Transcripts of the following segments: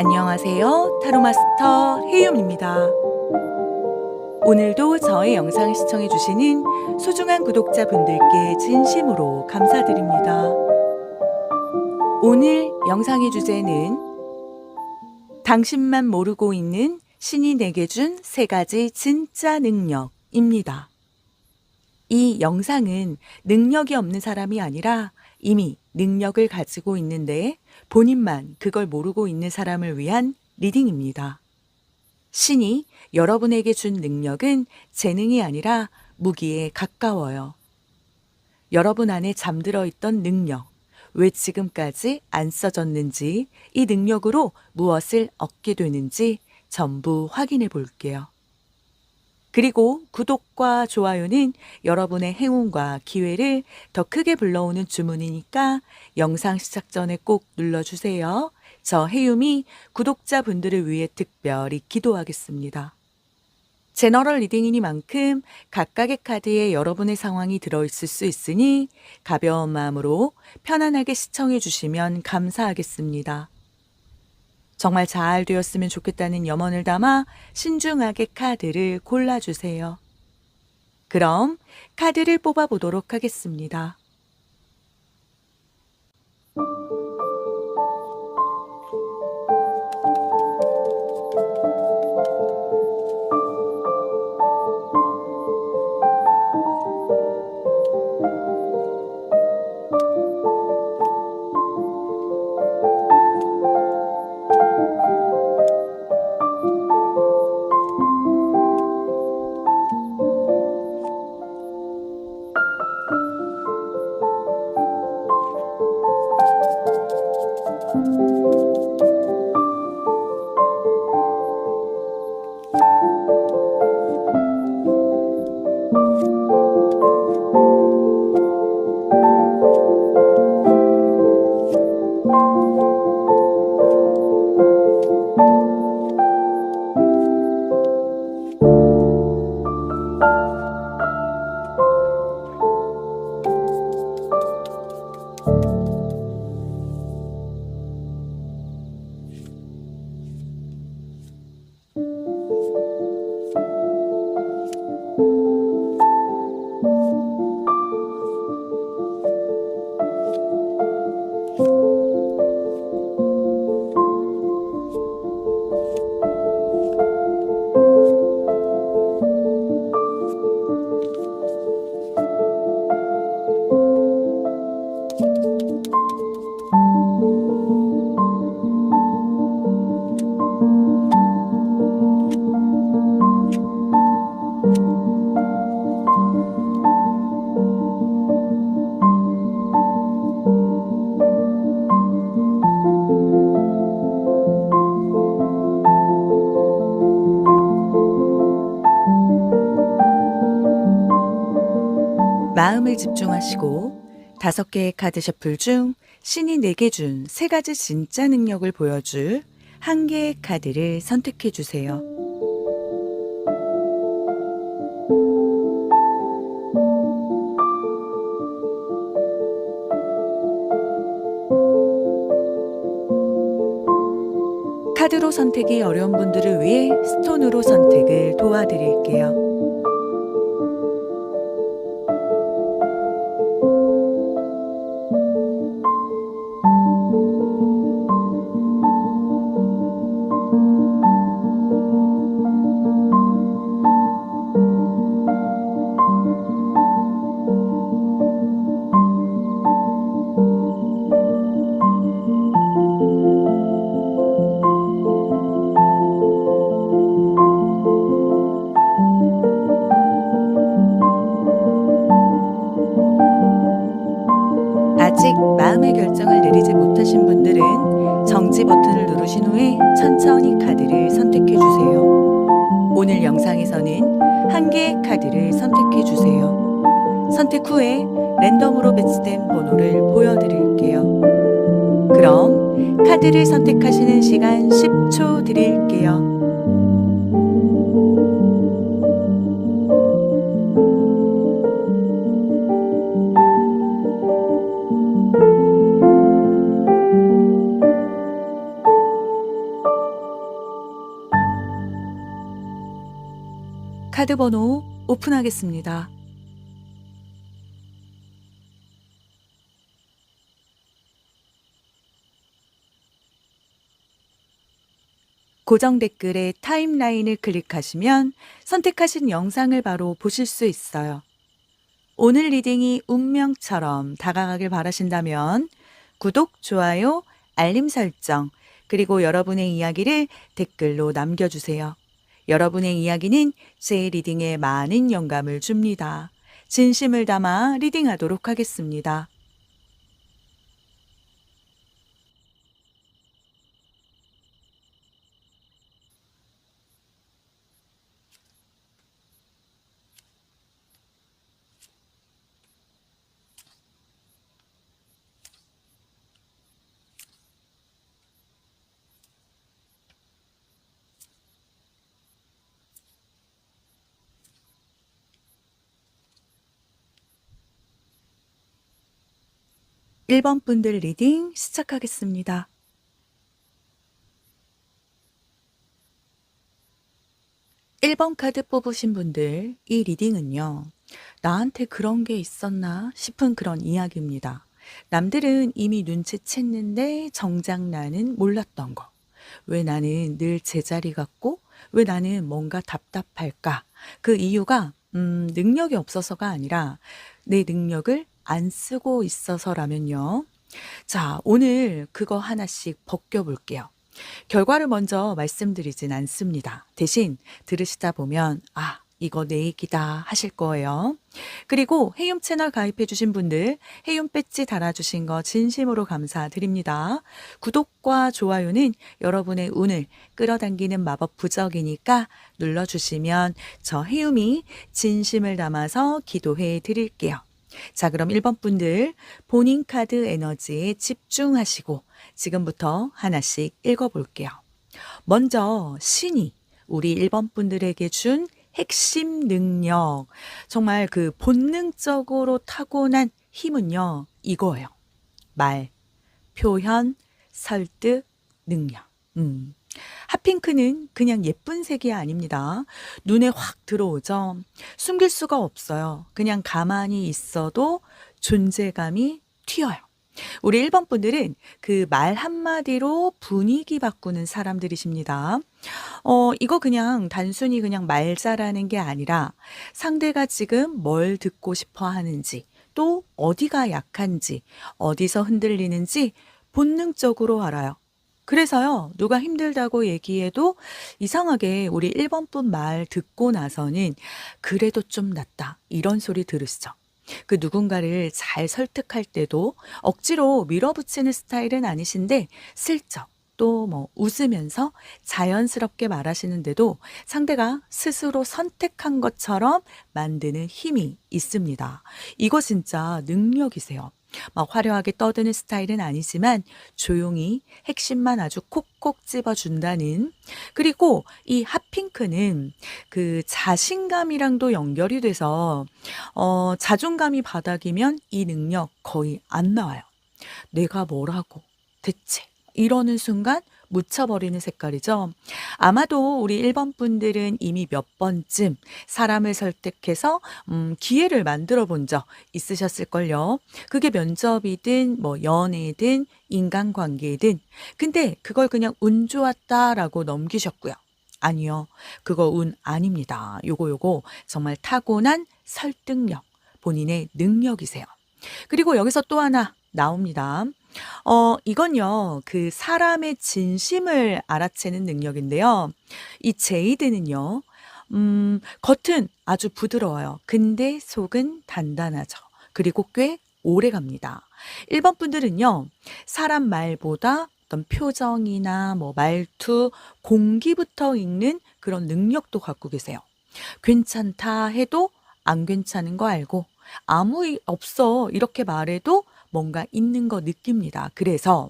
안녕하세요. 타로마스터 해윤입니다. 오늘도 저의 영상을 시청해주시는 소중한 구독자분들께 진심으로 감사드립니다. 오늘 영상의 주제는 당신만 모르고 있는 신이 내게 준 3가지 진짜 능력입니다. 이 영상은 능력이 없는 사람이 아니라 이미 능력을 가지고 있는데 본인만 그걸 모르고 있는 사람을 위한 리딩입니다. 신이 여러분에게 준 능력은 재능이 아니라 무기에 가까워요. 여러분 안에 잠들어 있던 능력, 왜 지금까지 안 써졌는지, 이 능력으로 무엇을 얻게 되는지 전부 확인해 볼게요. 그리고 구독과 좋아요는 여러분의 행운과 기회를 더 크게 불러오는 주문이니까 영상 시작 전에 꼭 눌러주세요. 저 해윤이 구독자분들을 위해 특별히 기도하겠습니다. 제너럴 리딩이니만큼 각각의 카드에 여러분의 상황이 들어있을 수 있으니 가벼운 마음으로 편안하게 시청해 주시면 감사하겠습니다. 정말 잘 되었으면 좋겠다는 염원을 담아 신중하게 카드를 골라주세요. 그럼 카드를 뽑아보도록 하겠습니다. 마음을 집중하시고 5개의 카드 셔플 중 신이 내게 준 3가지 진짜 능력을 보여줄 1개의 카드를 선택해 주세요. 카드로 선택이 어려운 분들을 위해 스톤으로 선택을 도와드릴게요. 아직 마음의 결정을 내리지 못하신 분들은 정지 버튼을 누르신 후에 천천히 카드를 선택해 주세요. 오늘 영상에서는 1개의 카드를 선택해 주세요. 선택 후에 랜덤으로 배치된 번호를 보여드릴게요. 그럼 카드를 선택하시는 시간 10초 드릴게요. 카드 번호 오픈하겠습니다. 고정 댓글의 타임라인을 클릭하시면 선택하신 영상을 바로 보실 수 있어요. 오늘 리딩이 운명처럼 다가가길 바라신다면 구독, 좋아요, 알림 설정, 그리고 여러분의 이야기를 댓글로 남겨주세요. 여러분의 이야기는 제 리딩에 많은 영감을 줍니다. 진심을 담아 리딩하도록 하겠습니다. 일 번 분들 리딩 시작하겠습니다. 1번 카드 뽑으신 분들, 이 리딩은요, 나한테 그런 게 있었나 싶은 그런 이야기입니다. 남들은 이미 눈치챘는데 정작 나는 몰랐던 거. 왜 나는 늘 제자리 같고, 왜 나는 뭔가 답답할까? 그 이유가, 능력이 없어서가 아니라 내 능력을 안 쓰고 있어서라면요. 자, 오늘 그거 하나씩 벗겨볼게요. 결과를 먼저 말씀드리진 않습니다. 대신 들으시다 보면, 아, 이거 내 얘기다 하실 거예요. 그리고 해움 채널 가입해 주신 분들, 해움 배지 달아주신 거 진심으로 감사드립니다. 구독과 좋아요는 여러분의 운을 끌어당기는 마법 부적이니까 눌러주시면 저 해움이 진심을 담아서 기도해 드릴게요. 자, 그럼 1번 분들 본인 카드 에너지에 집중하시고 지금부터 하나씩 읽어볼게요. 먼저 신이 우리 1번 분들에게 준 핵심 능력, 정말 그 본능적으로 타고난 힘은요, 이거예요. 말, 표현, 설득, 능력. 핫핑크는 그냥 예쁜 색이 아닙니다. 눈에 확 들어오죠. 숨길 수가 없어요. 그냥 가만히 있어도 존재감이 튀어요. 우리 1번 분들은 그 말 한마디로 분위기 바꾸는 사람들이십니다. 이거 그냥 단순히 그냥 말 잘하는 게 아니라 상대가 지금 뭘 듣고 싶어 하는지, 또 어디가 약한지, 어디서 흔들리는지 본능적으로 알아요. 그래서요, 누가 힘들다고 얘기해도 이상하게 우리 1번 분 말 듣고 나서는 그래도 좀 낫다. 이런 소리 들으시죠? 그 누군가를 잘 설득할 때도 억지로 밀어붙이는 스타일은 아니신데 슬쩍 또 뭐 웃으면서 자연스럽게 말하시는데도 상대가 스스로 선택한 것처럼 만드는 힘이 있습니다. 이거 진짜 능력이세요. 막 화려하게 떠드는 스타일은 아니지만 조용히 핵심만 아주 콕콕 집어준다는. 그리고 이 핫핑크는 그 자신감이랑도 연결이 돼서 자존감이 바닥이면 이 능력 거의 안 나와요. 내가 뭐라고 대체 이러는 순간 묻혀버리는 색깔이죠. 아마도 우리 1번 분들은 이미 몇 번쯤 사람을 설득해서 기회를 만들어 본 적 있으셨을걸요. 그게 면접이든 뭐 연애든 인간관계든. 근데 그걸 그냥 운 좋았다라고 넘기셨고요. 아니요. 그거 운 아닙니다. 요거 정말 타고난 설득력, 본인의 능력이세요. 그리고 여기서 또 하나 나옵니다. 이건요, 그 사람의 진심을 알아채는 능력인데요. 이 제이드는요, 겉은 아주 부드러워요. 근데 속은 단단하죠. 그리고 꽤 오래 갑니다. 1번 분들은요, 사람 말보다 어떤 표정이나 뭐 말투, 공기부터 읽는 그런 능력도 갖고 계세요. 괜찮다 해도 안 괜찮은 거 알고 아무 일 없어 이렇게 말해도 뭔가 있는 거 느낍니다. 그래서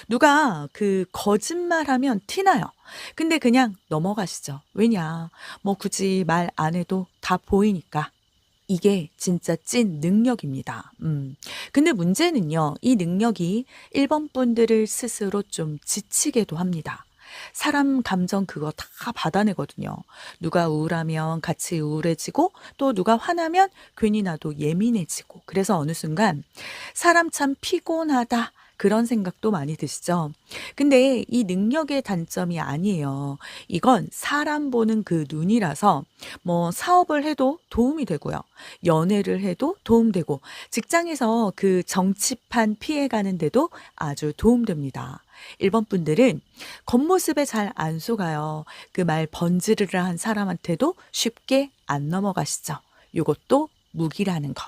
누가 그 거짓말하면 티나요. 근데 그냥 넘어가시죠. 왜냐? 뭐 굳이 말 안 해도 다 보이니까. 이게 진짜 찐 능력입니다. 근데 문제는요, 이 능력이 1번 분들을 스스로 좀 지치게도 합니다. 사람 감정 그거 다 받아내거든요. 누가 우울하면 같이 우울해지고 또 누가 화나면 괜히 나도 예민해지고 그래서 어느 순간 '사람 참 피곤하다.' 그런 생각도 많이 드시죠? 근데 이 능력의 단점이 아니에요. 이건 사람 보는 그 눈이라서 뭐 사업을 해도 도움이 되고요. 연애를 해도 도움되고 직장에서 그 정치판 피해가는데도 아주 도움됩니다. 1번 분들은 겉모습에 잘 안 속아요. 그 말 번지르르한 사람한테도 쉽게 안 넘어가시죠. 요것도 무기라는 거.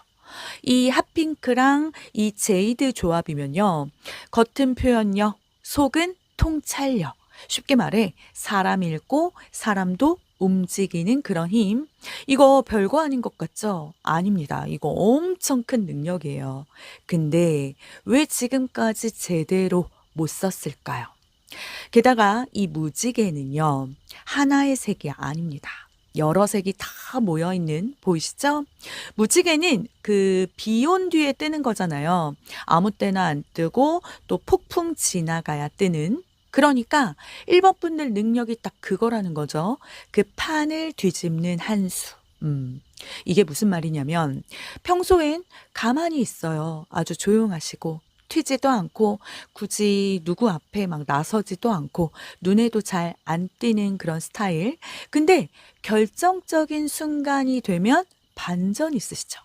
이 핫핑크랑 이 제이드 조합이면요. 겉은 표현력, 속은 통찰력. 쉽게 말해 사람 읽고 사람도 움직이는 그런 힘. 이거 별거 아닌 것 같죠? 아닙니다. 이거 엄청 큰 능력이에요. 근데 왜 지금까지 제대로 못 썼을까요? 게다가 이 무지개는요. 하나의 색이 아닙니다. 여러 색이 다 모여 있는 보이시죠? 무지개는 그 비 온 뒤에 뜨는 거잖아요. 아무 때나 안 뜨고 또 폭풍 지나가야 뜨는. 그러니까 1번 분들 능력이 딱 그거라는 거죠. 그 판을 뒤집는 한 수. 이게 무슨 말이냐면 평소엔 가만히 있어요. 아주 조용하시고 튀지도 않고 굳이 누구 앞에 막 나서지도 않고 눈에도 잘 안 띄는 그런 스타일. 근데 결정적인 순간이 되면 반전이 있으시죠.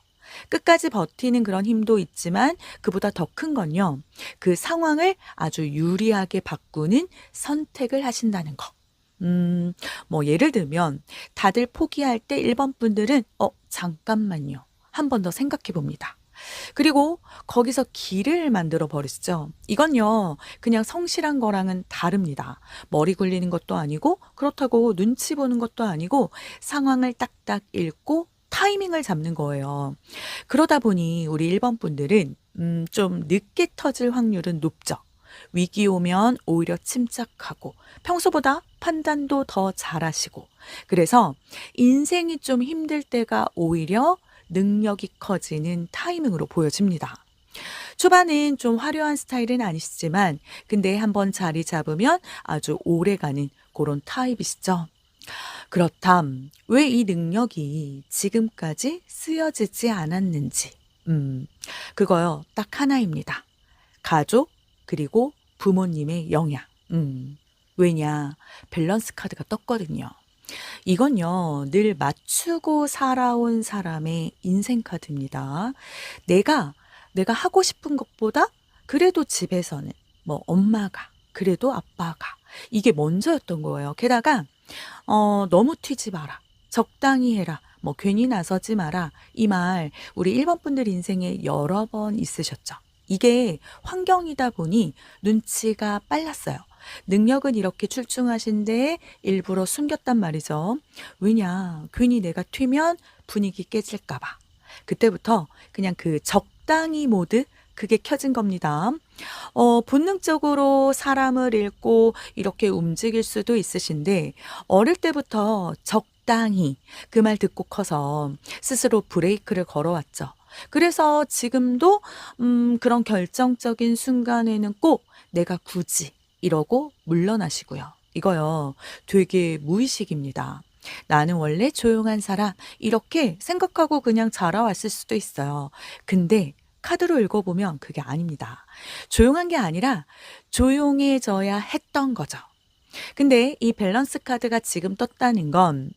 끝까지 버티는 그런 힘도 있지만 그보다 더 큰 건요. 그 상황을 아주 유리하게 바꾸는 선택을 하신다는 거. 뭐 예를 들면 다들 포기할 때 1번 분들은 잠깐만요. 한 번 더 생각해 봅니다. 그리고 거기서 길을 만들어 버리시죠. 이건요. 그냥 성실한 거랑은 다릅니다. 머리 굴리는 것도 아니고 그렇다고 눈치 보는 것도 아니고 상황을 딱딱 읽고 타이밍을 잡는 거예요. 그러다 보니 우리 1번 분들은 좀 늦게 터질 확률은 높죠. 위기 오면 오히려 침착하고 평소보다 판단도 더 잘하시고 그래서 인생이 좀 힘들 때가 오히려 능력이 커지는 타이밍으로 보여집니다. 초반은 좀 화려한 스타일은 아니시지만 근데 한번 자리 잡으면 아주 오래가는 그런 타입이시죠. 그렇담 왜 이 능력이 지금까지 쓰여지지 않았는지 그거요 딱 하나입니다. 가족 그리고 부모님의 영향. 왜냐 밸런스 카드가 떴거든요. 이건요, 늘 맞추고 살아온 사람의 인생 카드입니다. 내가, 내가 하고 싶은 것보다 그래도 집에서는 뭐 엄마가, 그래도 아빠가, 이게 먼저였던 거예요. 게다가, 너무 튀지 마라. 적당히 해라. 뭐 괜히 나서지 마라. 이 말 우리 1번 분들 인생에 여러 번 있으셨죠. 이게 환경이다 보니 눈치가 빨랐어요. 능력은 이렇게 출중하신데 일부러 숨겼단 말이죠. 왜냐, 괜히 내가 튀면 분위기 깨질까 봐. 그때부터 그냥 그 적당히 모드 그게 켜진 겁니다. 본능적으로 사람을 읽고 이렇게 움직일 수도 있으신데 어릴 때부터 적당히 그 말 듣고 커서 스스로 브레이크를 걸어왔죠. 그래서 지금도 그런 결정적인 순간에는 꼭 내가 굳이 이러고 물러나시고요. 이거요. 되게 무의식입니다. 나는 원래 조용한 사람 이렇게 생각하고 그냥 자라왔을 수도 있어요. 근데 카드로 읽어보면 그게 아닙니다. 조용한 게 아니라 조용해져야 했던 거죠. 근데 이 밸런스 카드가 지금 떴다는 건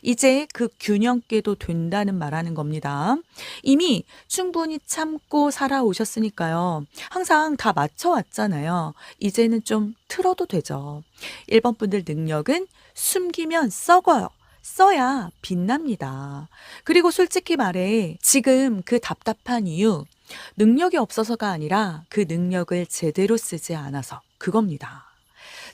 이제 그 균형 깨도 된다는 말하는 겁니다. 이미 충분히 참고 살아오셨으니까요. 항상 다 맞춰 왔잖아요. 이제는 좀 틀어도 되죠. 1번 분들 능력은 숨기면 썩어요. 써야 빛납니다. 그리고 솔직히 말해 지금 그 답답한 이유 능력이 없어서가 아니라 그 능력을 제대로 쓰지 않아서 그겁니다.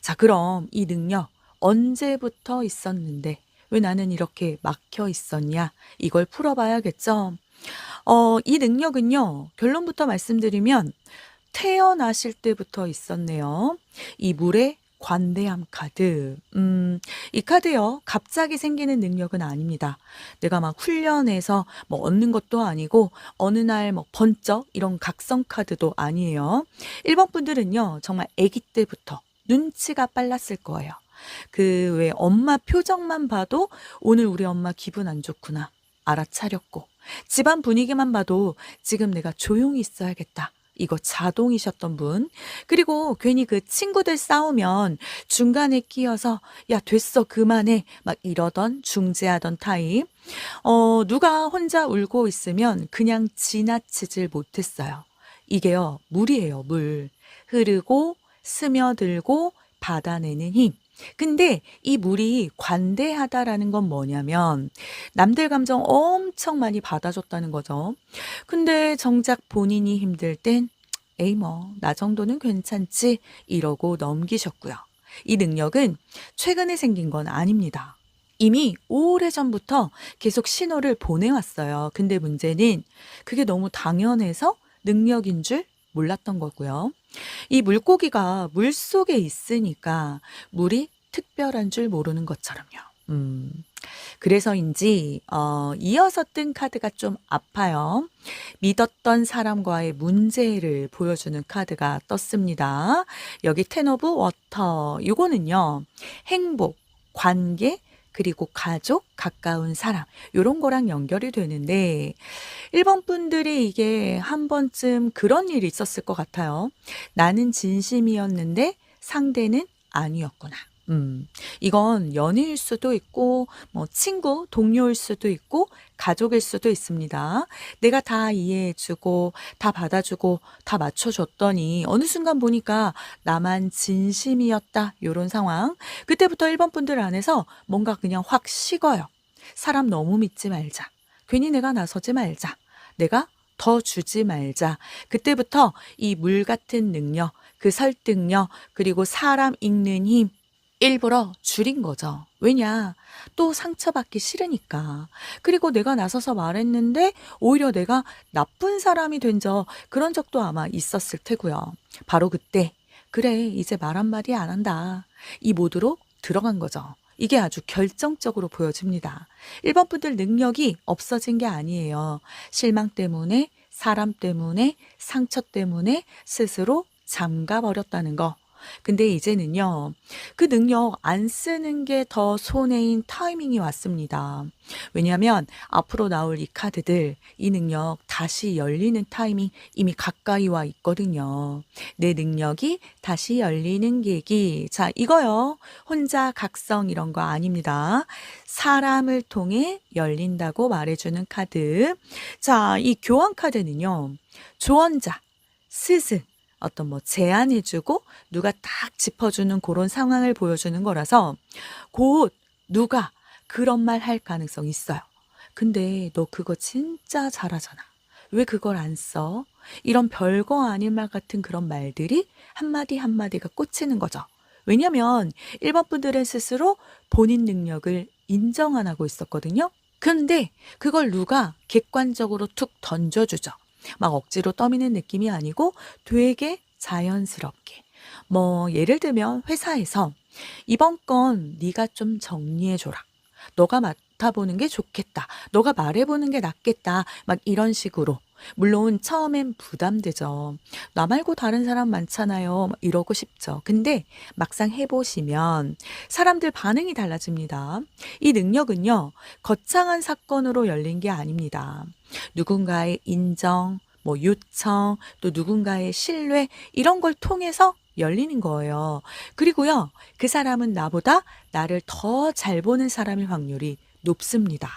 자, 그럼 이 능력 언제부터 있었는데 왜 나는 이렇게 막혀 있었냐? 이걸 풀어봐야겠죠. 이 능력은요, 결론부터 말씀드리면 태어나실 때부터 있었네요. 이 물의 관대함 카드. 이 카드요, 갑자기 생기는 능력은 아닙니다. 내가 막 훈련해서 뭐 얻는 것도 아니고, 어느 날 뭐 번쩍 이런 각성 카드도 아니에요. 1번 분들은요, 정말 아기 때부터 눈치가 빨랐을 거예요. 그 왜 엄마 표정만 봐도 '오늘 우리 엄마 기분 안 좋구나.' 알아차렸고 집안 분위기만 봐도 '지금 내가 조용히 있어야겠다.' 이거 자동이셨던 분. 그리고 괜히 그 친구들 싸우면 중간에 끼어서 "야 됐어. 그만해." 막 이러던 중재하던 타입. 누가 혼자 울고 있으면 그냥 지나치질 못했어요. 이게요 물이에요 물. 흐르고 스며들고 받아내는 힘. 근데 이 물이 관대하다라는 건 뭐냐면 남들 감정 엄청 많이 받아줬다는 거죠. 근데 정작 본인이 힘들 땐 "에이 뭐 나 정도는 괜찮지." 이러고 넘기셨고요. 이 능력은 최근에 생긴 건 아닙니다. 이미 오래전부터 계속 신호를 보내왔어요. 근데 문제는 그게 너무 당연해서 능력인 줄 몰랐던 거고요. 이 물고기가 물속에 있으니까 물이 특별한 줄 모르는 것처럼요. 음. 그래서인지 이어서 뜬 카드가 좀 아파요. 믿었던 사람과의 문제를 보여주는 카드가 떴습니다. 여기 텐 오브 워터 요거는요. 행복, 관계, 그리고 가족, 가까운 사람 요런 거랑 연결이 되는데 1번 분들이 이게 한 번쯤 그런 일이 있었을 것 같아요. '나는 진심이었는데 상대는 아니었구나.' 이건 연인일 수도 있고 뭐 친구, 동료일 수도 있고 가족일 수도 있습니다. 내가 다 이해해 주고 다 받아 주고 다 맞춰 줬더니 어느 순간 보니까 '나만 진심이었다.' 요런 상황. 그때부터 1번 분들 안에서 뭔가 그냥 확 식어요. '사람 너무 믿지 말자. 괜히 내가 나서지 말자. 내가 더 주지 말자.' 그때부터 이 물 같은 능력, 그 설득력, 그리고 사람 읽는 힘 일부러 줄인 거죠. 왜냐? 또 상처받기 싫으니까. 그리고 내가 나서서 말했는데 오히려 내가 나쁜 사람이 된 그런 적도 아마 있었을 테고요. 바로 그때 '그래 이제 말 한마디 안 한다.' 이 모드로 들어간 거죠. 이게 아주 결정적으로 보여집니다. 1번 분들 능력이 없어진 게 아니에요. 실망 때문에, 사람 때문에, 상처 때문에 스스로 잠가 버렸다는 거. 근데 이제는요. 그 능력 안 쓰는 게 더 손해인 타이밍이 왔습니다. 왜냐하면 앞으로 나올 이 카드들, 이 능력 다시 열리는 타이밍 이미 가까이 와 있거든요. 내 능력이 다시 열리는 계기. 자, 이거요. 혼자 각성 이런 거 아닙니다. 사람을 통해 열린다고 말해주는 카드. 자, 이 교환 카드는요. 조언자, 스승, 어떤 뭐 제안해 주고 누가 딱 짚어주는 그런 상황을 보여주는 거라서 곧 누가 그런 말 할 가능성이 있어요. "근데 너 그거 진짜 잘하잖아. 왜 그걸 안 써?" 이런 별거 아닌 말 같은 그런 말들이 한마디 한마디가 꽂히는 거죠. 왜냐면 1번 분들은 스스로 본인 능력을 인정 안 하고 있었거든요. 근데 그걸 누가 객관적으로 툭 던져 주죠. 막 억지로 떠미는 느낌이 아니고 되게 자연스럽게. 뭐 예를 들면 회사에서 "이번 건 네가 좀 정리해 줘라. 너가 맡아 보는 게 좋겠다. 너가 말해 보는 게 낫겠다." 막 이런 식으로. 물론 처음엔 부담되죠. "나 말고 다른 사람 많잖아요." 막 이러고 싶죠. 근데 막상 해 보시면 사람들 반응이 달라집니다. 이 능력은요. 거창한 사건으로 열린 게 아닙니다. 누군가의 인정, 뭐 요청, 또 누군가의 신뢰 이런 걸 통해서 열리는 거예요. 그리고요. 그 사람은 나보다 나를 더 잘 보는 사람일 확률이 높습니다.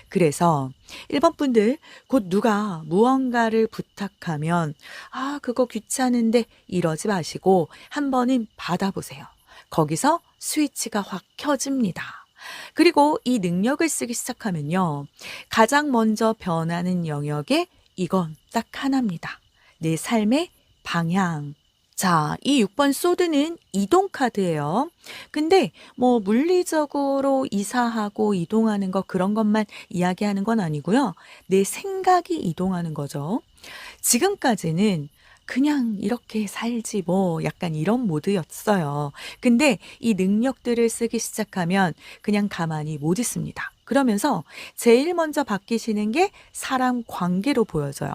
그래서 1번 분들 곧 누가 무언가를 부탁하면 '아 그거 귀찮은데.' 이러지 마시고 한 번은 받아 보세요. 거기서 스위치가 확 켜집니다. 그리고 이 능력을 쓰기 시작하면요. 가장 먼저 변하는 영역에 이건 딱 하나입니다. 내 삶의 방향. 자, 이 6번 소드는 이동 카드예요. 근데 뭐 물리적으로 이사하고 이동하는 거 그런 것만 이야기하는 건 아니고요. 내 생각이 이동하는 거죠. 지금까지는 '그냥 이렇게 살지 뭐.' 약간 이런 모드였어요. 근데 이 능력들을 쓰기 시작하면 그냥 가만히 못 있습니다. 그러면서 제일 먼저 바뀌시는 게 사람 관계로 보여져요.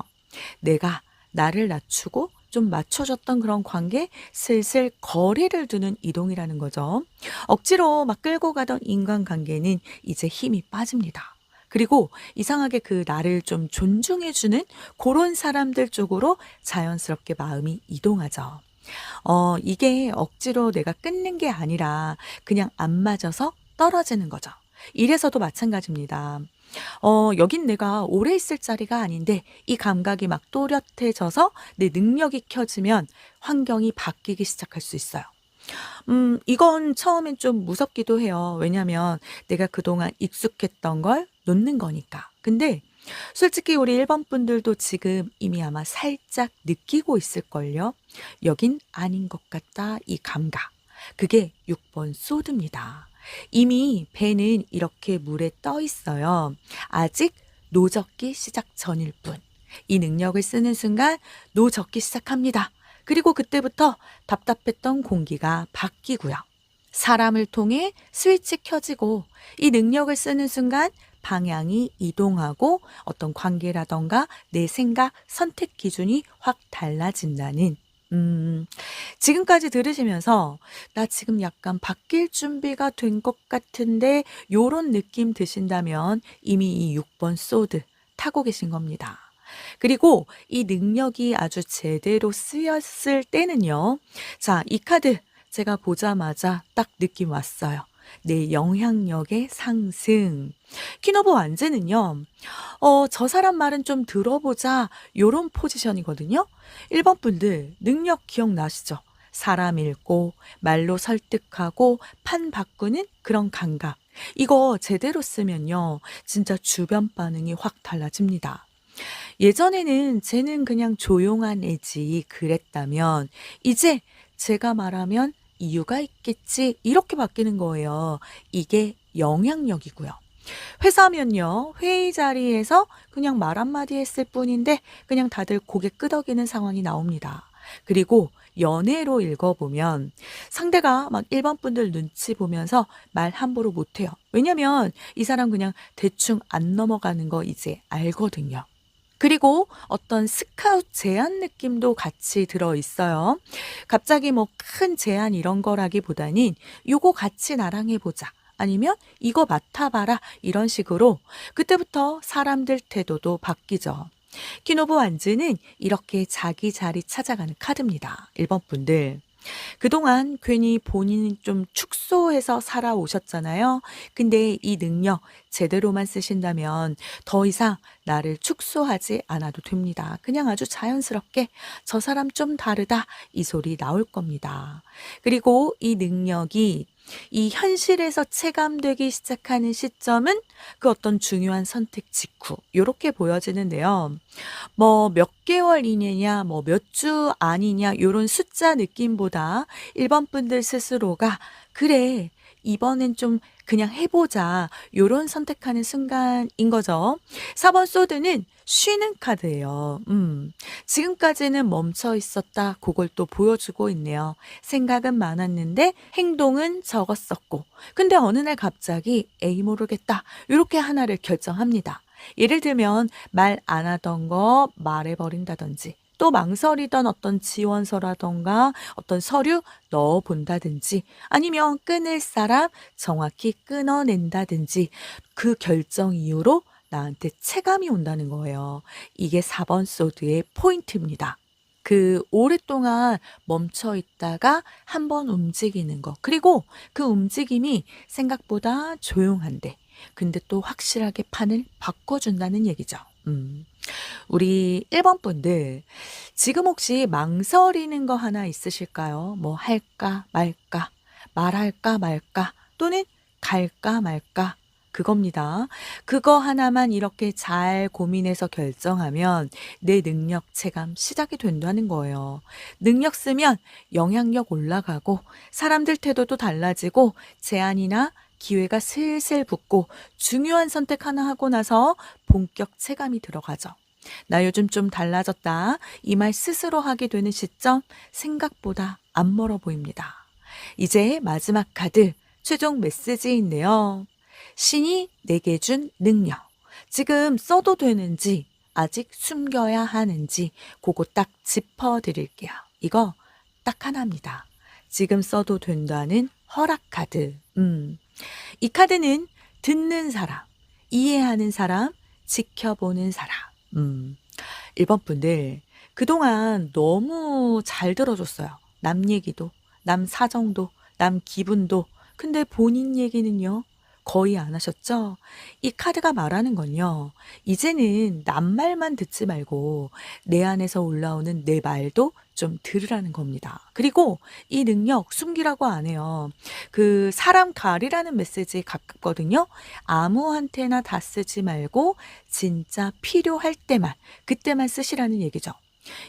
내가 나를 낮추고 좀 맞춰졌던 그런 관계 슬슬 거리를 두는 이동이라는 거죠. 억지로 막 끌고 가던 인간관계는 이제 힘이 빠집니다. 그리고 이상하게 그 나를 좀 존중해 주는 그런 사람들 쪽으로 자연스럽게 마음이 이동하죠. 이게 억지로 내가 끊는 게 아니라 그냥 안 맞아서 떨어지는 거죠. 이래서도 마찬가지입니다. 여긴 내가 오래 있을 자리가 아닌데 이 감각이 막 또렷해져서 내 능력이 켜지면 환경이 바뀌기 시작할 수 있어요. 이건 처음엔 좀 무섭기도 해요. 왜냐면 내가 그동안 익숙했던 걸 놓는 거니까. 근데 솔직히 우리 1번 분들도 지금 이미 아마 살짝 느끼고 있을걸요. '여긴 아닌 것 같다.' 이 감각. 그게 6번 소드입니다. 이미 배는 이렇게 물에 떠 있어요. 아직 노젓기 시작 전일 뿐. 이 능력을 쓰는 순간 노젓기 시작합니다. 그리고 그때부터 답답했던 공기가 바뀌고요. 사람을 통해 스위치 켜지고 이 능력을 쓰는 순간 방향이 이동하고 어떤 관계라던가 내 생각, 선택 기준이 확 달라진다는 음, 지금까지 들으시면서 나 지금 약간 바뀔 준비가 된 것 같은데 요런 느낌 드신다면 이미 이 6번 소드 타고 계신 겁니다. 그리고 이 능력이 아주 제대로 쓰였을 때는요. 자, 이 카드 제가 보자마자 딱 느낌 왔어요. 내 영향력의 상승. 퀸 오브 완즈는요. 저 사람 말은 좀 들어보자 요런 포지션이거든요. 1번 분들 능력 기억나시죠? 사람 읽고 말로 설득하고 판 바꾸는 그런 감각. 이거 제대로 쓰면요. 진짜 주변 반응이 확 달라집니다. 예전에는 쟤는 그냥 조용한 애지 그랬다면 이제 제가 말하면 이유가 있겠지 이렇게 바뀌는 거예요. 이게 영향력이고요. 회사면요. 회의 자리에서 그냥 말 한마디 했을 뿐인데 그냥 다들 고개 끄덕이는 상황이 나옵니다. 그리고 연애로 읽어보면 상대가 막 1번 분들 눈치 보면서 말 함부로 못해요. 왜냐면 이 사람 그냥 대충 안 넘어가는 거 이제 알거든요. 그리고 어떤 스카웃 제안 느낌도 같이 들어 있어요. 갑자기 뭐 큰 제안 이런 거라기보다는 "요거 같이 나랑 해 보자." 아니면 "이거 맡아 봐라." 이런 식으로 그때부터 사람들 태도도 바뀌죠. 퀸 오브 완즈는 이렇게 자기 자리 찾아가는 카드입니다. 1번 분들. 그동안 괜히 본인이 좀 축소해서 살아오셨잖아요. 근데 이 능력 제대로만 쓰신다면 더 이상 나를 축소하지 않아도 됩니다. 그냥 아주 자연스럽게 저 사람 좀 다르다 이 소리 나올 겁니다. 그리고 이 능력이 이 현실에서 체감되기 시작하는 시점은 그 어떤 중요한 선택 직후 요렇게 보여지는데요. 뭐 몇 개월 이내냐 뭐 몇 주 아니냐 요런 숫자 느낌보다 1번 분들 스스로가 '그래. 이번엔 좀 그냥 해 보자.' 요런 선택하는 순간인 거죠. 4번 소드는 쉬는 카드예요. 지금까지는 멈춰 있었다. 고걸 또 보여주고 있네요. 생각은 많았는데 행동은 적었었고 근데 어느 날 갑자기 '에이 모르겠다.' 요렇게 하나를 결정합니다. 예를 들면 말 안 하던 거 말해 버린다든지 또 망설이던 어떤 지원서라든가 어떤 서류 넣어 본다든지 아니면 끊을 사람 정확히 끊어낸다든지 그 결정 이후로 나한테 체감이 온다는 거예요. 이게 4번 소드의 포인트입니다. 그 오랫동안 멈춰 있다가 한번 움직이는 거. 그리고 그 움직임이 생각보다 조용한데 근데 또 확실하게 판을 바꿔준다는 얘기죠. 우리 1번 분들 지금 혹시 망설이는 거 하나 있으실까요? 뭐 할까 말까, 말할까 말까 또는 갈까 말까 그겁니다. 그거 하나만 이렇게 잘 고민해서 결정하면 내 능력 체감 시작이 된다는 거예요. 능력 쓰면 영향력 올라가고 사람들 태도도 달라지고 제안이나 기회가 슬슬 붙고 중요한 선택 하나 하고 나서 본격 체감이 들어가죠. 나 요즘 좀 달라졌다. 이 말 스스로 하게 되는 시점 생각보다 안 멀어 보입니다. 이제 마지막 카드 최종 메시지인데요. 신이 내게 준 능력. 지금 써도 되는지 아직 숨겨야 하는지 그거 딱 짚어드릴게요. 이거 딱 하나입니다. 지금 써도 된다는 허락 카드. 이 카드는 듣는 사람, 이해하는 사람, 지켜보는 사람. 음. 1번 분들 그동안 너무 잘 들어줬어요. 남 얘기도, 남 사정도, 남 기분도. 근데 본인 얘기는요? 거의 안 하셨죠? 이 카드가 말하는 건요. 이제는 남 말만 듣지 말고 내 안에서 올라오는 내 말도 좀 들으라는 겁니다. 그리고 이 능력 숨기라고 안 해요. 그 사람 가리라는 메시지에 가깝거든요. 아무한테나 다 쓰지 말고 진짜 필요할 때만, 그때만 쓰시라는 얘기죠.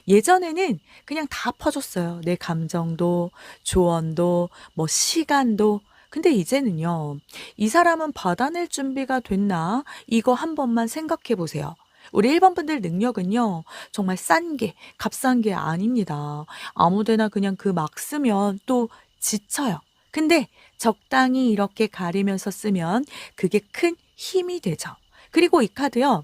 예전에는 그냥 다 퍼줬어요. 내 감정도, 조언도, 뭐 시간도. 근데 이제는요. 이 사람은 받아낼 준비가 됐나? 이거 한 번만 생각해 보세요. 우리 1번 분들 능력은요. 정말 싼 게, 값싼 게 아닙니다. 아무 데나 그냥 그 막 쓰면 또 지쳐요. 근데 적당히 이렇게 가리면서 쓰면 그게 큰 힘이 되죠. 그리고 이 카드요.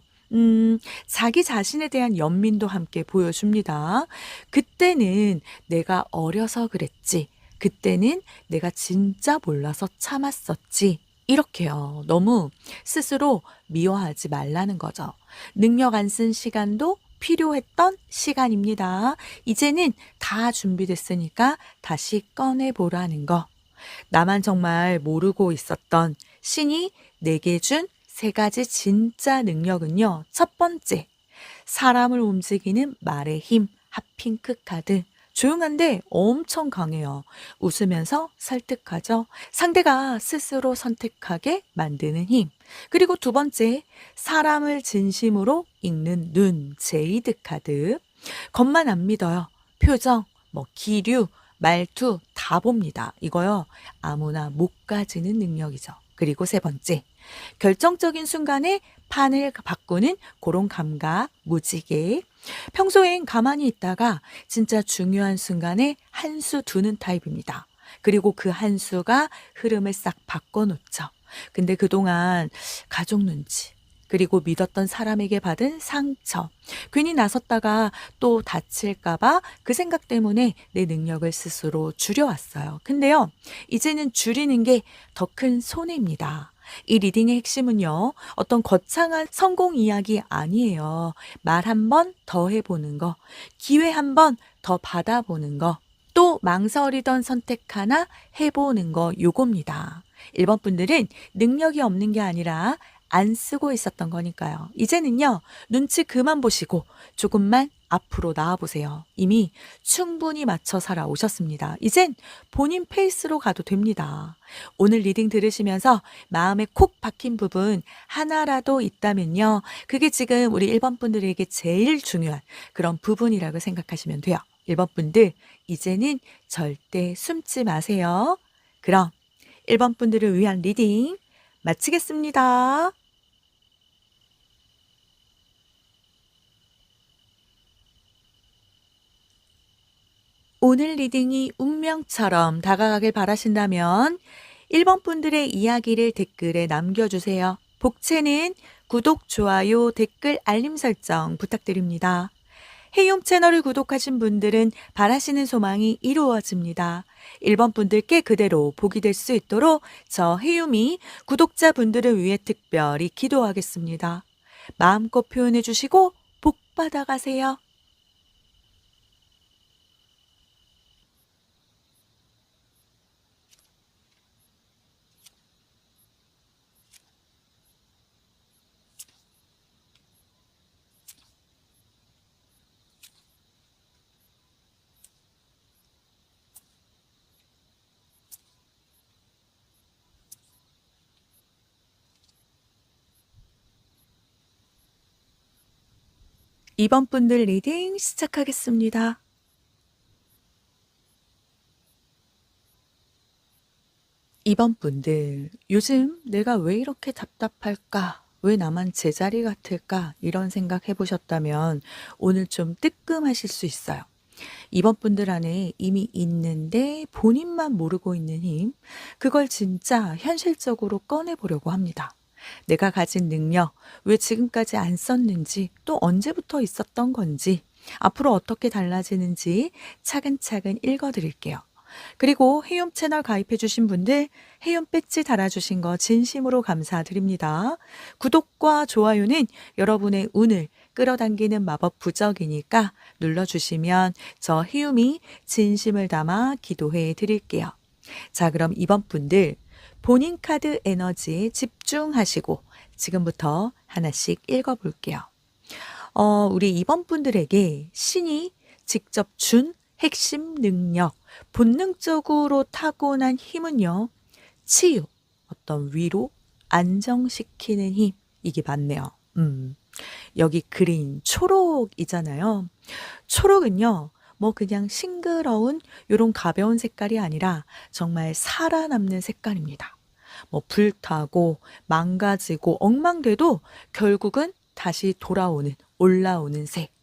자기 자신에 대한 연민도 함께 보여줍니다. 그때는 내가 어려서 그랬지. 그때는 내가 진짜 몰라서 참았었지. 이렇게요. 너무 스스로 미워하지 말라는 거죠. 능력 안 쓴 시간도 필요했던 시간입니다. 이제는 다 준비됐으니까 다시 꺼내보라는 거. 나만 정말 모르고 있었던 신이 내게 준 세 가지 진짜 능력은요. 첫 번째, 사람을 움직이는 말의 힘, 핫핑크 카드. 조용한데 엄청 강해요. 웃으면서 설득하죠. 상대가 스스로 선택하게 만드는 힘. 그리고 두 번째, 사람을 진심으로 읽는 눈, 제이드 카드. 겉만 안 믿어요. 표정, 뭐 기류, 말투 다 봅니다. 이거요. 아무나 못 가지는 능력이죠. 그리고 세 번째, 결정적인 순간에 판을 바꾸는 그런 감각, 무지개. 평소엔 가만히 있다가 진짜 중요한 순간에 한 수 두는 타입입니다. 그리고 그 한 수가 흐름을 싹 바꿔놓죠. 근데 그동안 가족 눈치, 그리고 믿었던 사람에게 받은 상처, 괜히 나섰다가 또 다칠까봐 그 생각 때문에 내 능력을 스스로 줄여왔어요. 근데요, 이제는 줄이는 게 더 큰 손해입니다. 이 리딩의 핵심은요, 어떤 거창한 성공 이야기 아니에요. 말 한 번 더 해보는 거, 기회 한 번 더 받아보는 거, 또 망설이던 선택 하나 해보는 거, 요겁니다. 1번 분들은 능력이 없는 게 아니라 안 쓰고 있었던 거니까요. 이제는요, 눈치 그만 보시고 조금만 앞으로 나와보세요. 이미 충분히 맞춰 살아오셨습니다. 이젠 본인 페이스로 가도 됩니다. 오늘 리딩 들으시면서 마음에 콕 박힌 부분 하나라도 있다면요. 그게 지금 우리 1번 분들에게 제일 중요한 그런 부분이라고 생각하시면 돼요. 1번 분들, 이제는 절대 숨지 마세요. 그럼 1번 분들을 위한 리딩 마치겠습니다. 오늘 리딩이 운명처럼 다가가길 바라신다면 1번 분들의 이야기를 댓글에 남겨주세요. 복채는 구독, 좋아요, 댓글, 알림 설정 부탁드립니다. 헤이홈 채널을 구독하신 분들은 바라시는 소망이 이루어집니다. 1번 분들께 그대로 복이 될 수 있도록 저 헤이홈이 구독자분들을 위해 특별히 기도하겠습니다. 마음껏 표현해 주시고 복 받아가세요. 2번 분들 리딩 시작하겠습니다. 2번 분들, 요즘 내가 왜 이렇게 답답할까? 왜 나만 제자리 같을까? 이런 생각 해보셨다면 오늘 좀 뜨끔하실 수 있어요. 2번 분들 안에 이미 있는데 본인만 모르고 있는 힘, 그걸 진짜 현실적으로 꺼내보려고 합니다. 내가 가진 능력, 왜 지금까지 안 썼는지, 또 언제부터 있었던 건지, 앞으로 어떻게 달라지는지 차근차근 읽어드릴게요. 그리고 해용 채널 가입해주신 분들 해용 배지 달아주신 거 진심으로 감사드립니다. 구독과 좋아요는 여러분의 운을 끌어당기는 마법 부적이니까 눌러주시면 저 해움이 진심을 담아 기도해 드릴게요. 자, 그럼 이번 분들 본인 카드 에너지에 집중하시고 지금부터 하나씩 읽어볼게요. 우리 이번 분들에게 신이 직접 준 핵심 능력, 본능적으로 타고난 힘은요, 치유, 어떤 위로, 안정시키는 힘, 이게 맞네요. 여기 그린 초록이잖아요. 초록은요, 뭐 그냥 싱그러운 요런 가벼운 색깔이 아니라 정말 살아남는 색깔입니다. 뭐 불타고 망가지고 엉망돼도 결국은 다시 돌아오는 올라오는 색.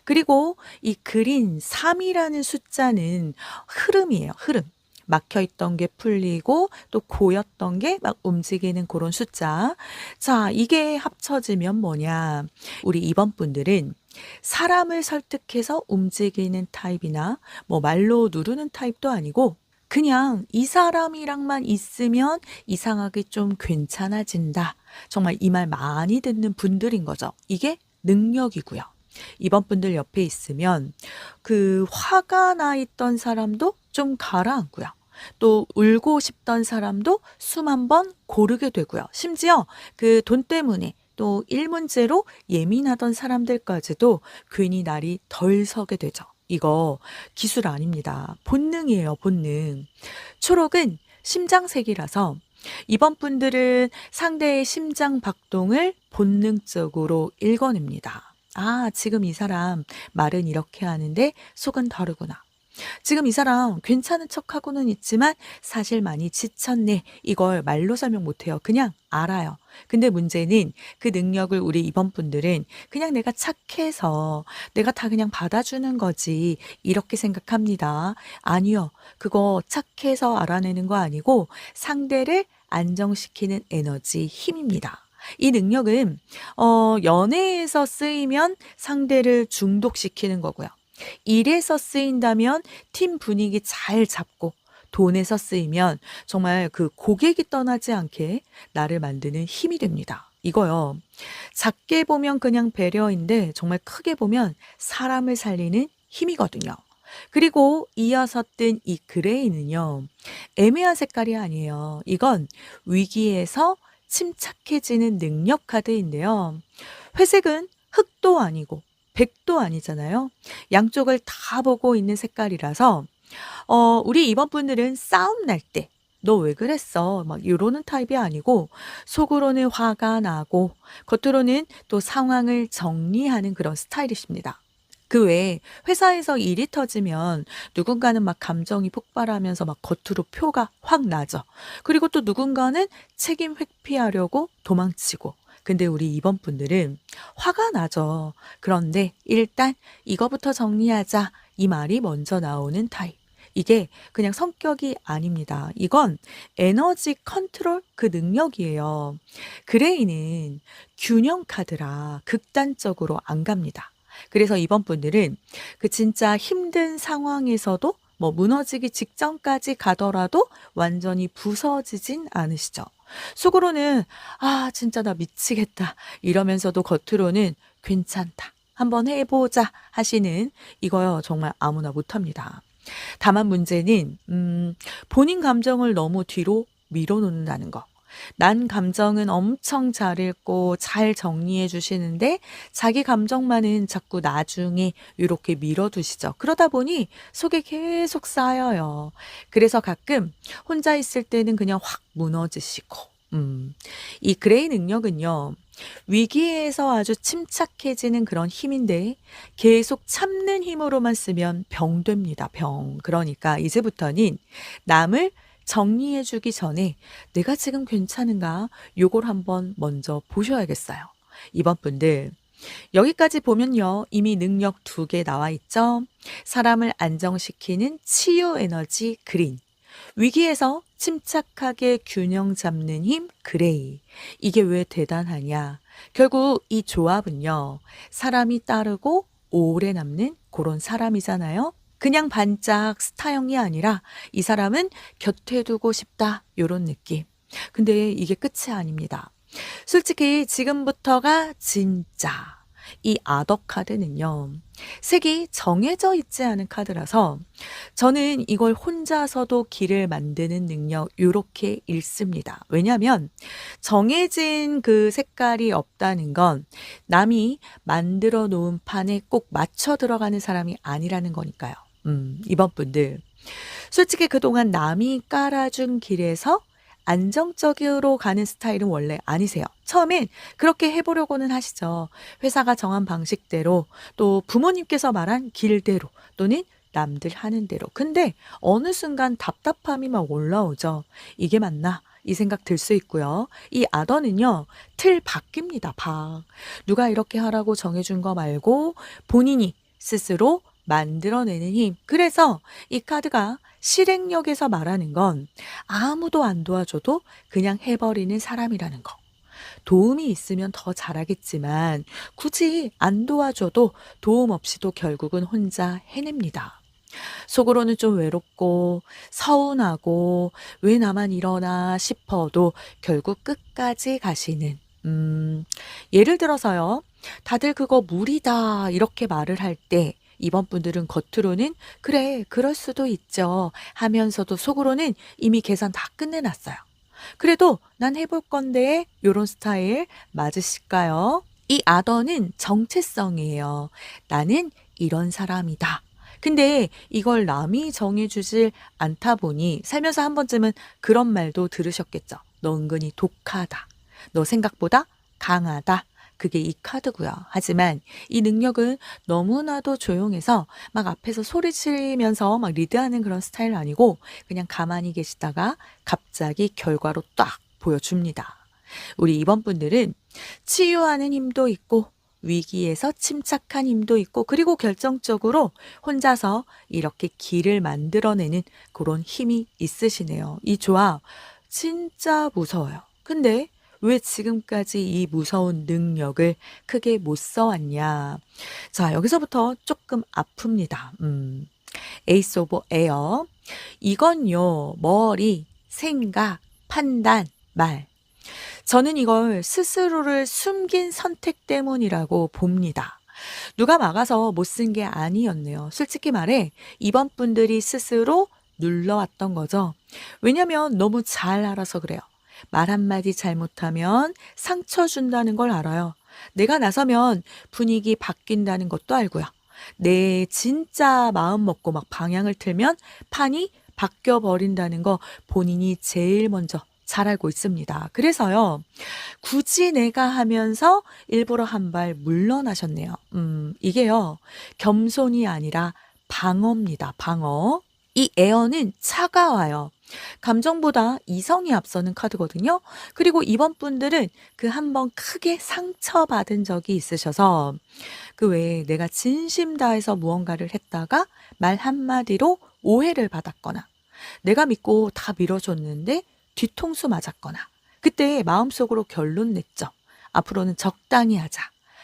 그리고 이 그린 3이라는 숫자는 흐름이에요. 흐름. 막혀 있던 게 풀리고 또 고였던 게 막 움직이는 그런 숫자. 자, 이게 합쳐지면 뭐냐? 우리 이번 분들은 사람을 설득해서 움직이는 타입이나 뭐 말로 누르는 타입도 아니고 그냥 이 사람이랑만 있으면 이상하게 좀 괜찮아진다. 정말 이 말 많이 듣는 분들인 거죠. 이게 능력이고요. 이번 분들 옆에 있으면 그 화가 나 있던 사람도 좀 가라앉고요. 또 울고 싶던 사람도 숨 한 번 고르게 되고요. 심지어 그 돈 때문에 또 일 문제로 예민하던 사람들까지도 괜히 날이 덜 서게 되죠. 이거 기술 아닙니다. 본능이에요, 본능. 초록은 심장색이라서 이번 분들은 상대의 심장 박동을 본능적으로 읽어냅니다. 아, 지금 이 사람 말은 이렇게 하는데 속은 다르구나. 지금 이 사람 괜찮은 척하고는 있지만 사실 많이 지쳤네. 이걸 말로 설명 못해요. 그냥 알아요. 근데 문제는 그 능력을 우리 이번 분들은 그냥 내가 착해서 내가 다 그냥 받아주는 거지. 이렇게 생각합니다. 아니요. 그거 착해서 알아내는 거 아니고 상대를 안정시키는 에너지 힘입니다. 이 능력은 연애에서 쓰이면 상대를 중독시키는 거고요. 일에서 쓰인다면 팀 분위기 잘 잡고 돈에서 쓰이면 정말 그 고객이 떠나지 않게 나를 만드는 힘이 됩니다. 이거요. 작게 보면 그냥 배려인데 정말 크게 보면 사람을 살리는 힘이거든요. 그리고 이어서 뜬 이 그레이는요. 애매한 색깔이 아니에요. 이건 위기에서 침착해지는 능력 카드인데요. 회색은 흑도 아니고 백도 아니잖아요. 양쪽을 다 보고 있는 색깔이라서 우리 이번 분들은 싸움 날 때 "너 왜 그랬어?" 막 이러는 타입이 아니고 속으로는 화가 나고 겉으로는 또 상황을 정리하는 그런 스타일이십니다. 그 외에 회사에서 일이 터지면 누군가는 막 감정이 폭발하면서 막 겉으로 표가 확 나죠. 그리고 또 누군가는 책임 회피하려고 도망치고. 근데 우리 이번 분들은 화가 나죠. 그런데 일단 이거부터 정리하자. 이 말이 먼저 나오는 타입. 이게 그냥 성격이 아닙니다. 이건 에너지 컨트롤 그 능력이에요. 그레이는 균형 카드라 극단적으로 안 갑니다. 그래서 이번 분들은 그 진짜 힘든 상황에서도 뭐 무너지기 직전까지 가더라도 완전히 부서지진 않으시죠. 속으로는 "아, 진짜 나 미치겠다." 이러면서도 겉으로는 "괜찮다. 한번 해보자." 하시는 이거요. 정말 아무나 못합니다. 다만 문제는 본인 감정을 너무 뒤로 밀어놓는다는 거. 난 감정은 엄청 잘 읽고 잘 정리해 주시는데 자기 감정만은 자꾸 나중에 이렇게 밀어두시죠. 그러다 보니 속에 계속 쌓여요. 그래서 가끔 혼자 있을 때는 그냥 확 무너지시고. 이 그레이 능력은요. 위기에서 아주 침착해지는 그런 힘인데 계속 참는 힘으로만 쓰면 병 됩니다. 병. 그러니까 이제부터는 남을 정리해 주기 전에 '내가 지금 괜찮은가?' 요걸 한번 먼저 보셔야겠어요. 이번 분들 여기까지 보면요. 이미 능력 2개 나와 있죠. 사람을 안정시키는 치유 에너지 그린. 위기에서 침착하게 균형 잡는 힘, 그레이. 이게 왜 대단하냐? 결국 이 조합은요, 사람이 따르고 오래 남는 그런 사람이잖아요. 그냥 반짝 스타형이 아니라 이 사람은 곁에 두고 싶다, 요런 느낌. 근데 이게 끝이 아닙니다. 솔직히 지금부터가 진짜 이 아더 카드는요. 색이 정해져 있지 않은 카드라서 저는 이걸 혼자서도 길을 만드는 능력 요렇게 읽습니다. 왜냐하면 정해진 그 색깔이 없다는 건 남이 만들어 놓은 판에 꼭 맞춰 들어가는 사람이 아니라는 거니까요. 이번 분들 솔직히 그동안 남이 깔아준 길에서 안정적으로 가는 스타일은 원래 아니세요. 처음엔 그렇게 해 보려고는 하시죠. 회사가 정한 방식대로 또 부모님께서 말한 길대로 또는 남들 하는 대로. 근데 어느 순간 답답함이 막 올라오죠. '이게 맞나?' 이 생각 들 수 있고요. 이 아더는요. 틀 바뀝니다, 박. 누가 이렇게 하라고 정해 준 거 말고 본인이 스스로 만들어내는 힘. 그래서 이 카드가 실행력에서 말하는 건 아무도 안 도와줘도 그냥 해 버리는 사람이라는 거. 도움이 있으면 더 잘하겠지만 굳이 안 도와줘도 도움 없이도 결국은 혼자 해냅니다. 속으로는 좀 외롭고 서운하고 '왜 나만 이러나?' 싶어도 결국 끝까지 가시는 예를 들어서요. 다들 "그거 무리다." 이렇게 말을 할 때 이번 분들은 겉으로는 "그래. 그럴 수도 있죠." 하면서도 속으로는 이미 계산 다 끝내 놨어요. 그래도 '난 해볼 건데.' 요런 스타일 맞으실까요? 이 아더는 정체성이에요. '나는 이런 사람이다.' 근데 이걸 남이 정해 주질 않다 보니 살면서 한 번쯤은 그런 말도 들으셨겠죠. "너 은근히 독하다. 너 생각보다 강하다." 그게 이 카드고요. 하지만 이 능력은 너무나도 조용해서 막 앞에서 소리치면서 막 리드하는 그런 스타일 아니고 그냥 가만히 계시다가 갑자기 결과로 딱 보여줍니다. 우리 이번 분들은 치유하는 힘도 있고 위기에서 침착한 힘도 있고 그리고 결정적으로 혼자서 이렇게 길을 만들어내는 그런 힘이 있으시네요. 이 조합 진짜 무서워요. 근데 왜 지금까지 이 무서운 능력을 크게 못 써왔냐? 자, 여기서부터 조금 아픕니다. 에이스 오브 에어. 이건요, 머리, 생각, 판단, 말. 저는 이걸 스스로를 숨긴 선택 때문이라고 봅니다. 누가 막아서 못 쓴 게 아니었네요. 솔직히 말해 이번 분들이 스스로 눌러왔던 거죠. 왜냐면 너무 잘 알아서 그래요. 말 한마디 잘못하면 상처 준다는 걸 알아요. 내가 나서면 분위기 바뀐다는 것도 알고요. 내 진짜 마음 먹고 막 방향을 틀면 판이 바뀌어 버린다는 거 본인이 제일 먼저 잘 알고 있습니다. 그래서요. 굳이 내가 하면서 일부러 한 발 물러나셨네요. 이게요. 겸손이 아니라 방어입니다. 방어. 이 에어는 차가워요. 감정보다 이성이 앞서는 카드거든요. 그리고 이번 분들은 그 한 번 크게 상처받은 적이 있으셔서 그 외에 내가 진심 다해서 무언가를 했다가 말 한마디로 오해를 받았거나 내가 믿고 다 밀어줬는데 뒤통수 맞았거나 그때 마음속으로 결론 냈죠. 앞으로는 적당히 하자.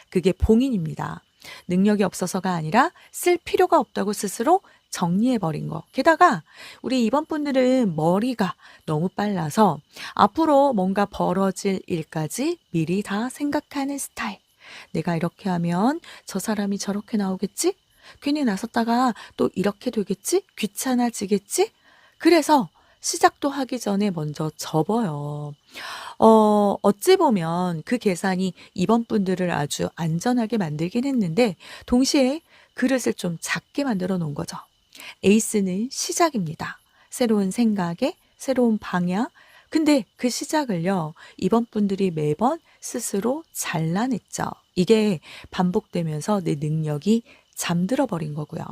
그게 봉인입니다. 능력이 없어서가 아니라 쓸 필요가 없다고 스스로 정리해버린 거. 게다가 우리 이번 분들은 머리가 너무 빨라서 앞으로 뭔가 벌어질 일까지 미리 다 생각하는 스타일. 내가 이렇게 하면 저 사람이 저렇게 나오겠지? 괜히 나섰다가 또 이렇게 되겠지? 귀찮아지겠지? 그래서 시작도 하기 전에 먼저 접어요. 어찌 보면 그 계산이 이번 분들을 아주 안전하게 만들긴 했는데 동시에 그릇을 좀 작게 만들어 놓은 거죠. 에이스는 시작입니다. 새로운 생각에 새로운 방향. 근데 그 시작을요. 이번 분들이 매번 스스로 잘라냈죠. 이게 반복되면서 내 능력이 잠들어 버린 거고요.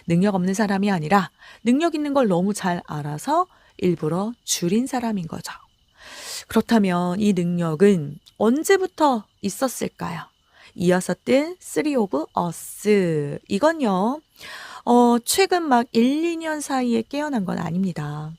능력 없는 사람이 아니라 능력 있는 걸 너무 잘 알아서 일부러 줄인 사람인 거죠. 그렇다면 이 능력은 언제부터 있었을까요? 이어서 뜬 쓰리 오브 어스. 이건요. 최근 막 1-2년 사이에 깨어난 건 아닙니다.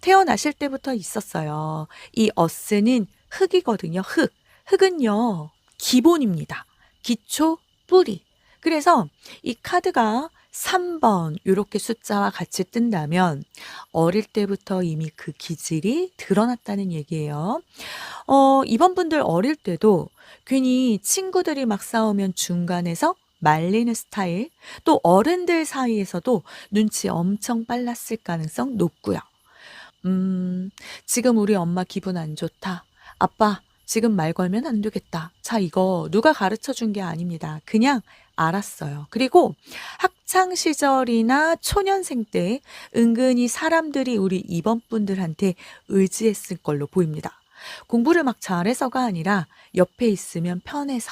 태어나실 때부터 있었어요. 이 어스는 흙이거든요. 흙. 흙은요, 기본입니다. 기초, 뿌리. 그래서 이 카드가 3번 이렇게 숫자와 같이 뜬다면 어릴 때부터 이미 그 기질이 드러났다는 얘기예요. 이번 분들 어릴 때도 괜히 친구들이 막 싸우면 중간에서 말리는 스타일, 또 어른들 사이에서도 눈치 엄청 빨랐을 가능성 높고요. 지금 우리 엄마 기분 안 좋다. 아빠, 지금 말 걸면 안 되겠다. 자, 이거 누가 가르쳐 준 게 아닙니다. 그냥 알았어요. 그리고 학창 시절이나 초년생 때 은근히 사람들이 우리 이번 분들한테 의지했을 걸로 보입니다. 공부를 막 잘해서가 아니라 옆에 있으면 편해서.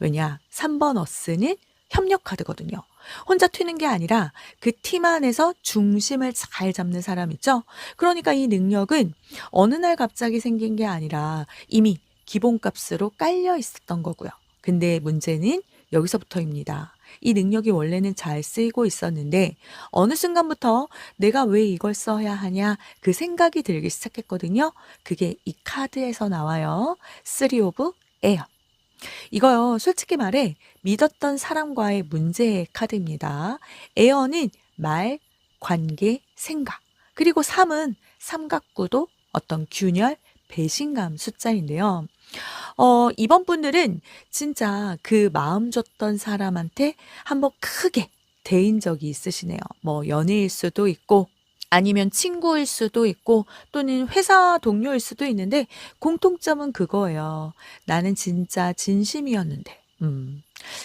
왜냐? 3번 어스는 협력 카드거든요. 혼자 튀는 게 아니라 그 팀 안에서 중심을 잘 잡는 사람 있죠? 그러니까 이 능력은 어느 날 갑자기 생긴 게 아니라 이미 기본값으로 깔려 있었던 거고요. 근데 문제는 여기서부터입니다. 이 능력이 원래는 잘 쓰이고 있었는데 어느 순간부터 내가 왜 이걸 써야 하냐 그 생각이 들기 시작했거든요. 그게 이 카드에서 나와요. 3 오브 에어. 이거요, 솔직히 말해 믿었던 사람과의 문제의 카드입니다. 에어는 말, 관계, 생각. 그리고 3은 삼각구도 어떤 균열, 배신감 숫자인데요. 이번 분들은 진짜 그 마음 줬던 사람한테 한번 크게 대인 적이 있으시네요. 뭐 연애일 수도 있고 아니면 친구일 수도 있고 또는 회사 동료일 수도 있는데 공통점은 그거예요. 나는 진짜 진심이었는데.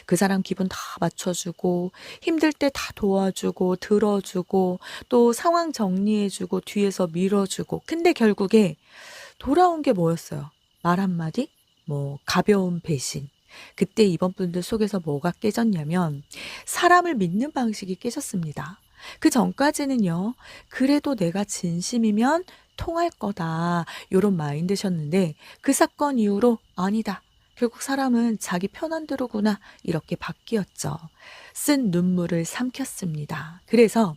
그 사람 기분 다 맞춰주고 힘들 때 다 도와주고 들어주고 또 상황 정리해주고 뒤에서 밀어주고 근데 결국에 돌아온 게 뭐였어요? 말 한마디? 뭐 가벼운 배신. 그때 이번 분들 속에서 뭐가 깨졌냐면 사람을 믿는 방식이 깨졌습니다. 그 전까지는요. 그래도 내가 진심이면 통할 거다. 요런 마인드셨는데 그 사건 이후로 아니다. 결국 사람은 자기 편한 대로구나. 이렇게 바뀌었죠. 쓴 눈물을 삼켰습니다. 그래서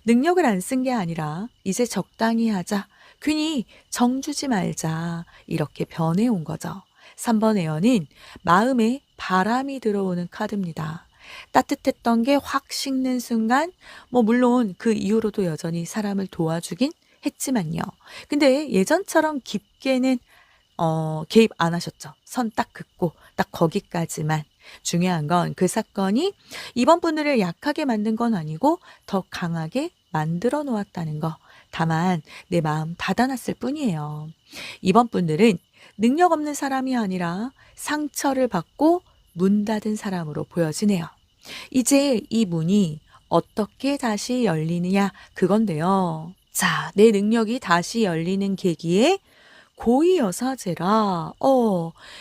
능력을 안 쓴 게 아니라 이제 적당히 하자. 괜히 정주지 말자. 이렇게 변해온 거죠. 3번 에어는 마음에 바람이 들어오는 카드입니다. 따뜻했던 게 확 식는 순간, 뭐, 물론 그 이후로도 여전히 사람을 도와주긴 했지만요. 근데 예전처럼 깊게는, 개입 안 하셨죠. 선 딱 긋고, 딱 거기까지만. 중요한 건 그 사건이 이번 분들을 약하게 만든 건 아니고 더 강하게 만들어 놓았다는 거. 다만 내 마음 닫아놨을 뿐이에요. 이번 분들은 능력 없는 사람이 아니라 상처를 받고 문 닫은 사람으로 보여지네요. 이제 이 문이 어떻게 다시 열리느냐 그건데요. 자, 내 능력이 다시 열리는 계기에 고위여사제라.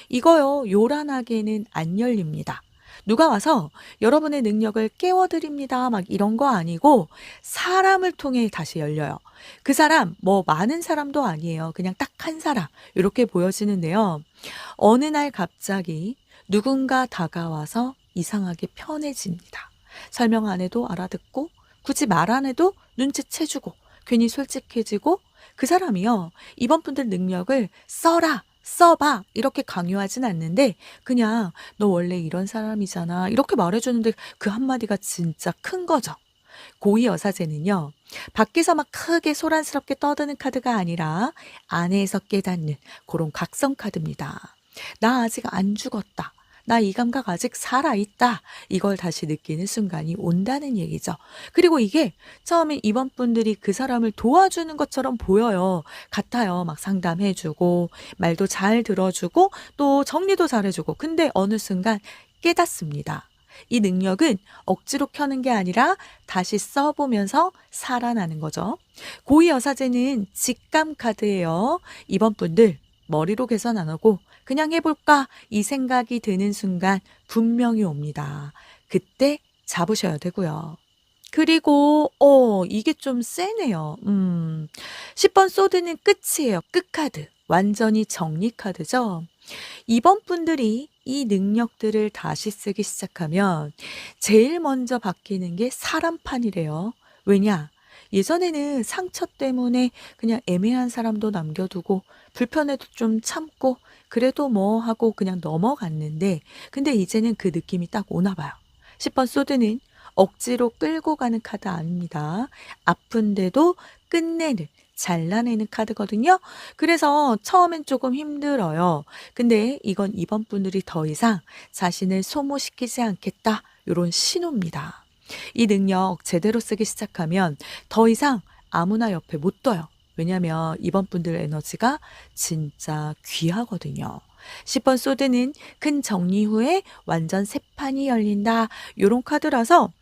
이거요. 요란하게는 안 열립니다. 누가 와서 여러분의 능력을 깨워드립니다. 막 이런 거 아니고 사람을 통해 다시 열려요. 그 사람 뭐 많은 사람도 아니에요. 그냥 딱 한 사람 이렇게 보여지는데요. 어느 날 갑자기 누군가 다가와서 이상하게 편해집니다. 설명 안 해도 알아듣고 굳이 말 안 해도 눈치채주고 괜히 솔직해지고 그 사람이요. 이번 분들 능력을 써라. 써봐. 이렇게 강요하진 않는데 그냥 너 원래 이런 사람이잖아. 이렇게 말해주는데 그 한마디가 진짜 큰 거죠. 고위 여사제는요. 밖에서 막 크게 소란스럽게 떠드는 카드가 아니라 안에서 깨닫는 그런 각성 카드입니다. 나 아직 안 죽었다. 나 이 감각 아직 살아있다. 이걸 다시 느끼는 순간이 온다는 얘기죠. 그리고 이게 처음에 이번 분들이 그 사람을 도와주는 것처럼 보여요. 같아요. 막 상담해주고 말도 잘 들어주고 또 정리도 잘해주고 근데 어느 순간 깨닫습니다. 이 능력은 억지로 켜는 게 아니라 다시 써보면서 살아나는 거죠. 고위 여사제는 직감 카드예요. 이번 분들 머리로 계산 안 하고 그냥 해볼까 이 생각이 드는 순간 분명히 옵니다. 그때 잡으셔야 되고요. 그리고 이게 좀 세네요. 10번 소드는 끝이에요. 끝카드. 완전히 정리 카드죠. 이번 분들이 이 능력들을 다시 쓰기 시작하면 제일 먼저 바뀌는 게 사람판이래요. 왜냐? 예전에는 상처 때문에 그냥 애매한 사람도 남겨두고 불편해도 좀 참고 그래도 뭐 하고 그냥 넘어갔는데 근데 이제는 그 느낌이 딱 오나 봐요. 10번 소드는 억지로 끌고 가는 카드 아닙니다. 아픈데도 끝내는 잘라내는 카드거든요. 그래서 처음엔 조금 힘들어요. 근데 이건 이번 분들이 더 이상 자신을 소모시키지 않겠다. 요런 신호입니다. 이 능력 제대로 쓰기 시작하면 더 이상 아무나 옆에 못 둬요. 왜냐면 이번 분들 에너지가 진짜 귀하거든요. 10번 소드는 큰 정리 후에 완전 새 판이 열린다. 요런 카드라서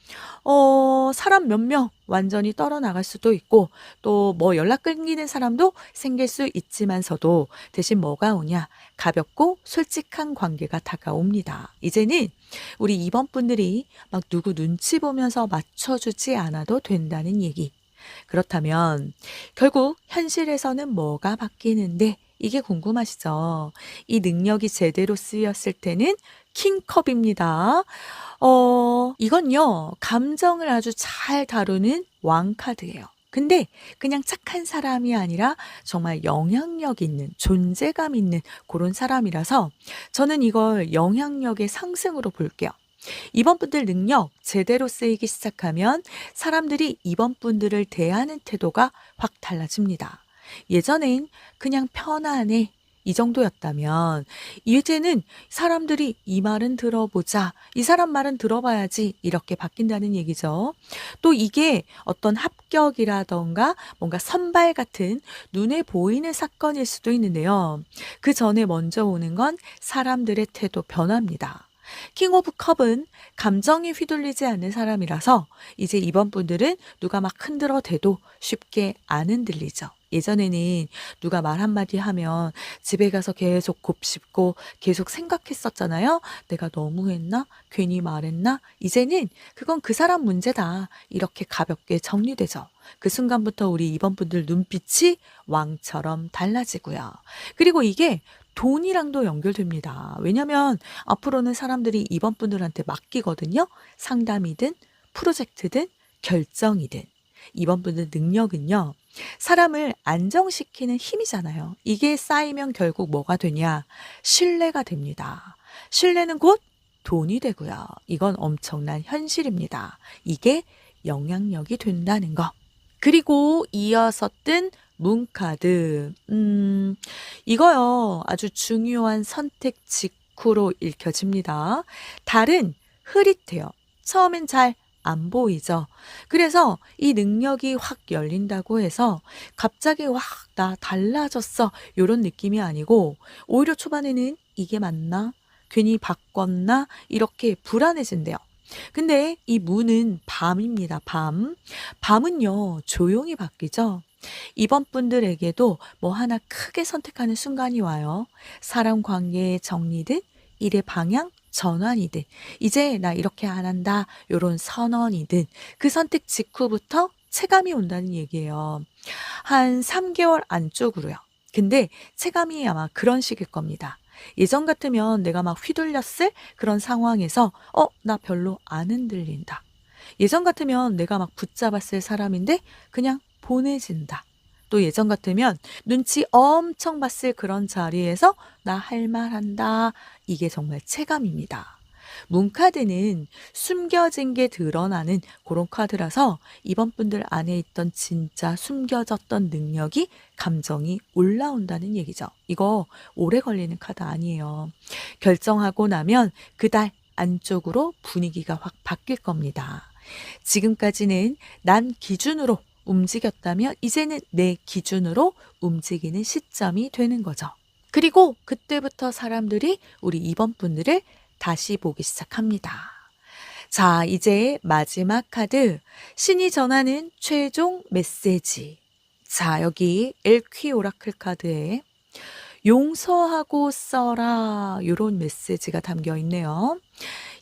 사람 몇 명 완전히 떨어나갈 수도 있고 또 뭐 연락 끊기는 사람도 생길 수 있지만서도 대신 뭐가 오냐? 가볍고 솔직한 관계가 다가옵니다. 이제는 우리 이번 분들이 막 누구 눈치 보면서 맞춰주지 않아도 된다는 얘기. 그렇다면 결국 현실에서는 뭐가 바뀌는데 이게 궁금하시죠? 이 능력이 제대로 쓰였을 때는 킹컵입니다. 이건요, 감정을 아주 잘 다루는 왕카드예요. 근데 그냥 착한 사람이 아니라 정말 영향력 있는, 존재감 있는 그런 사람이라서 저는 이걸 영향력의 상승으로 볼게요. 이번 분들 능력 제대로 쓰이기 시작하면 사람들이 이번 분들을 대하는 태도가 확 달라집니다. 예전엔 그냥 편안해. 이 정도였다면 이제는 사람들이 이 말은 들어보자. 이 사람 말은 들어봐야지. 이렇게 바뀐다는 얘기죠. 또 이게 어떤 합격이라던가 뭔가 선발 같은 눈에 보이는 사건일 수도 있는데요. 그 전에 먼저 오는 건 사람들의 태도 변화입니다. 킹 오브 컵은 감정이 휘둘리지 않는 사람이라서 이제 이번 분들은 누가 막 흔들어 대도 쉽게 안 흔들리죠. 예전에는 누가 말 한마디 하면 집에 가서 계속 곱씹고 계속 생각했었잖아요. 내가 너무했나? 괜히 말했나? 이제는 그건 그 사람 문제다. 이렇게 가볍게 정리되죠. 그 순간부터 우리 이번 분들 눈빛이 왕처럼 달라지고요. 그리고 이게 돈이랑도 연결됩니다. 왜냐면 앞으로는 사람들이 이번 분들한테 맡기거든요. 상담이든 프로젝트든 결정이든. 이번 분들 능력은요. 사람을 안정시키는 힘이잖아요. 이게 쌓이면 결국 뭐가 되냐? 신뢰가 됩니다. 신뢰는 곧 돈이 되고요. 이건 엄청난 현실입니다. 이게 영향력이 된다는 거. 그리고 이어서 뜬 문카드. 이거요. 아주 중요한 선택 직후로 읽혀집니다. 달은 흐릿해요. 처음엔 잘 안 보이죠. 그래서 이 능력이 확 열린다고 해서 갑자기 와, 나 달라졌어. 요런 느낌이 아니고 오히려 초반에는 이게 맞나? 괜히 바꿨나? 이렇게 불안해진대요. 근데 이 문은 밤입니다. 밤. 밤은요, 조용히 바뀌죠. 이번 분들에게도 뭐 하나 크게 선택하는 순간이 와요. 사람 관계의 정리든 일의 방향 전환이든 이제 나 이렇게 안 한다 요런 선언이든 그 선택 직후부터 체감이 온다는 얘기예요. 한 3개월 안쪽으로요. 근데 체감이 아마 그런 식일 겁니다. 예전 같으면 내가 막 휘둘렸을 그런 상황에서 나 별로 안 흔들린다. 예전 같으면 내가 막 붙잡았을 사람인데 그냥 보내진다. 또 예전 같으면 눈치 엄청 봤을 그런 자리에서 나 할 말 한다. 이게 정말 체감입니다. 문카드는 숨겨진 게 드러나는 그런 카드라서 이번 분들 안에 있던 진짜 숨겨졌던 능력이 감정이 올라온다는 얘기죠. 이거 오래 걸리는 카드 아니에요. 결정하고 나면 그달 안쪽으로 분위기가 확 바뀔 겁니다. 지금까지는 난 기준으로 움직였다면 이제는 내 기준으로 움직이는 시점이 되는 거죠. 그리고 그때부터 사람들이 우리 이번 분들을 다시 보기 시작합니다. 자, 이제 마지막 카드. 신이 전하는 최종 메시지. 자, 여기 엘퀴 오라클 카드에 용서하고 써라 이런 메시지가 담겨 있네요.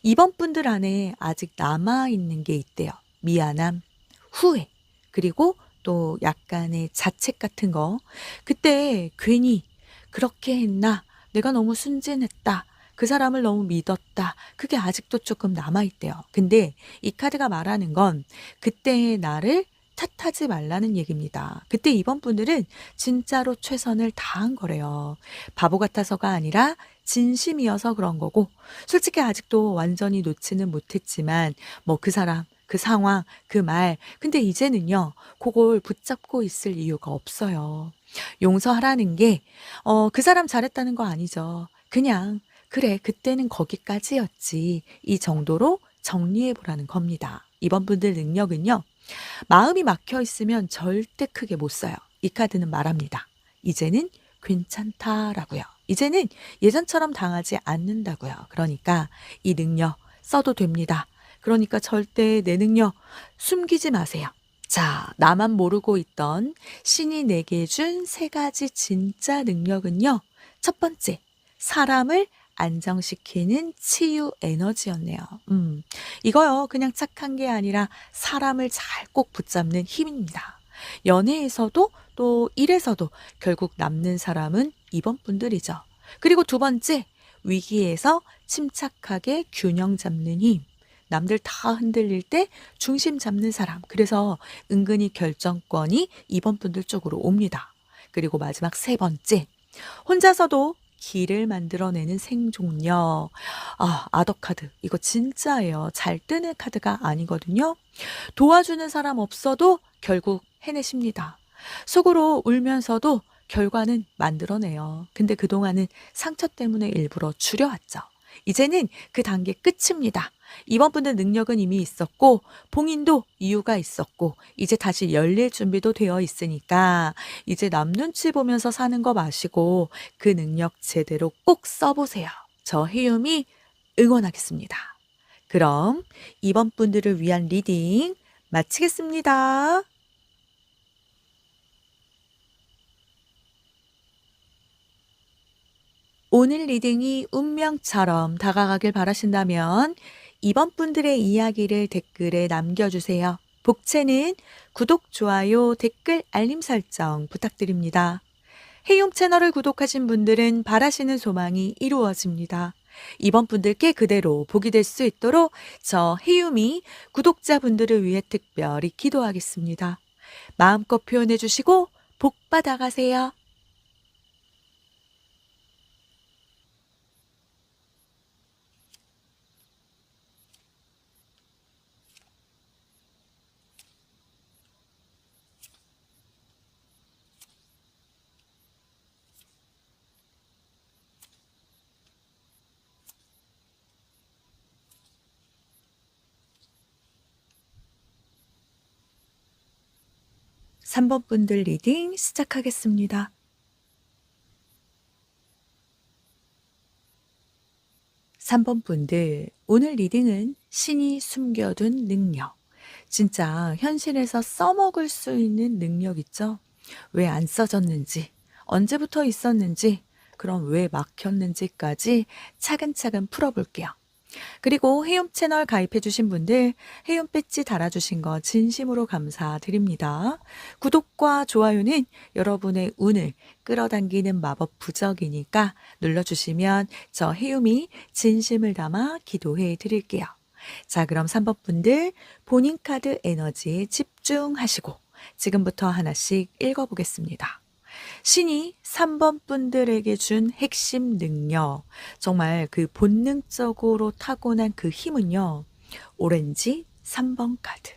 이번 분들 안에 아직 남아있는 게 있대요. 미안함, 후회, 그리고 또 약간의 자책 같은 거. 그때 괜히 그렇게 했나? 내가 너무 순진했다. 그 사람을 너무 믿었다. 그게 아직도 조금 남아있대요. 근데 이 카드가 말하는 건 그때의 나를 탓하지 말라는 얘기입니다. 그때 2번 분들은 진짜로 최선을 다한 거래요. 바보 같아서가 아니라 진심이어서 그런 거고, 솔직히 아직도 완전히 놓지는 못했지만 뭐 그 사람, 그 상황, 그 말, 근데 이제는요, 그걸 붙잡고 있을 이유가 없어요. 용서하라는 게 그 사람 잘했다는 거 아니죠. 그냥 '그래 그때는 거기까지였지.' 이 정도로 정리해 보라는 겁니다. 이번 분들 능력은요. 마음이 막혀 있으면 절대 크게 못 써요. 이 카드는 말합니다. "이제는 괜찮다."라고요. 이제는 예전처럼 당하지 않는다고요. 그러니까 이 능력 써도 됩니다. 그러니까 절대 내 능력 숨기지 마세요. 자, 나만 모르고 있던 신이 내게 준 세 가지 진짜 능력은요. 첫 번째, 사람을 안정시키는 치유 에너지였네요. 이거요, 그냥 착한 게 아니라 사람을 잘 꼭 붙잡는 힘입니다. 연애에서도 또 일에서도 결국 남는 사람은 이번 분들이죠. 그리고 두 번째, 위기에서 침착하게 균형 잡는 힘. 남들 다 흔들릴 때 중심 잡는 사람. 그래서 은근히 결정권이 이번 분들 쪽으로 옵니다. 그리고 마지막 세 번째, 혼자서도 길을 만들어내는 생존력. 아, 아더 카드. 이거 진짜예요. 잘 뜨는 카드가 아니거든요. 도와주는 사람 없어도 결국 해내십니다. 속으로 울면서도 결과는 만들어내요. 근데 그동안은 상처 때문에 일부러 줄여왔죠. 이제는 그 단계 끝입니다. 이번 분의 능력은 이미 있었고, 봉인도 이유가 있었고, 이제 다시 열릴 준비도 되어 있으니까, 이제 남 눈치 보면서 사는 거 마시고, 그 능력 제대로 꼭 써보세요. 저 희음이 응원하겠습니다. 그럼 이번 분들을 위한 리딩 마치겠습니다. 오늘 리딩이 운명처럼 다가가길 바라신다면 이번 분들의 이야기를 댓글에 남겨주세요. 복채는 구독, 좋아요, 댓글, 알림 설정 부탁드립니다. 해용 채널을 구독하신 분들은 바라시는 소망이 이루어집니다. 이번 분들께 그대로 복이 될 수 있도록 저 해움이 구독자분들을 위해 특별히 기도하겠습니다. 마음껏 표현해 주시고 복 받아가세요. 3번 분들 리딩 시작하겠습니다. 3번 분들, 오늘 리딩은 신이 숨겨둔 능력. 진짜 현실에서 써먹을 수 있는 능력 있죠? 왜 안 써졌는지, 언제부터 있었는지, 그럼 왜 막혔는지까지 차근차근 풀어볼게요. 그리고 해용 채널 가입해 주신 분들 해용 배지 달아주신 거 진심으로 감사드립니다. 구독과 좋아요는 여러분의 운을 끌어당기는 마법 부적이니까 눌러주시면 저 해용이 진심을 담아 기도해 드릴게요. 자, 그럼 3번 분들 본인 카드 에너지에 집중하시고 지금부터 하나씩 읽어보겠습니다. 신이 3번 분들에게 준 핵심 능력, 정말 그 본능적으로 타고난 그 힘은요, 오렌지 3번 카드.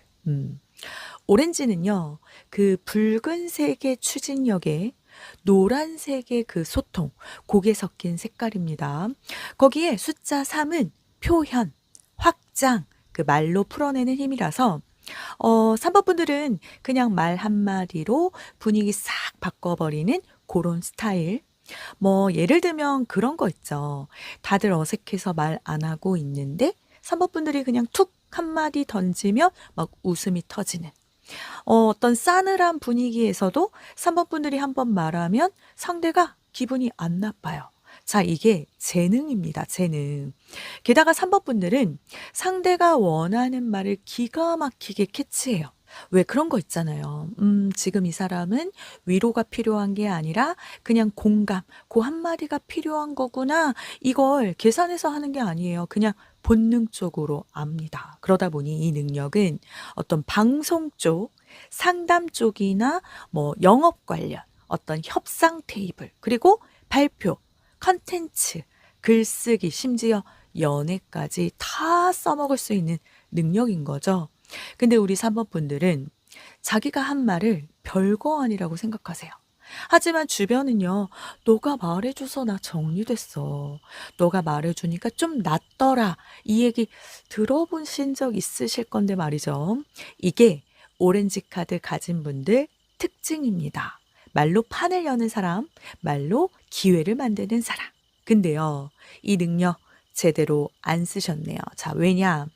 오렌지는요, 그 붉은색의 추진력에 노란색의 그 소통, 고개 섞인 색깔입니다. 거기에 숫자 3은 표현, 확장, 그 말로 풀어내는 힘이라서 3번 분들은 그냥 말 한마디로 분위기 싹 바꿔버리는 그런 스타일. 뭐 예를 들면 그런 거 있죠. 다들 어색해서 말 안 하고 있는데 3번 분들이 그냥 툭 한마디 던지면 막 웃음이 터지는. 어떤 싸늘한 분위기에서도 3번 분들이 한번 말하면 상대가 기분이 안 나빠요. 자, 이게 재능입니다, 재능. 게다가 3번 분들은 상대가 원하는 말을 기가 막히게 캐치해요. 왜 그런 거 있잖아요. 지금 이 사람은 위로가 필요한 게 아니라 그냥 공감, 그 한마디가 필요한 거구나. 이걸 계산해서 하는 게 아니에요. 그냥 본능적으로 압니다. 그러다 보니 이 능력은 어떤 방송 쪽, 상담 쪽이나 뭐 영업 관련, 어떤 협상 테이블, 그리고 발표, 컨텐츠, 글쓰기, 심지어 연애까지 다 써먹을 수 있는 능력인 거죠. 근데 우리 3번 분들은 자기가 한 말을 별거 아니라고 생각하세요. 하지만 주변은요, 너가 말해줘서 나 정리됐어. 너가 말해주니까 좀 낫더라. 이 얘기 들어보신 적 있으실 건데 말이죠. 이게 오렌지 카드 가진 분들 특징입니다. 말로 판을 여는 사람, 말로 기회를 만드는 사람. 근데요, 이 능력 제대로 안 쓰셨네요. 자, 왜냐?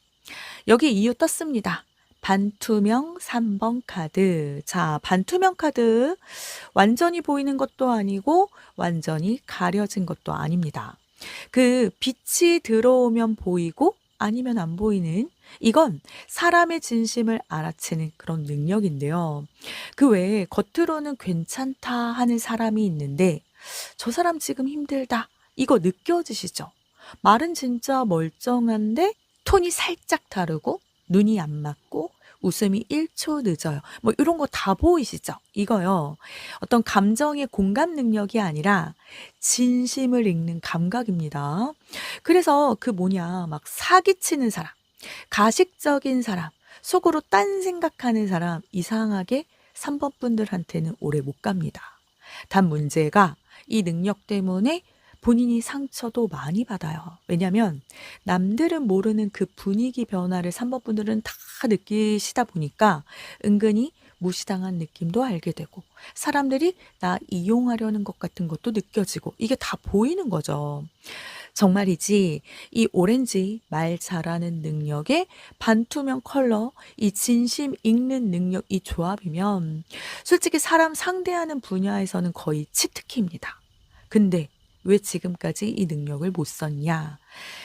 여기 이유 떴습니다. 반투명 3번 카드. 자, 반투명 카드. 완전히 보이는 것도 아니고 완전히 가려진 것도 아닙니다. 그 빛이 들어오면 보이고 아니면 안 보이는 이건 사람의 진심을 알아채는 그런 능력인데요. 그 외에 겉으로는 괜찮다 하는 사람이 있는데 저 사람 지금 힘들다. 이거 느껴지시죠? 말은 진짜 멀쩡한데 톤이 살짝 다르고 눈이 안 맞고 웃음이 1초 늦어요. 뭐 이런 거 다 보이시죠? 이거요. 어떤 감정의 공감 능력이 아니라 진심을 읽는 감각입니다. 그래서 그 뭐냐, 막 사기치는 사람, 가식적인 사람, 속으로 딴 생각하는 사람, 이상하게 3번 분들한테는 오래 못 갑니다. 단 문제가 이 능력 때문에 본인이 상처도 많이 받아요. 왜냐면 남들은 모르는 그 분위기 변화를 3번 분들은 다 느끼시다 보니까 은근히 무시당한 느낌도 알게 되고 사람들이 나 이용하려는 것 같은 것도 느껴지고 이게 다 보이는 거죠. 정말이지 이 오렌지 말 잘하는 능력에 반투명 컬러 이 진심 읽는 능력 이 조합이면 솔직히 사람 상대하는 분야에서는 거의 치트키입니다. 근데 왜 지금까지 이 능력을 못 썼냐?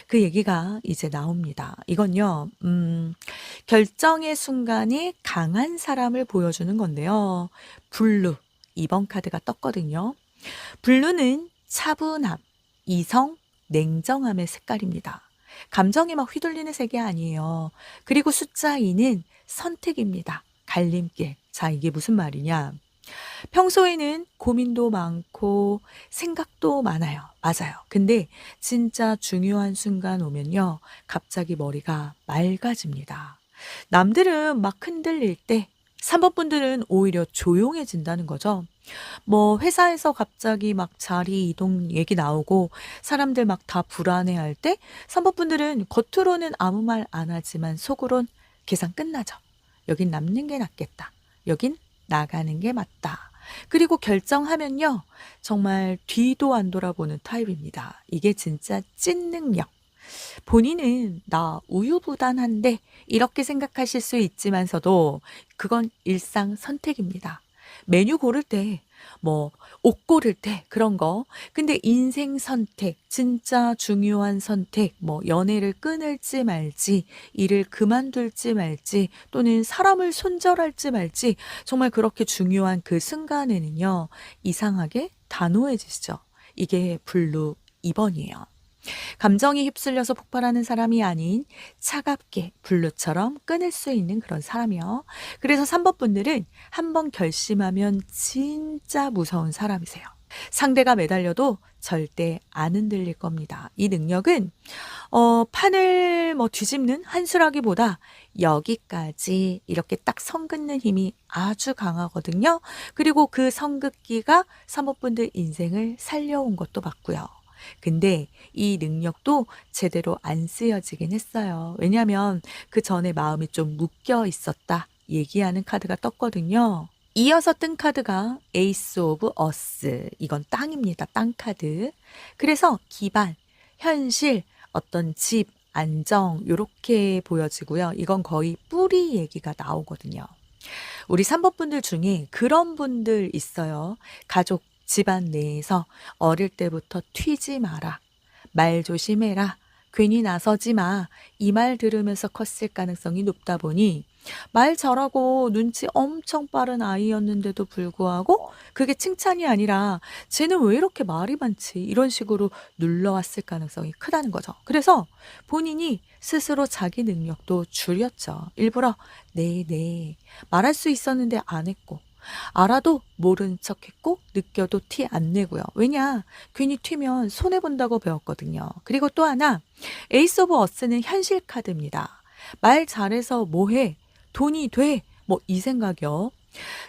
그 얘기가 이제 나옵니다. 이건요, 결정의 순간이 강한 사람을 보여주는 건데요. 블루, 2번 카드가 떴거든요. 블루는 차분함, 이성, 냉정함의 색깔입니다. 감정이 막 휘둘리는 색이 아니에요. 그리고 숫자 2는 선택입니다. 갈림길. 자, 이게 무슨 말이냐? 평소에는 고민도 많고 생각도 많아요. 맞아요. 근데 진짜 중요한 순간 오면요. 갑자기 머리가 맑아집니다. 남들은 막 흔들릴 때 3번 분들은 오히려 조용해진다는 거죠. 뭐 회사에서 갑자기 막 자리 이동 얘기 나오고 사람들 막 다 불안해할 때 3번 분들은 겉으로는 아무 말 안 하지만 속으론 계산 끝나죠. 여긴 남는 게 낫겠다. 여긴 나가는 게 맞다. 그리고 결정하면요. 정말 뒤도 안 돌아보는 타입입니다. 이게 진짜 찐 능력. 본인은 나 우유부단한데 이렇게 생각하실 수 있지만서도 그건 일상 선택입니다. 메뉴 고를 때, 뭐, 옷 고를 때 그런 거. 근데 인생 선택, 진짜 중요한 선택, 뭐, 연애를 끊을지 말지, 일을 그만둘지 말지, 또는 사람을 손절할지 말지, 정말 그렇게 중요한 그 순간에는요, 이상하게 단호해지시죠. 이게 블루 2번이에요. 감정이 휩쓸려서 폭발하는 사람이 아닌 차갑게 블루처럼 끊을 수 있는 그런 사람이요. 그래서 3번 분들은 한 번 결심하면 진짜 무서운 사람이세요. 상대가 매달려도 절대 안 흔들릴 겁니다. 이 능력은 판을 뭐 뒤집는 한 수라기보다 여기까지 이렇게 딱 선 긋는 힘이 아주 강하거든요. 그리고 그 선긋기가 3번 분들 인생을 살려온 것도 맞고요. 근데 이 능력도 제대로 안 쓰여지긴 했어요. 왜냐하면 그 전에 마음이 좀 묶여 있었다 얘기하는 카드가 떴거든요. 이어서 뜬 카드가 에이스 오브 어스. 이건 땅입니다. 땅 카드. 그래서 기반, 현실, 어떤 집, 안정 요렇게 보여지고요. 이건 거의 뿌리 얘기가 나오거든요. 우리 3번 분들 중에 그런 분들 있어요. 가족, 집안 내에서 어릴 때부터 튀지 마라. 말 조심해라. 괜히 나서지 마. 이 말 들으면서 컸을 가능성이 높다 보니 말 잘하고 눈치 엄청 빠른 아이였는데도 불구하고 그게 칭찬이 아니라 쟤는 왜 이렇게 말이 많지? 이런 식으로 눌러왔을 가능성이 크다는 거죠. 그래서 본인이 스스로 자기 능력도 줄였죠. 일부러 네, 네. 말할 수 있었는데 안 했고 알아도 모르는 척했고 느껴도 티 안 내고요. 왜냐? 괜히 튀면 손해본다고 배웠거든요. 그리고 또 하나 에이스 오브 어스는 현실 카드입니다. 말 잘해서 뭐해? 돈이 돼? 뭐 이 생각이요.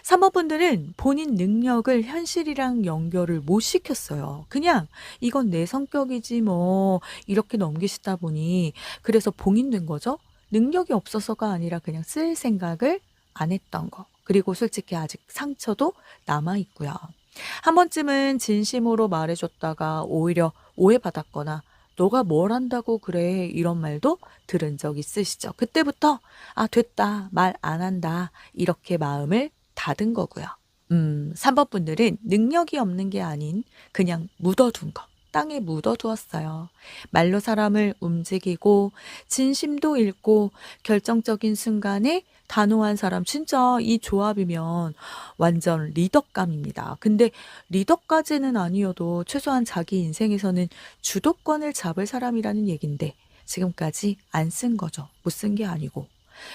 3번 분들은 본인 능력을 현실이랑 연결을 못 시켰어요. 그냥 이건 내 성격이지 뭐 이렇게 넘기시다 보니 그래서 봉인된 거죠. 능력이 없어서가 아니라 그냥 쓸 생각을 안 했던 거. 그리고 솔직히 아직 상처도 남아 있고요. 한 번쯤은 진심으로 말해줬다가 오히려 오해받았거나 너가 뭘 한다고 그래 이런 말도 들은 적 있으시죠? 그때부터 아 됐다 말 안 한다 이렇게 마음을 닫은 거고요. 3번 분들은 능력이 없는 게 아닌 그냥 묻어둔 거. 땅에 묻어두었어요. 말로 사람을 움직이고 진심도 잃고 결정적인 순간에 단호한 사람 진짜 이 조합이면 완전 리더감입니다. 근데 리더까지는 아니어도 최소한 자기 인생에서는 주도권을 잡을 사람이라는 얘긴데 지금까지 안 쓴 거죠. 못 쓴 게 아니고.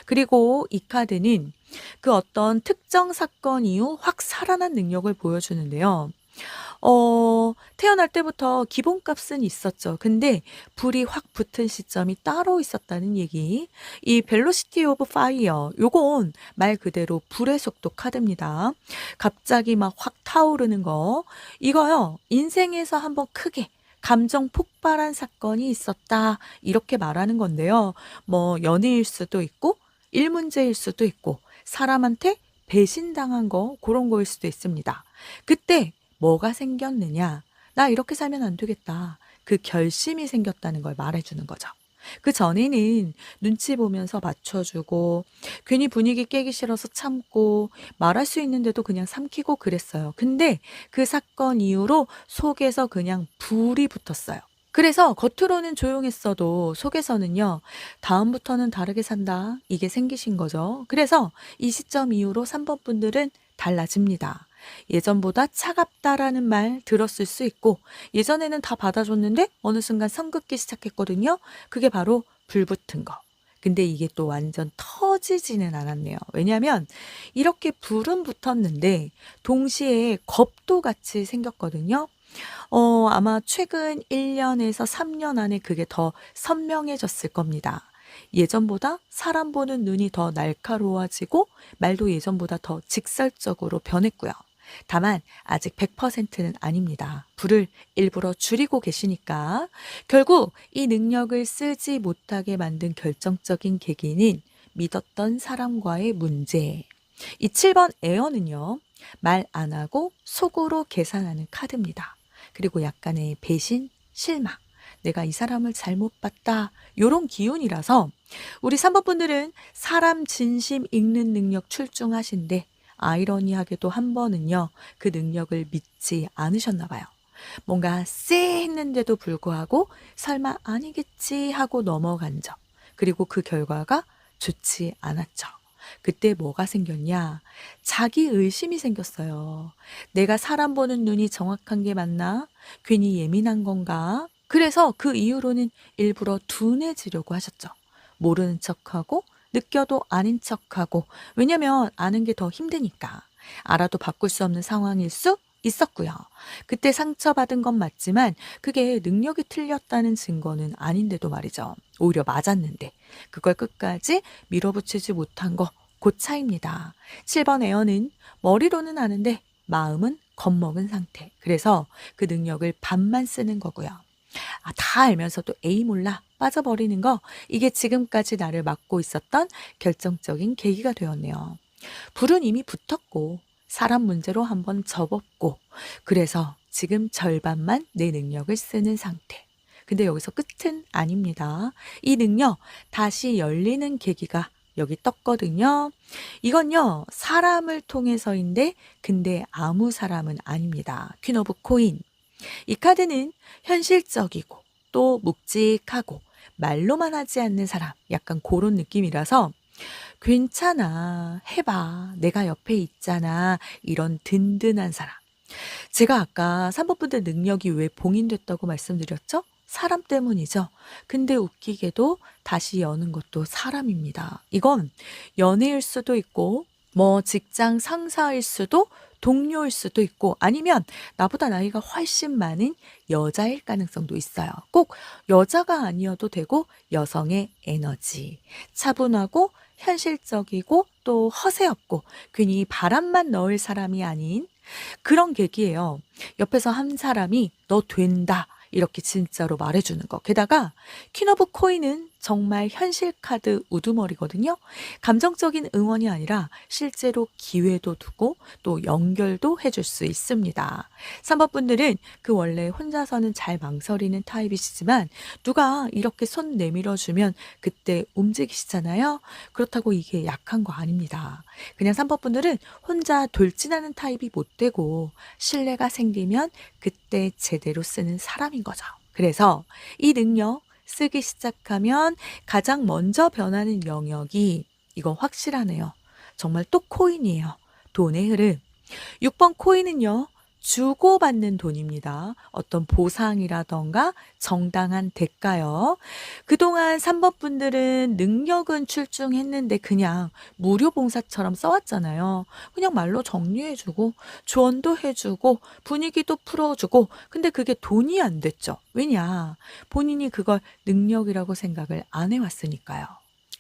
그리고 이 카드는 그 어떤 특정 사건 이후 확 살아난 능력을 보여주는데요. 태어날 때부터 기본값은 있었죠. 근데 불이 확 붙은 시점이 따로 있었다는 얘기. 이 벨로시티 오브 파이어 요건 말 그대로 불의 속도 카드입니다. 갑자기 막 확 타오르는 거. 이거요. 인생에서 한번 크게 감정 폭발한 사건이 있었다. 이렇게 말하는 건데요. 뭐 연애일 수도 있고 일 문제일 수도 있고 사람한테 배신당한 거 그런 거일 수도 있습니다. 그때 뭐가 생겼느냐? 나 이렇게 살면 안 되겠다. 그 결심이 생겼다는 걸 말해주는 거죠. 그 전에는 눈치 보면서 맞춰주고 괜히 분위기 깨기 싫어서 참고 말할 수 있는데도 그냥 삼키고 그랬어요. 근데 그 사건 이후로 속에서 그냥 불이 붙었어요. 그래서 겉으로는 조용했어도 속에서는요, 다음부터는 다르게 산다. 이게 생기신 거죠. 그래서 이 시점 이후로 3번 분들은 달라집니다. 예전보다 차갑다라는 말 들었을 수 있고, 예전에는 다 받아줬는데 어느 순간 성급기 시작했거든요. 그게 바로 불붙은 거. 근데 이게 또 완전 터지지는 않았네요. 왜냐면 이렇게 불은 붙었는데 동시에 겁도 같이 생겼거든요. 아마 최근 1년에서 3년 안에 그게 더 선명해졌을 겁니다. 예전보다 사람 보는 눈이 더 날카로워지고 말도 예전보다 더 직설적으로 변했고요. 다만 아직 100%는 아닙니다. 불을 일부러 줄이고 계시니까 결국 이 능력을 쓰지 못하게 만든 결정적인 계기는 믿었던 사람과의 문제. 이 7번 에어는요. 말 안 하고 속으로 계산하는 카드입니다. 그리고 약간의 배신, 실망. 내가 이 사람을 잘못 봤다. 요런 기운이라서 우리 3번 분들은 사람 진심 읽는 능력 출중하신데 아이러니하게도 한 번은요. 그 능력을 믿지 않으셨나 봐요. 뭔가 쎄 했는데도 불구하고 설마 아니겠지 하고 넘어간 적. 그리고 그 결과가 좋지 않았죠. 그때 뭐가 생겼냐? 자기 의심이 생겼어요. 내가 사람 보는 눈이 정확한 게 맞나? 괜히 예민한 건가? 그래서 그 이후로는 일부러 둔해지려고 하셨죠. 모르는 척하고 느껴도 아닌 척하고 왜냐면 아는 게 더 힘드니까. 알아도 바꿀 수 없는 상황일 수 있었고요. 그때 상처받은 건 맞지만 그게 능력이 틀렸다는 증거는 아닌데도 말이죠. 오히려 맞았는데 그걸 끝까지 밀어붙이지 못한 거 그 차이입니다. 7번 에어는 머리로는 아는데 마음은 겁먹은 상태. 그래서 그 능력을 반만 쓰는 거고요. 다 알면서도 에이 몰라 빠져버리는 거 이게 지금까지 나를 막고 있었던 결정적인 계기가 되었네요. 불은 이미 붙었고 사람 문제로 한번 접었고 그래서 지금 절반만 내 능력을 쓰는 상태. 근데 여기서 끝은 아닙니다. 이 능력 다시 열리는 계기가 여기 떴거든요. 이건요 사람을 통해서인데 근데 아무 사람은 아닙니다. 퀸 오브 코인. 이 카드는 현실적이고 또 묵직하고 말로만 하지 않는 사람, 약간 그런 느낌이라서 "괜찮아. 해 봐. 내가 옆에 있잖아." 이런 든든한 사람. 제가 아까 사법부들 능력이 왜 봉인됐다고 말씀드렸죠? 사람 때문이죠. 근데 웃기게도 다시 여는 것도 사람입니다. 이건 연애일 수도 있고, 뭐 직장 상사일 수도, 동료일 수도 있고, 아니면 나보다 나이가 훨씬 많은 여자일 가능성도 있어요. 꼭 여자가 아니어도 되고, 여성의 에너지. 차분하고 현실적이고 또 허세 없고 괜히 바람만 넣을 사람이 아닌 그런 계기예요. 옆에서 한 사람이 "너 된다." 이렇게 진짜로 말해 주는 거. 게다가 퀸 오브 코인은 정말 현실 카드 우두머리거든요. 감정적인 응원이 아니라 실제로 기회도 두고 또 연결도 해줄 수 있습니다. 3 번분들은 그 원래 혼자서는 잘 망설이는 타입이시지만 누가 이렇게 손 내밀어 주면 그때 움직이시잖아요. 그렇다고 이게 약한 거 아닙니다. 그냥 3 번분들은 혼자 돌진하는 타입이 못 되고 신뢰가 생기면 그때 제대로 쓰는 사람인 거죠. 그래서 이 능력 쓰기 시작하면 가장 먼저 변하는 영역이 이건 확실하네요. 정말 또 코인이에요. 돈의 흐름. 6번 코인은요. 주고받는 돈입니다. 어떤 보상이라던가 정당한 대가요. 그동안 3번 분들은 능력은 출중했는데 그냥 무료 봉사처럼 써왔잖아요. 그냥 말로 정리해 주고 조언도 해 주고 분위기도 풀어 주고 근데 그게 돈이 안 됐죠. 왜냐? 본인이 그걸 능력이라고 생각을 안 해 왔으니까요.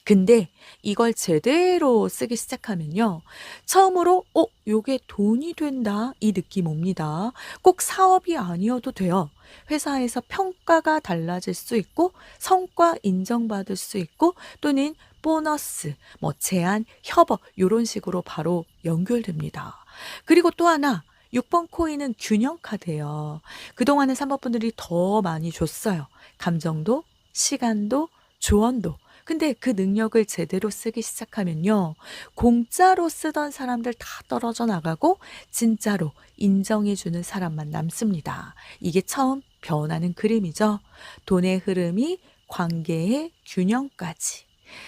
근데 이걸 제대로 쓰기 시작하면요. 처음으로 '어 요게 돈이 된다.' 이 느낌 옵니다. 꼭 사업이 아니어도 돼요. 회사에서 평가가 달라질 수 있고 성과 인정받을 수 있고 또는 보너스, 뭐 제안, 협업 요런 식으로 바로 연결됩니다. 그리고 또 하나 6번 코인은 균형 카드예요. 그동안은 3번 분들이 더 많이 줬어요. 감정도, 시간도, 조언도. 근데 그 능력을 제대로 쓰기 시작하면요. 공짜로 쓰던 사람들 다 떨어져 나가고 진짜로 인정해 주는 사람만 남습니다. 이게 처음 변하는 그림이죠. 돈의 흐름이 관계의 균형까지.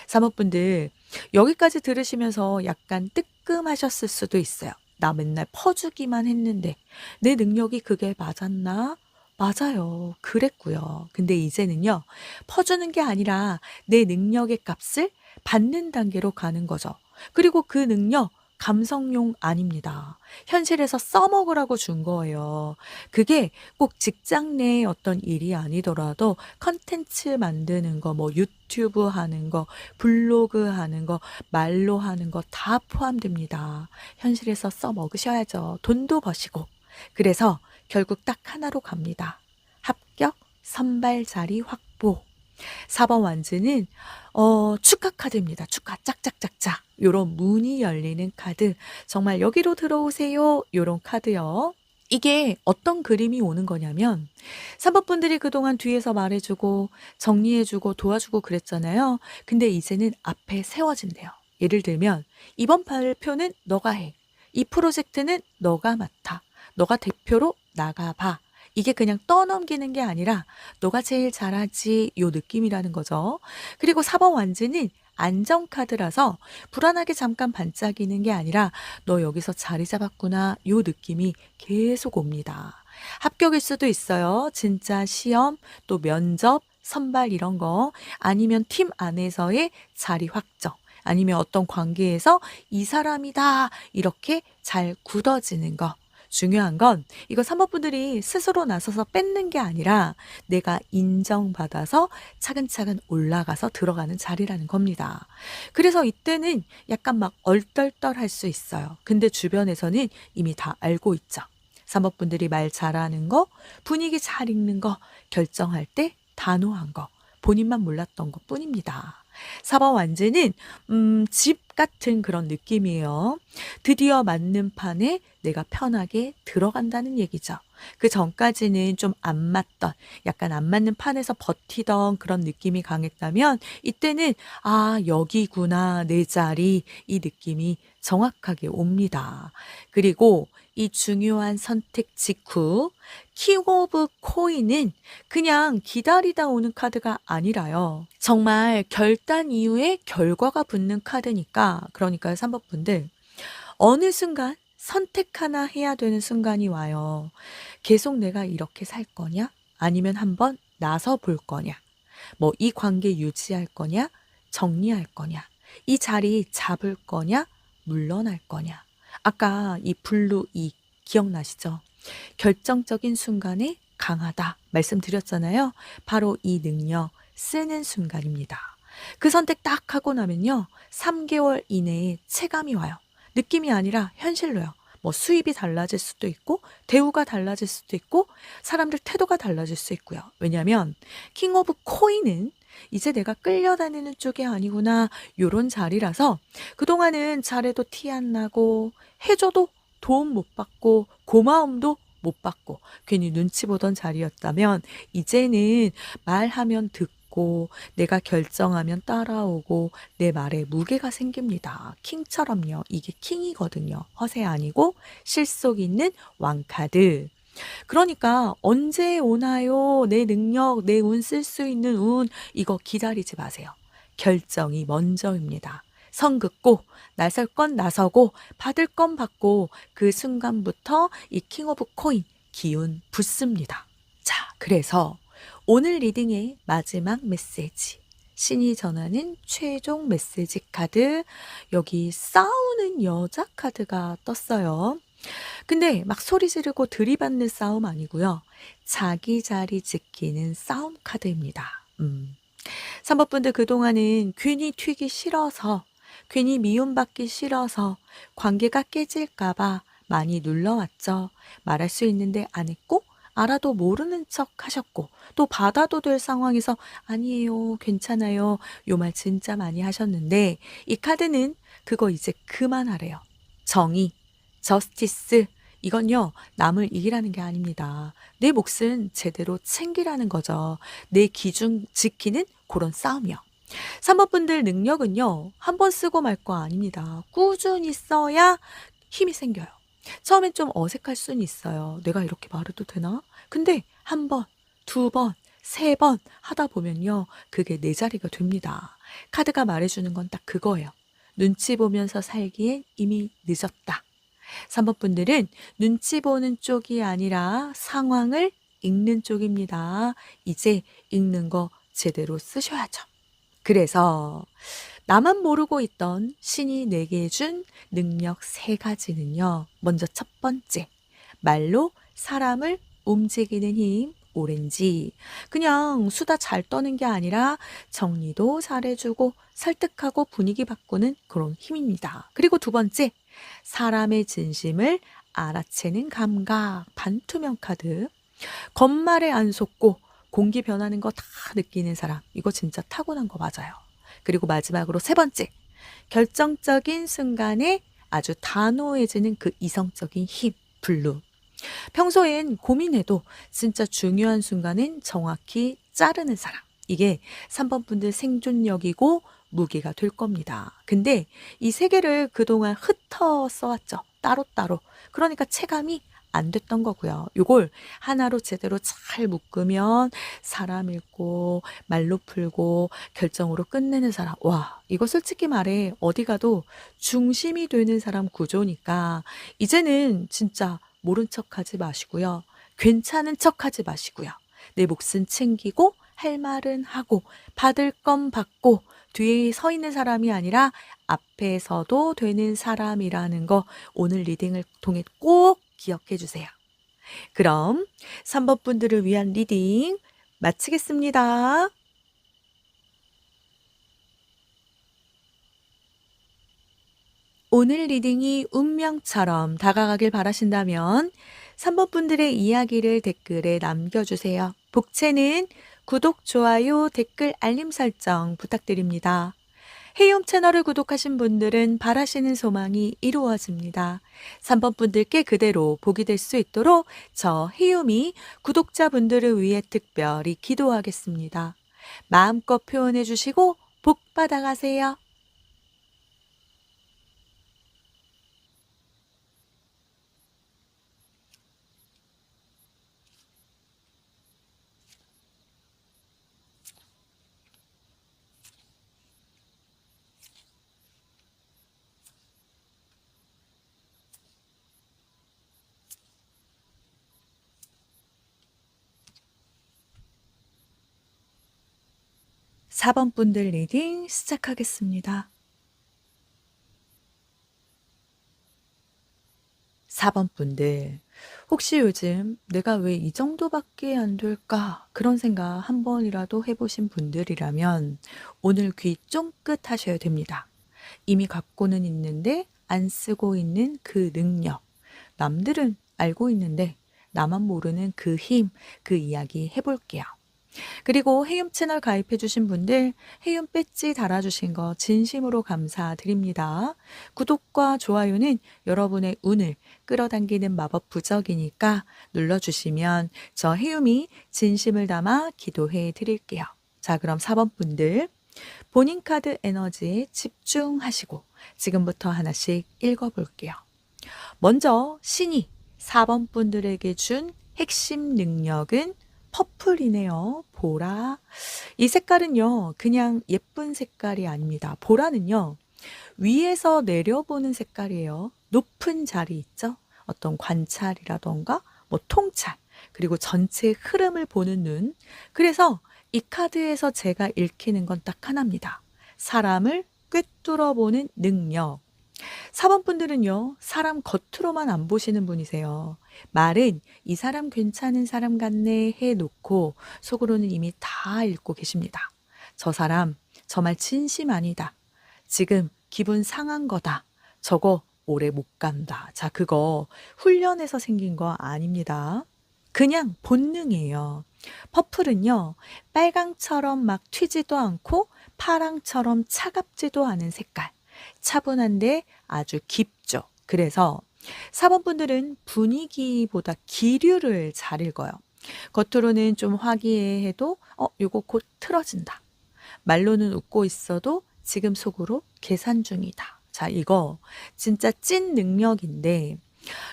사모분들 여기까지 들으시면서 약간 뜨끔하셨을 수도 있어요. '나 맨날 퍼주기만 했는데 내 능력이 그게 맞았나?' 맞아요. 그랬고요. 근데 이제는요. 퍼주는 게 아니라 내 능력의 값을 받는 단계로 가는 거죠. 그리고 그 능력 감성용 아닙니다. 현실에서 써먹으라고 준 거예요. 그게 꼭 직장 내의 어떤 일이 아니더라도 컨텐츠 만드는 거, 뭐 유튜브 하는 거, 블로그 하는 거, 말로 하는 거 다 포함됩니다. 현실에서 써먹으셔야죠. 돈도 버시고. 그래서 결국 딱 하나로 갑니다. 합격, 선발 자리 확보. 4번 완즈는 축하 카드입니다. 축하 짝짝짝짝. 요런 문이 열리는 카드. 정말 "여기로 들어오세요." 요런 카드요. 이게 어떤 그림이 오는 거냐면 3번 분들이 그동안 뒤에서 말해 주고 정리해 주고 도와주고 그랬잖아요. 근데 이제는 앞에 세워진대요. 예를 들면 "이번 발표는 너가 해. 이 프로젝트는 너가 맡아. 너가 대표로 나가 봐." 이게 그냥 떠넘기는 게 아니라 "너가 제일 잘하지." 요 느낌이라는 거죠. 그리고 4번 완즈는 안정 카드라서 불안하게 잠깐 반짝이는 게 아니라 '너 여기서 자리 잡았구나.' 요 느낌이 계속 옵니다. 합격일 수도 있어요. 진짜 시험, 또 면접, 선발 이런 거 아니면 팀 안에서의 자리 확정 아니면 어떤 관계에서 '이 사람이다.' 이렇게 잘 굳어지는 거. 중요한 건 이거 사모분들이 스스로 나서서 뺏는 게 아니라 내가 인정받아서 차근차근 올라가서 들어가는 자리라는 겁니다. 그래서 이때는 약간 막 얼떨떨할 수 있어요. 근데 주변에서는 이미 다 알고 있죠. 사모분들이 말 잘하는 거, 분위기 잘 읽는 거, 결정할 때 단호한 거, 본인만 몰랐던 것 뿐입니다. 4번 완제는 집 같은 그런 느낌이에요. 드디어 맞는 판에 내가 편하게 들어간다는 얘기죠. 그 전까지는 좀 안 맞던, 약간 안 맞는 판에서 버티던 그런 느낌이 강했다면 이때는 '아 여기구나 내 자리.' 이 느낌이 정확하게 옵니다. 그리고 이 중요한 선택 직후 킹 오브 코인은 그냥 기다리다 오는 카드가 아니라요. 정말 결단 이후에 결과가 붙는 카드니까, 그러니까요 3번 분들 어느 순간 선택 하나 해야 되는 순간이 와요. 계속 내가 이렇게 살 거냐? 아니면 한번 나서 볼 거냐? 뭐 이 관계 유지할 거냐? 정리할 거냐? 이 자리 잡을 거냐? 물러날 거냐? 아까 이 블루 이 기억나시죠? 결정적인 순간에 강하다 말씀드렸잖아요. 바로 이 능력 쓰는 순간입니다. 그 선택 딱 하고 나면요. 3개월 이내에 체감이 와요. 느낌이 아니라 현실로요. 뭐 수입이 달라질 수도 있고 대우가 달라질 수도 있고 사람들 태도가 달라질 수 있고요. 왜냐하면 킹 오브 코인은 이제 내가 끌려다니는 쪽이 아니구나 요런 자리라서 그동안은 잘해도 티 안 나고 해줘도 도움 못 받고 고마움도 못 받고 괜히 눈치 보던 자리였다면 이제는 말하면 듣고 내가 결정하면 따라오고 내 말에 무게가 생깁니다. 킹처럼요. 이게 킹이거든요. 허세 아니고 실속 있는 왕카드. 그러니까 언제 오나요? 내 능력, 내 운 쓸 수 있는 운 이거 기다리지 마세요. 결정이 먼저입니다. 선 긋고 나설 건 나서고 받을 건 받고 그 순간부터 이 킹 오브 코인 기운 붙습니다. 자, 그래서 오늘 리딩의 마지막 메시지. 신이 전하는 최종 메시지 카드. 여기 싸우는 여자 카드가 떴어요. 근데 막 소리 지르고 들이받는 싸움 아니고요. 자기 자리 지키는 싸움 카드입니다. 3번 분들 그동안은 괜히 튀기 싫어서, 괜히 미움받기 싫어서 관계가 깨질까봐 많이 눌러왔죠. 말할 수 있는데 안 했고, 알아도 모르는 척 하셨고, 또 받아도 될 상황에서 아니에요, 괜찮아요. 요 말 진짜 많이 하셨는데, 이 카드는 그거 이제 그만하래요. 정의, 저스티스, 이건요, 남을 이기라는 게 아닙니다. 내 몫은 제대로 챙기라는 거죠. 내 기준 지키는 그런 싸움이요. 3번 분들 능력은요, 한 번 쓰고 말 거 아닙니다. 꾸준히 써야 힘이 생겨요. 처음엔 좀 어색할 수는 있어요. 내가 이렇게 말해도 되나? 근데 한 번, 두 번, 세 번 하다 보면요, 그게 내 자리가 됩니다. 카드가 말해주는 건 딱 그거예요. 눈치 보면서 살기엔 이미 늦었다. 3번 분들은 눈치 보는 쪽이 아니라 상황을 읽는 쪽입니다. 이제 읽는 거 제대로 쓰셔야죠. 그래서 나만 모르고 있던 신이 내게 준 능력 3가지는요. 먼저 첫 번째, 말로 사람을 움직이는 힘, 오렌지. 그냥 수다 잘 떠는 게 아니라 정리도 잘해주고 설득하고 분위기 바꾸는 그런 힘입니다. 그리고 두 번째, 사람의 진심을 알아채는 감각, 반투명 카드. 겉말에 안 속고 공기 변하는 거 다 느끼는 사람. 이거 진짜 타고난 거 맞아요. 그리고 마지막으로 세 번째, 결정적인 순간에 아주 단호해지는 그 이성적인 힘, 블루. 평소엔 고민해도 진짜 중요한 순간엔 정확히 자르는 사람. 이게 3번 분들 생존력이고 무기가 될 겁니다. 근데 이 세 개를 그동안 흩어 써왔죠. 따로따로. 그러니까 체감이 안 됐던 거고요. 이걸 하나로 제대로 잘 묶으면 사람 읽고 말로 풀고 결정으로 끝내는 사람. 와, 이거 솔직히 말해 어디 가도 중심이 되는 사람 구조니까 이제는 진짜 모른 척하지 마시고요. 괜찮은 척하지 마시고요. 내 몫은 챙기고 할 말은 하고 받을 건 받고 뒤에 서 있는 사람이 아니라 앞에서도 되는 사람이라는 거 오늘 리딩을 통해 꼭 기억해 주세요. 그럼 3번 분들을 위한 리딩 마치겠습니다. 오늘 리딩이 운명처럼 다가가길 바라신다면 3번 분들의 이야기를 댓글에 남겨주세요. 복채는 구독, 좋아요, 댓글, 알림 설정 부탁드립니다. 헤이홈 채널을 구독하신 분들은 바라시는 소망이 이루어집니다. 3번 분들께 그대로 복이 될 수 있도록 저 헤이홈이 구독자분들을 위해 특별히 기도하겠습니다. 마음껏 표현해 주시고 복 받아가세요. 4번 분들 리딩 시작하겠습니다. 4번 분들, 혹시 요즘 내가 왜 이 정도밖에 안 될까? 그런 생각 한 번이라도 해보신 분들이라면 오늘 귀 쫑긋 하셔야 됩니다. 이미 갖고는 있는데 안 쓰고 있는 그 능력. 남들은 알고 있는데 나만 모르는 그 힘, 그 이야기 해볼게요. 그리고 헤이홈 채널 가입해 주신 분들 헤이홈 배지 달아주신 거 진심으로 감사드립니다. 구독과 좋아요는 여러분의 운을 끌어당기는 마법 부적이니까 눌러주시면 저 헤이홈이 진심을 담아 기도해 드릴게요. 자, 그럼 4번 분들 본인 카드 에너지에 집중하시고 지금부터 하나씩 읽어볼게요. 먼저 신이 4번 분들에게 준 핵심 능력은 퍼플이네요. 보라. 이 색깔은요, 그냥 예쁜 색깔이 아닙니다. 보라는요, 위에서 내려보는 색깔이에요. 높은 자리 있죠? 어떤 관찰이라던가, 뭐 통찰, 그리고 전체 흐름을 보는 눈. 그래서 이 카드에서 제가 읽히는 건 딱 하나입니다. 사람을 꿰뚫어 보는 능력. 4번 분들은요, 사람 겉으로만 안 보시는 분이세요. 말은 이 사람 괜찮은 사람 같네 해놓고 속으로는 이미 다 읽고 계십니다. 저 사람, 저 말 진심 아니다. 지금 기분 상한 거다. 저거 오래 못 간다. 자, 그거 훈련해서 생긴 거 아닙니다. 그냥 본능이에요. 퍼플은요, 빨강처럼 막 튀지도 않고 파랑처럼 차갑지도 않은 색깔. 차분한데 아주 깊죠. 그래서 4번 분들은 분위기보다 기류를 잘 읽어요. 겉으로는 좀 화기애애해도 요거 곧 틀어진다. 말로는 웃고 있어도 지금 속으로 계산 중이다. 자, 이거 진짜 찐 능력인데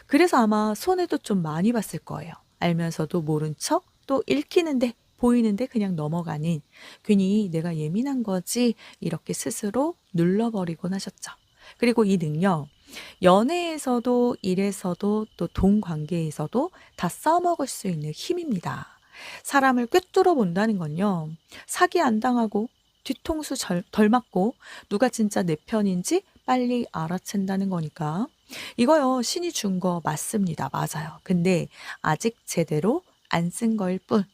그래서 아마 손해도 좀 많이 봤을 거예요. 알면서도 모른 척 또 읽히는데 보이는데 그냥 넘어가는 괜히 내가 예민한 거지 이렇게 스스로 눌러버리곤 하셨죠. 그리고 이 능력 연애에서도 일에서도 또 동관계에서도 다 써먹을 수 있는 힘입니다. 사람을 꿰뚫어 본다는 건요. 사기 안 당하고 뒤통수 덜 맞고 누가 진짜 내 편인지 빨리 알아챈다는 거니까 이거요 신이 준 거 맞습니다. 맞아요. 근데 아직 제대로 안 쓴 거일 뿐.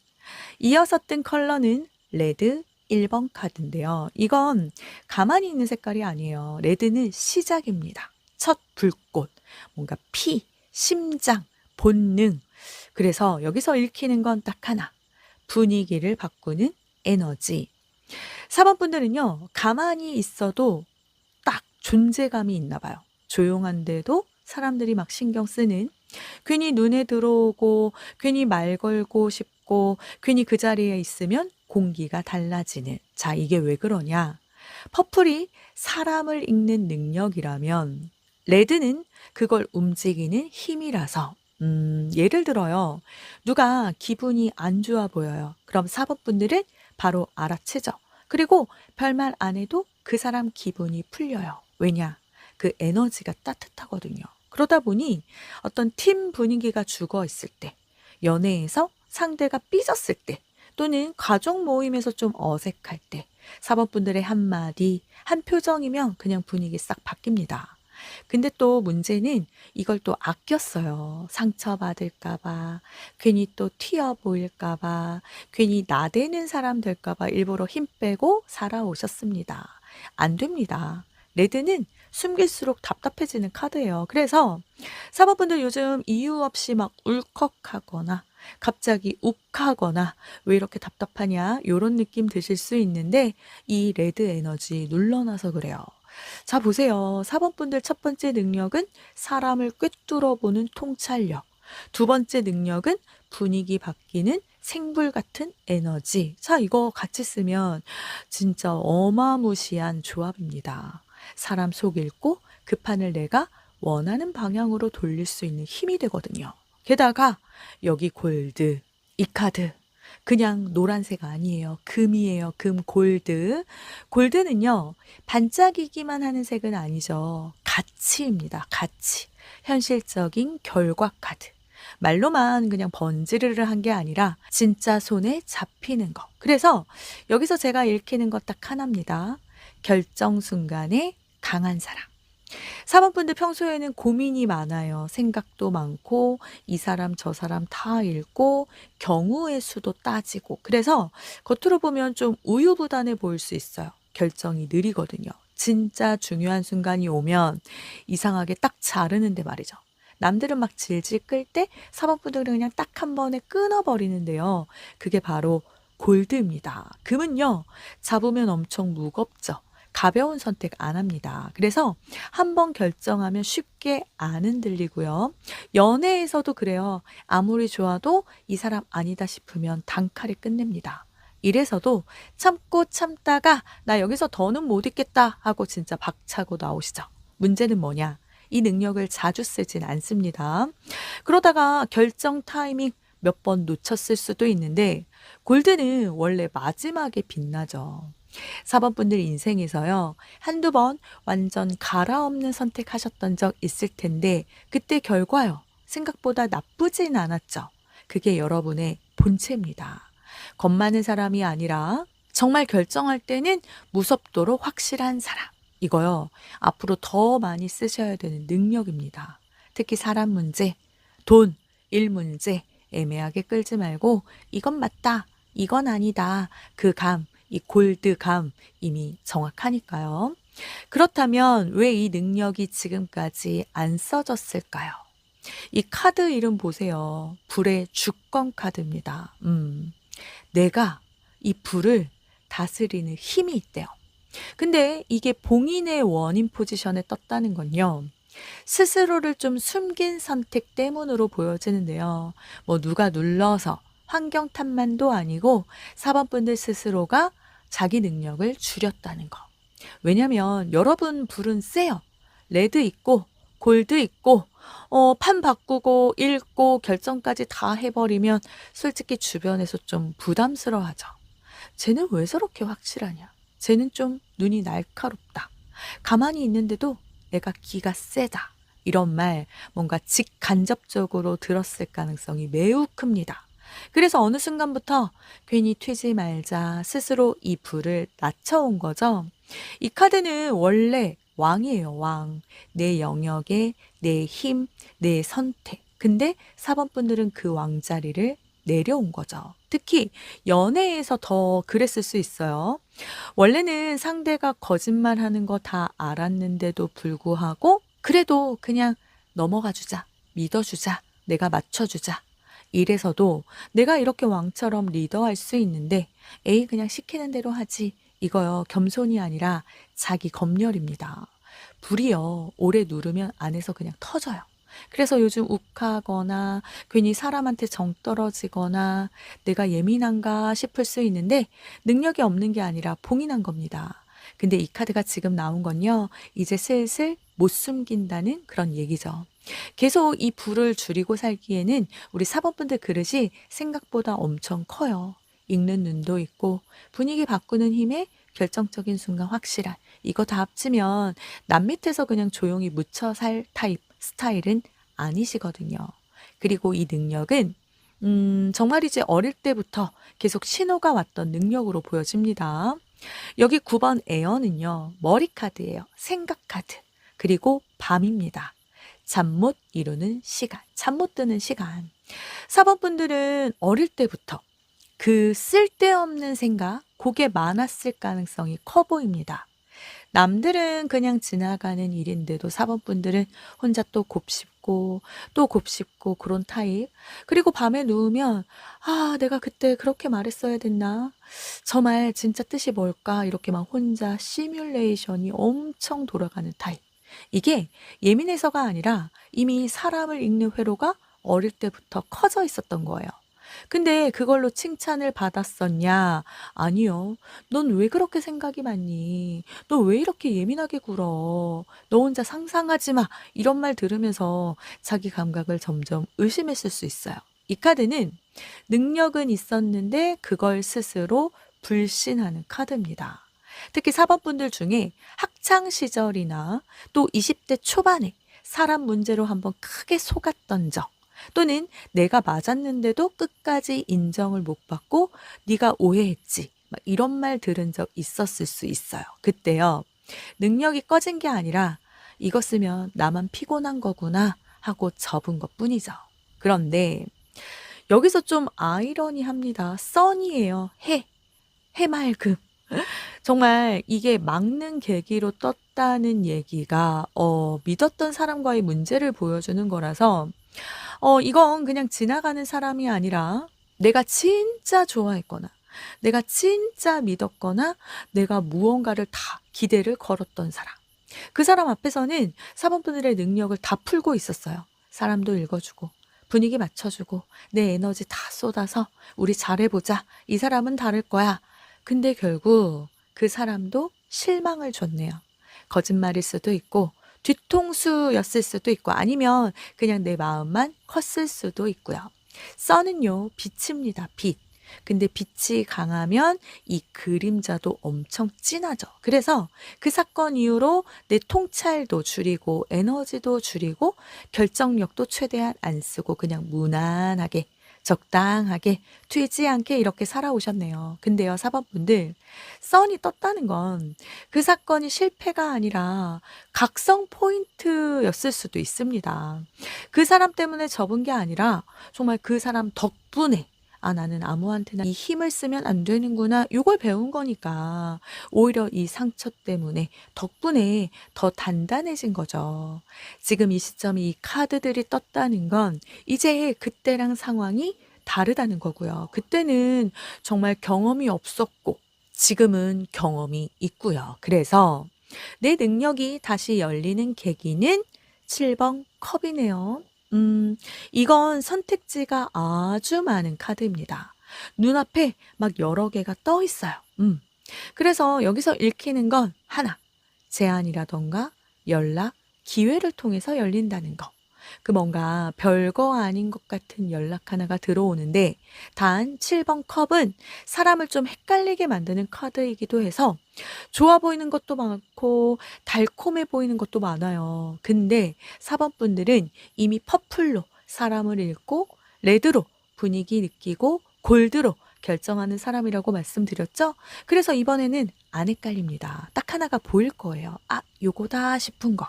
이어서 뜬 컬러는 레드 1번 카드인데요. 이건 가만히 있는 색깔이 아니에요. 레드는 시작입니다. 첫 불꽃, 뭔가 피, 심장, 본능. 그래서 여기서 읽히는 건 딱 하나. 분위기를 바꾸는 에너지. 4번 분들은요, 가만히 있어도 딱 존재감이 있나 봐요. 조용한데도 사람들이 막 신경 쓰는 괜히 눈에 들어오고 괜히 말 걸고 싶고 괜히 그 자리에 있으면 공기가 달라지는. 자, 이게 왜 그러냐? 퍼플이 사람을 읽는 능력이라면 레드는 그걸 움직이는 힘이라서 예를 들어요. 누가 기분이 안 좋아 보여요. 그럼 4번 분들은 바로 알아채죠. 그리고 별말 안 해도 그 사람 기분이 풀려요. 왜냐? 그 에너지가 따뜻하거든요. 그러다 보니 어떤 팀 분위기가 죽어 있을 때, 연애에서 상대가 삐졌을 때, 또는 가족 모임에서 좀 어색할 때, 4번 분들의 한마디, 한 표정이면 그냥 분위기 싹 바뀝니다. 근데 또 문제는 이걸 또 아꼈어요. 상처받을까봐, 괜히 또 튀어 보일까봐, 괜히 나대는 사람 될까봐 일부러 힘 빼고 살아오셨습니다. 안 됩니다. 레드는 숨길수록 답답해지는 카드예요. 그래서 4번분들 요즘 이유 없이 막 울컥하거나 갑자기 욱하거나 왜 이렇게 답답하냐 요런 느낌 드실 수 있는데 이 레드 에너지 눌러놔서 그래요. 자 보세요. 4번 분들 첫 번째 능력은 사람을 꿰뚫어 보는 통찰력. 두 번째 능력은 분위기 바뀌는 생불 같은 에너지. 자 이거 같이 쓰면 진짜 어마무시한 조합입니다. 사람 속 읽고 그 판을 내가 원하는 방향으로 돌릴 수 있는 힘이 되거든요. 게다가 여기 골드, 이 카드 그냥 노란색 아니에요. 금이에요. 금 골드. 골드는요. 반짝이기만 하는 색은 아니죠. 가치입니다. 가치. 현실적인 결과 카드. 말로만 그냥 번지르르 한 게 아니라 진짜 손에 잡히는 거. 그래서 여기서 제가 읽히는 것 딱 하나입니다. 결정 순간에 강한 사람. 4번 분들 평소에는 고민이 많아요. 생각도 많고 이 사람 저 사람 다 읽고 경우의 수도 따지고 그래서 겉으로 보면 좀 우유부단해 보일 수 있어요. 결정이 느리거든요. 진짜 중요한 순간이 오면 이상하게 딱 자르는데 말이죠. 남들은 막 질질 끌 때 4번 분들은 그냥 딱 한 번에 끊어버리는데요. 그게 바로 골드입니다. 금은요. 잡으면 엄청 무겁죠. 가벼운 선택 안 합니다. 그래서 한 번 결정하면 쉽게 안 흔들리고요. 연애에서도 그래요. 아무리 좋아도 이 사람 아니다 싶으면 단칼에 끝냅니다. 이래서도 참고 참다가 나 여기서 더는 못 있겠다 하고 진짜 박차고 나오시죠. 문제는 뭐냐? 이 능력을 자주 쓰진 않습니다. 그러다가 결정 타이밍 몇 번 놓쳤을 수도 있는데 골드는 원래 마지막에 빛나죠. 4번 분들 인생에서요. 한두 번 완전 갈아엎는 선택하셨던 적 있을 텐데 그때 결과요. 생각보다 나쁘진 않았죠. 그게 여러분의 본체입니다. 겁 많은 사람이 아니라 정말 결정할 때는 무섭도록 확실한 사람. 이거요. 앞으로 더 많이 쓰셔야 되는 능력입니다. 특히 사람 문제, 돈, 일 문제 애매하게 끌지 말고 이건 맞다, 이건 아니다. 그 감, 이 골드감 이미 정확하니까요. 그렇다면 왜 이 능력이 지금까지 안 써졌을까요? 이 카드 이름 보세요. 불의 주권 카드입니다. 내가 이 불을 다스리는 힘이 있대요. 근데 이게 봉인의 원인 포지션에 떴다는 건요. 스스로를 좀 숨긴 선택 때문으로 보여지는데요. 뭐 누가 눌러서 환경 탓만도 아니고 4번 분들 스스로가 자기 능력을 줄였다는 거. 왜냐면 여러분 불은 세요. 레드 있고 골드 있고 판 바꾸고 읽고 결정까지 다 해버리면 솔직히 주변에서 좀 부담스러워하죠. 쟤는 왜 저렇게 확실하냐? 쟤는 좀 눈이 날카롭다. 가만히 있는데도 내가 기가 세다. 이런 말 뭔가 직간접적으로 들었을 가능성이 매우 큽니다. 그래서 어느 순간부터 괜히 튀지 말자 스스로 이 불을 낮춰온 거죠. 이 카드는 원래 왕이에요, 왕. 내 영역에 내 힘, 내 선택. 근데 4번 분들은 그 왕자리를 내려온 거죠. 특히 연애에서 더 그랬을 수 있어요. 원래는 상대가 거짓말하는 거 다 알았는데도 불구하고 그래도 그냥 넘어가 주자, 믿어주자, 내가 맞춰주자. 이래서도 내가 이렇게 왕처럼 리더할 수 있는데 에이 그냥 시키는 대로 하지. 이거요 겸손이 아니라 자기 검열입니다. 불이요 오래 누르면 안에서 그냥 터져요. 그래서 요즘 욱하거나 괜히 사람한테 정 떨어지거나 내가 예민한가 싶을 수 있는데 능력이 없는 게 아니라 봉인한 겁니다. 근데 이 카드가 지금 나온 건요. 이제 슬슬 못 숨긴다는 그런 얘기죠. 계속 이 불을 줄이고 살기에는 우리 4번 분들 그릇이 생각보다 엄청 커요. 읽는 눈도 있고 분위기 바꾸는 힘에 결정적인 순간 확실한 이거 다 합치면 남 밑에서 그냥 조용히 묻혀 살 타입 스타일은 아니시거든요. 그리고 이 능력은 정말이지 어릴 때부터 계속 신호가 왔던 능력으로 보여집니다. 여기 9번 에어는요. 머리 카드예요. 생각 카드. 그리고 밤입니다. 잠 못 이루는 시간, 잠 못 드는 시간. 4번 분들은 어릴 때부터 그 쓸데없는 생각, 그게 많았을 가능성이 커 보입니다. 남들은 그냥 지나가는 일인데도 4번 분들은 혼자 또 곱씹고 또 곱씹고 그런 타입. 그리고 밤에 누우면 '아 내가 그때 그렇게 말했어야 됐나? 저 말 진짜 뜻이 뭘까?' 이렇게 막 혼자 시뮬레이션이 엄청 돌아가는 타입. 이게 예민해서가 아니라 이미 사람을 읽는 회로가 어릴 때부터 커져 있었던 거예요. 근데 그걸로 칭찬을 받았었냐? 아니요. "넌 왜 그렇게 생각이 많니? 너 왜 이렇게 예민하게 굴어? 너 혼자 상상하지 마." 이런 말 들으면서 자기 감각을 점점 의심했을 수 있어요. 이 카드는 능력은 있었는데 그걸 스스로 불신하는 카드입니다. 특히 4번 분들 중에 학창 시절이나 또 20대 초반에 사람 문제로 한번 크게 속았던 적, 또는 내가 맞았는데도 끝까지 인정을 못 받고 "네가 오해했지." 막 이런 말 들은 적 있었을 수 있어요. 그때요. 능력이 꺼진 게 아니라 '이거 쓰면 나만 피곤한 거구나.' 하고 접은 것뿐이죠. 그런데 여기서 좀 아이러니합니다. 선이에요. 해. 해맑음. 정말 이게 막는 계기로 떴다는 얘기가 믿었던 사람과의 문제를 보여주는 거라서 이건 그냥 지나가는 사람이 아니라 내가 진짜 좋아했거나 내가 진짜 믿었거나 내가 무언가를 다 기대를 걸었던 사람. 그 사람 앞에서는 사범분들의 능력을 다 풀고 있었어요. 사람도 읽어주고 분위기 맞춰주고 내 에너지 다 쏟아서 "우리 잘해보자. 이 사람은 다를 거야." 근데 결국 그 사람도 실망을 줬네요. 거짓말일 수도 있고 뒤통수였을 수도 있고 아니면 그냥 내 마음만 컸을 수도 있고요. 써는요, 빛입니다. 빛. 근데 빛이 강하면 이 그림자도 엄청 진하죠. 그래서 그 사건 이후로 내 통찰도 줄이고 에너지도 줄이고 결정력도 최대한 안 쓰고 그냥 무난하게 적당하게 튀지 않게 이렇게 살아오셨네요. 근데요, 4번 분들, 선이 떴다는 건 그 사건이 실패가 아니라 각성 포인트였을 수도 있습니다. 그 사람 때문에 접은 게 아니라 정말 그 사람 덕분에 '아 나는 아무한테나 이 힘을 쓰면 안 되는구나.' 요걸 배운 거니까 오히려 이 상처 때문에 덕분에 더 단단해진 거죠. 지금 이 시점에 이 카드들이 떴다는 건 이제 그때랑 상황이 다르다는 거고요. 그때는 정말 경험이 없었고 지금은 경험이 있고요. 그래서 내 능력이 다시 열리는 계기는 7번 컵이네요. 이건 선택지가 아주 많은 카드입니다. 눈앞에 막 여러 개가 떠 있어요. 그래서 여기서 읽히는 건 하나, 제안이라던가 연락, 기회를 통해서 열린다는 거. 그 뭔가 별거 아닌 것 같은 연락 하나가 들어오는데 단 7번 컵은 사람을 좀 헷갈리게 만드는 카드이기도 해서 좋아 보이는 것도 많고 달콤해 보이는 것도 많아요. 근데 4번 분들은 이미 퍼플로 사람을 읽고 레드로 분위기 느끼고 골드로 결정하는 사람이라고 말씀드렸죠? 그래서 이번에는 안 헷갈립니다. 딱 하나가 보일 거예요. '아 요거다.' 싶은 거.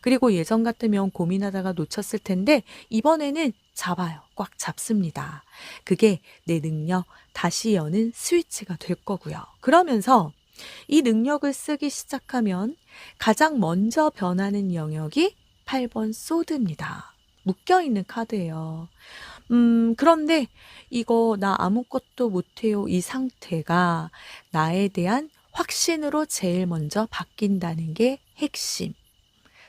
그리고 예전 같으면 고민하다가 놓쳤을 텐데 이번에는 잡아요. 꽉 잡습니다. 그게 내 능력 다시 여는 스위치가 될 거고요. 그러면서 이 능력을 쓰기 시작하면 가장 먼저 변하는 영역이 8번 소드입니다. 묶여 있는 카드예요. 그런데 이거 '나 아무것도 못해요.' 이 상태가 나에 대한 확신으로 제일 먼저 바뀐다는 게 핵심.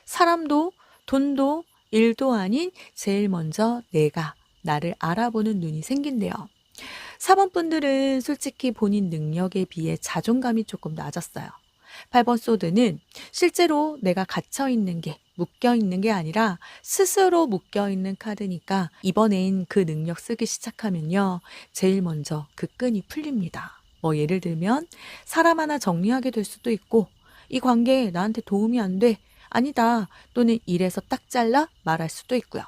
사람도 돈도 일도 아닌 제일 먼저 내가 나를 알아보는 눈이 생긴대요. 4번 분들은 솔직히 본인 능력에 비해 자존감이 조금 낮았어요. 8번 소드는 실제로 내가 갇혀 있는 게 묶여 있는 게 아니라 스스로 묶여 있는 카드니까 이번엔 그 능력 쓰기 시작하면요. 제일 먼저 그 끈이 풀립니다. 뭐 예를 들면 사람 하나 정리하게 될 수도 있고 이 관계 나한테 도움이 안 돼. 아니다. 또는 이래서 딱 잘라 말할 수도 있고요.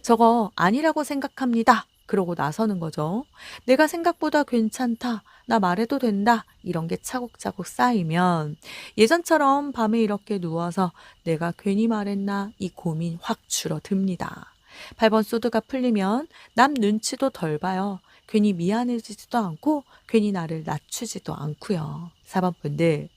저거 아니라고 생각합니다. 그러고 나서는 거죠. 내가 생각보다 괜찮다. 나 말해도 된다. 이런 게 차곡차곡 쌓이면 예전처럼 밤에 이렇게 누워서 내가 괜히 말했나 이 고민 확 줄어듭니다. 8번 소드가 풀리면 남 눈치도 덜 봐요. 괜히 미안해지지도 않고 괜히 나를 낮추지도 않고요. 4번 분들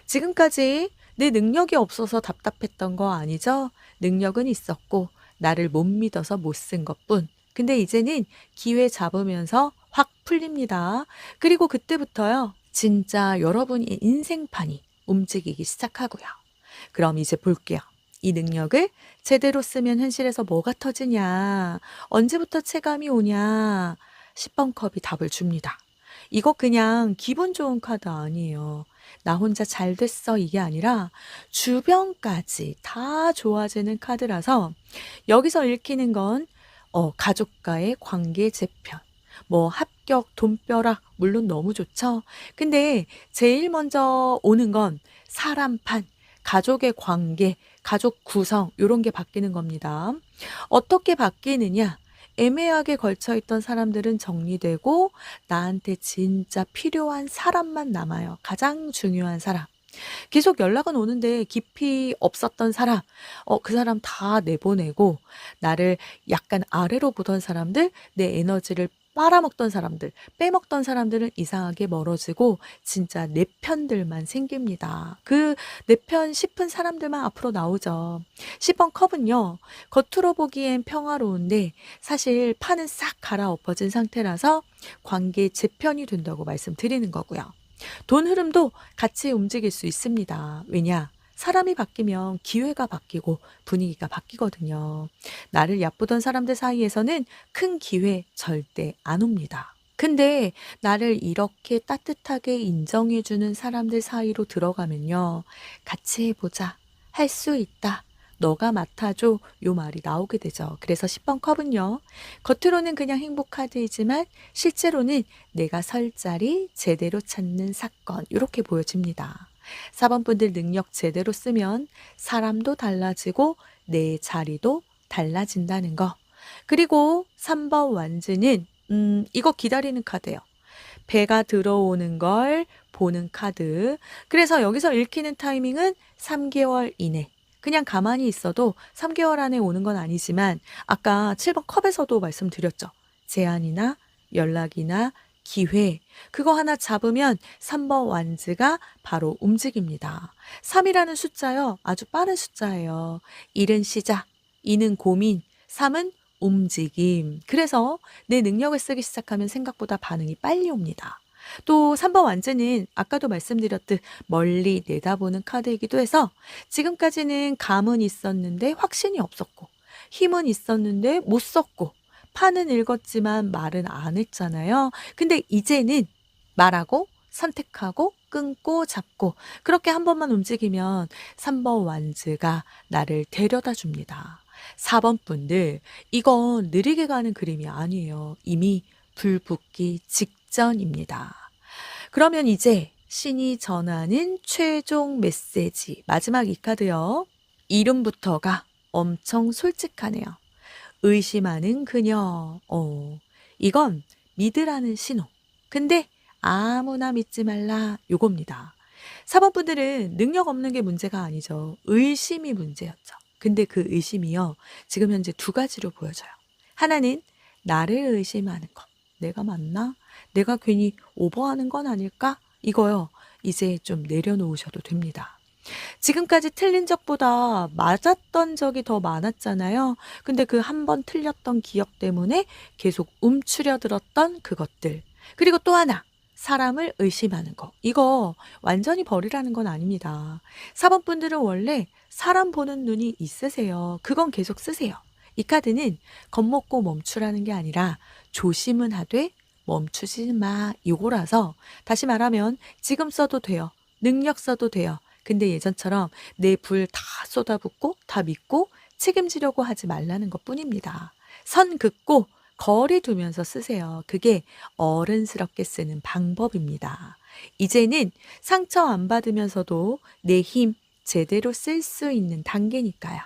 지금까지 내 능력이 없어서 답답했던 거 아니죠? 능력은 있었고 나를 못 믿어서 못 쓴 것뿐. 근데 이제는 기회 잡으면서 확 풀립니다. 그리고 그때부터요. 진짜 여러분의 인생판이 움직이기 시작하고요. 그럼 이제 볼게요. 이 능력을 제대로 쓰면 현실에서 뭐가 터지냐? 언제부터 체감이 오냐? 10번 컵이 답을 줍니다. 이거 그냥 기분 좋은 카드 아니에요. 나 혼자 잘 됐어 이게 아니라 주변까지 다 좋아지는 카드라서 여기서 읽히는 건 가족과의 관계 재편, 뭐 합격, 돈벼락 물론 너무 좋죠. 근데 제일 먼저 오는 건 사람판, 가족의 관계, 가족 구성 요런 게 바뀌는 겁니다. 어떻게 바뀌느냐? 애매하게 걸쳐 있던 사람들은 정리되고 나한테 진짜 필요한 사람만 남아요. 가장 중요한 사람. 계속 연락은 오는데 깊이 없었던 사람, 그 사람 다 내보내고 나를 약간 아래로 보던 사람들, 내 에너지를 빨아먹던 사람들, 빼먹던 사람들은 이상하게 멀어지고 진짜 내 편들만 생깁니다. 그 내 편 싶은 사람들만 앞으로 나오죠. 10번 컵은요. 겉으로 보기엔 평화로운데 사실 판은 싹 갈아엎어진 상태라서 관계 재편이 된다고 말씀드리는 거고요. 돈 흐름도 같이 움직일 수 있습니다. 왜냐? 사람이 바뀌면 기회가 바뀌고 분위기가 바뀌거든요. 나를 얕보던 사람들 사이에서는 큰 기회 절대 안 옵니다. 근데 나를 이렇게 따뜻하게 인정해주는 사람들 사이로 들어가면요. 같이 해보자. 할 수 있다. 너가 맡아줘. 요 말이 나오게 되죠. 그래서 10번 컵은요. 겉으로는 그냥 행복 카드이지만 실제로는 내가 설 자리 제대로 찾는 사건 이렇게 보여집니다. 4번 분들 능력 제대로 쓰면 사람도 달라지고 내 자리도 달라진다는 거. 그리고 3번 완즈는 이거 기다리는 카드예요. 배가 들어오는 걸 보는 카드. 그래서 여기서 읽히는 타이밍은 3개월 이내. 그냥 가만히 있어도 3개월 안에 오는 건 아니지만 아까 7번 컵에서도 말씀드렸죠. 제안이나 연락이나 기회 그거 하나 잡으면 3번 완즈가 바로 움직입니다. 3이라는 숫자요. 아주 빠른 숫자예요. 1은 시작, 2는 고민, 3은 움직임. 그래서 내 능력을 쓰기 시작하면 생각보다 반응이 빨리 옵니다. 또 3번 완즈는 아까도 말씀드렸듯 멀리 내다보는 카드이기도 해서 지금까지는 감은 있었는데 확신이 없었고 힘은 있었는데 못 썼고 판은 읽었지만 말은 안 했잖아요. 근데 이제는 말하고 선택하고 끊고 잡고 그렇게 한 번만 움직이면 3번 완즈가 나를 데려다 줍니다. 4번 분들 이건 느리게 가는 그림이 아니에요. 이미 불 붙기 직전입니다. 그러면 이제 신이 전하는 최종 메시지 마지막 이 카드요. 이름부터가 엄청 솔직하네요. 의심하는 그녀. 이건 믿으라는 신호. 근데 아무나 믿지 말라 요겁니다. 4번 분들은 능력 없는 게 문제가 아니죠. 의심이 문제였죠. 근데 그 의심이요. 지금 현재 두 가지로 보여져요. 하나는 나를 의심하는 것. 내가 맞나? 내가 괜히 오버하는 건 아닐까? 이거요. 이제 좀 내려놓으셔도 됩니다. 지금까지 틀린 적보다 맞았던 적이 더 많았잖아요. 근데 그 한 번 틀렸던 기억 때문에 계속 움츠려 들었던 그것들. 그리고 또 하나. 사람을 의심하는 거. 이거 완전히 버리라는 건 아닙니다. 4번 분들은 원래 사람 보는 눈이 있으세요. 그건 계속 쓰세요. 이 카드는 겁먹고 멈추라는 게 아니라 조심은 하되 멈추지 마. 이거라서 다시 말하면 지금 써도 돼요. 능력 써도 돼요. 근데 예전처럼 내 불 다 쏟아붓고 다 믿고 책임지려고 하지 말라는 것 뿐입니다. 선 긋고 거리 두면서 쓰세요. 그게 어른스럽게 쓰는 방법입니다. 이제는 상처 안 받으면서도 내 힘 제대로 쓸 수 있는 단계니까요.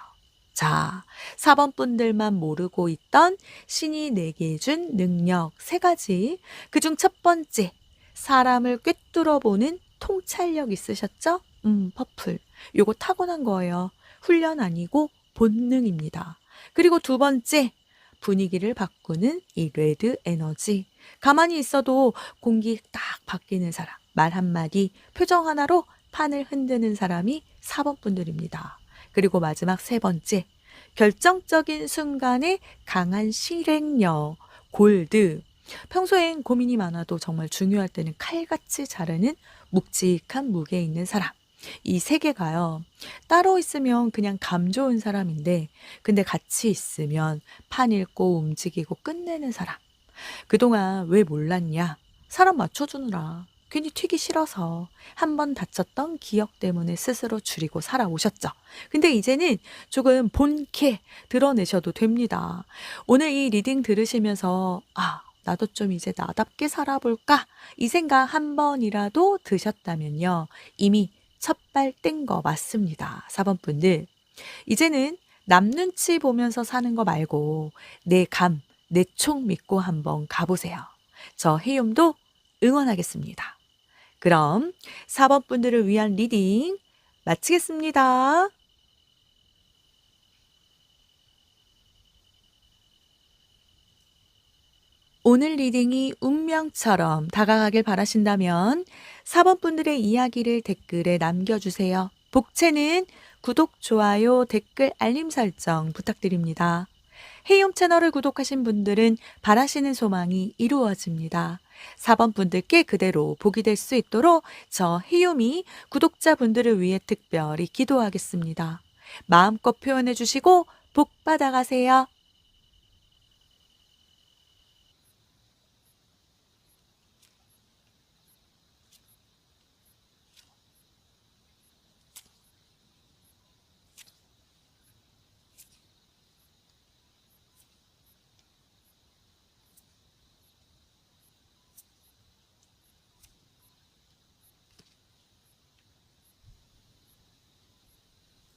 자, 4번 분들만 모르고 있던 신이 내게 준 능력 3가지. 그중 첫 번째, 사람을 꿰뚫어 보는 통찰력 있으셨죠? 퍼플. 요거 타고난 거예요. 훈련 아니고 본능입니다. 그리고 두 번째, 분위기를 바꾸는 이 레드 에너지. 가만히 있어도 공기 딱 바뀌는 사람. 말 한마디, 표정 하나로 판을 흔드는 사람이 4번 분들입니다. 그리고 마지막 세 번째, 결정적인 순간에 강한 실행력, 골드. 평소엔 고민이 많아도 정말 중요할 때는 칼같이 자르는 묵직한 무게 있는 사람. 이 세 개가요. 따로 있으면 그냥 감 좋은 사람인데, 근데 같이 있으면 판 읽고 움직이고 끝내는 사람. 그동안 왜 몰랐냐? 사람 맞춰주느라. 괜히 튀기 싫어서 한 번 다쳤던 기억 때문에 스스로 줄이고 살아오셨죠. 근데 이제는 조금 본캐 드러내셔도 됩니다. 오늘 이 리딩 들으시면서 나도 좀 이제 나답게 살아볼까? 이 생각 한 번이라도 드셨다면요. 이미 첫 발 뗀 거 맞습니다. 4번 분들. 이제는 남 눈치 보면서 사는 거 말고 내 감, 내 촉 믿고 한번 가보세요. 저 해움도 응원하겠습니다. 그럼 4번 분들을 위한 리딩 마치겠습니다. 오늘 리딩이 운명처럼 다가가길 바라신다면 4번 분들의 이야기를 댓글에 남겨주세요. 복채는 구독, 좋아요, 댓글, 알림 설정 부탁드립니다. 해용 채널을 구독하신 분들은 바라시는 소망이 이루어집니다. 4번 분들께 그대로 복이 될 수 있도록 저 해용이 구독자분들을 위해 특별히 기도하겠습니다. 마음껏 표현해 주시고 복 받아가세요.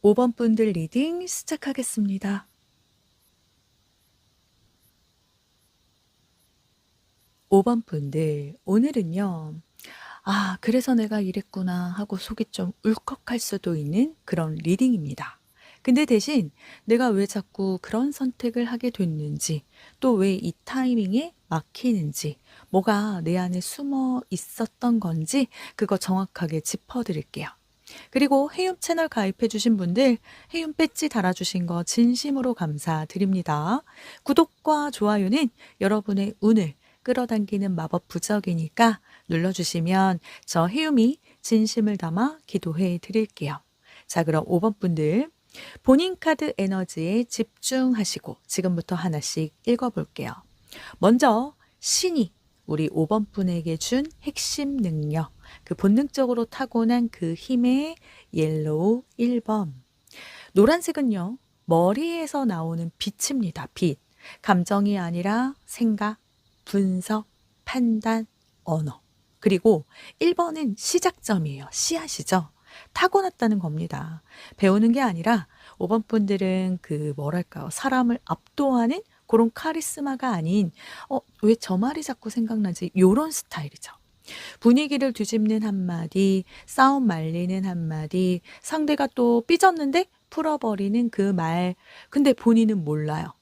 5번 분들 리딩 시작하겠습니다. 5번 분들, 오늘은요. 그래서 내가 이랬구나 하고 속이 좀 울컥할 수도 있는 그런 리딩입니다. 근데 대신 내가 왜 자꾸 그런 선택을 하게 됐는지, 또 왜 이 타이밍에 막히는지, 뭐가 내 안에 숨어 있었던 건지, 그거 정확하게 짚어드릴게요. 그리고 해움 채널 가입해주신 분들, 해움 배지 달아주신 거 진심으로 감사드립니다. 구독과 좋아요는 여러분의 운을 끌어당기는 마법 부적이니까 눌러주시면 저 해움이 진심을 담아 기도해 드릴게요. 자, 그럼 5번 분들 본인 카드 에너지에 집중하시고 지금부터 하나씩 읽어볼게요. 먼저 신이 우리 5번 분에게 준 핵심 능력, 그 본능적으로 타고난 그 힘의 옐로우 1번. 노란색은요, 머리에서 나오는 빛입니다. 빛. 감정이 아니라 생각, 분석, 판단, 언어. 그리고 1번은 시작점이에요. 씨앗이죠. 타고났다는 겁니다. 배우는 게 아니라 5번 분들은 뭐랄까요. 사람을 압도하는 그런 카리스마가 아닌, 왜 저 말이 자꾸 생각나지? 요런 스타일이죠. 분위기를 뒤집는 한마디, 싸움 말리는 한마디, 상대가 또 삐졌는데 풀어버리는 그 말. 근데 본인은 몰라요.